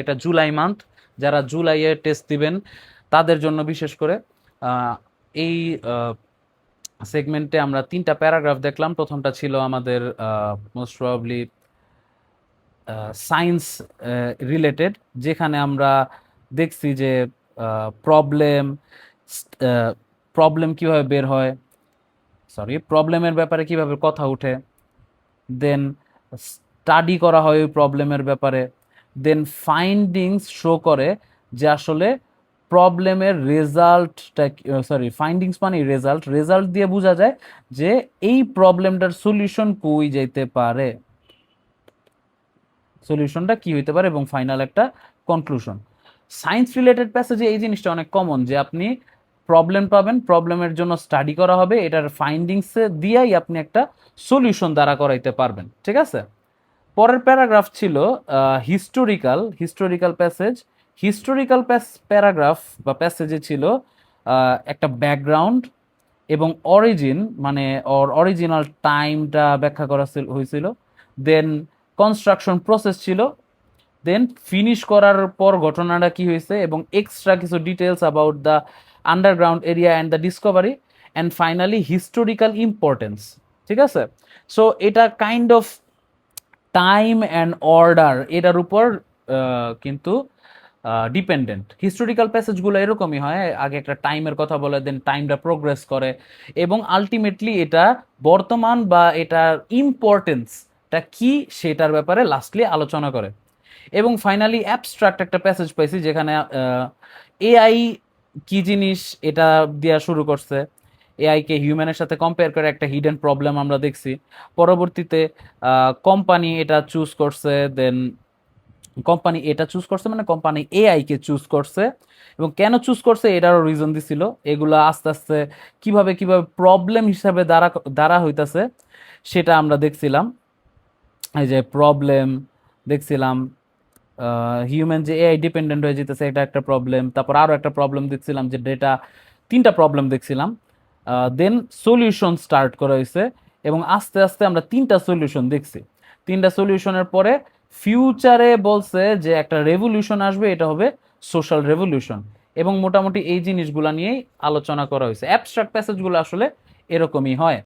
এটা জুলাই মান্থ, যারা জুলাইয়ে টেস্ট দিবেন তাদের জন্য বিশেষ করে এই সেগমেন্টে আমরা 3টা প্যারাগ্রাফ দেখলাম। প্রথমটা ছিল আমাদের মোস্ট প্রবাবলি সায়েন্স রিলেটেড, যেখানে আমরা দেখছি যে প্রবলেম প্রবলেম কিভাবে বের হয়, প্রবলেমের ব্যাপারে কিভাবে কথা উঠে, দেন স্টাডি করা হয় ওই প্রবলেমের ব্যাপারে, দেন ফাইন্ডিংস শো করে যে আসলে প্রবলেমের রেজাল্টটা, ফাইন্ডিংস মানে রেজাল্ট দিয়ে বোঝা যায় যে এই প্রবলেমটার সলিউশন কই যাইতে পারে, সলিউশনটা কি হইতে পারে, এবং ফাইনাল একটা কনক্লুশন। সায়েন্স রিলেটেড প্যাসেজে এই জিনিসটা অনেক কমন যে আপনি প্রবলেম পাবেন, প্রবলেমের জন্য স্টাডি করা হবে, এটার ফাইন্ডিংসে দিয়েই আপনি একটা সলিউশন দাঁড়া করাইতে পারবেন। ঠিক আছে, পরের প্যারাগ্রাফ ছিল হিস্টোরিক্যাল প্যাসেজ। হিস্টোরিক্যাল প্যারাগ্রাফ বা প্যাসেজে ছিল একটা ব্যাকগ্রাউন্ড এবং অরিজিন, মানে অরিজিনাল টাইমটা ব্যাখ্যা করা হয়েছিল। দেন কনস্ট্রাকশন প্রসেস ছিল, দেন ফিনিশ করার পর ঘটনাটা কি হয়েছে, এবং এক্সট্রা কিছু details about the underground area and the Discovery, and finally historical importance. ঠিক আছে, সো এটা kind of time and order এটার উপর কিন্তু ডিপেন্ডেন্ট। হিস্টোরিক্যাল প্যাসেজগুলো এরকমই হয়, আগে একটা টাইমের কথা বলে, দেন টাইমটা প্রোগ্রেস করে, এবং আলটিমেটলি এটা বর্তমান বা এটার ইম্পর্টেন্সটা কি সেটার ব্যাপারে লাস্টলি আলোচনা করে। এবং ফাইনালি অ্যাবস্ট্রাক্ট একটা প্যাসেজ পাইছি যেখানে এআই কি জিনিস এটা দেওয়া শুরু করছে, এআইকে হিউম্যানের সাথে কম্পেয়ার করে একটা হিডেন প্রবলেম আমরা দেখছি। পরবর্তীতে কোম্পানি এটা চুজ করছে, দেন কোম্পানি এটা চুজ করছে মানে কোম্পানি এআইকে চুজ করছে, এবং কেন চুজ করছে এটারও রিজন দিছিল। এগুলো আস্তে আস্তে কিভাবে কিভাবে প্রবলেম হিসাবে দাঁড়া হইতাছে সেটা আমরা দেখছিলাম। এই যে প্রবলেম দেখছিলাম, হিউম্যান যে এআই ডিপেন্ডেন্ট হয়ে যেতেছে, এটা একটা প্রবলেম। তারপর আরও একটা প্রবলেম দেখছিলাম যে ডেটা, 3টা প্রবলেম দেখছিলাম। দেন সলিউশন স্টার্ট করা হয়েছে, এবং আস্তে আস্তে আমরা 3টা সলিউশন দেখছি। 3টা সলিউশনের পরে ফিউচারে বলছে যে একটা রেভলিউশন আসবে, এটা হবে সোশ্যাল রেভলিউশন, এবং মোটামুটি এই জিনিসগুলো নিয়েই আলোচনা করা হয়েছে। অ্যাবস্ট্রাক্ট প্যাসেজগুলো আসলে এরকমই হয়।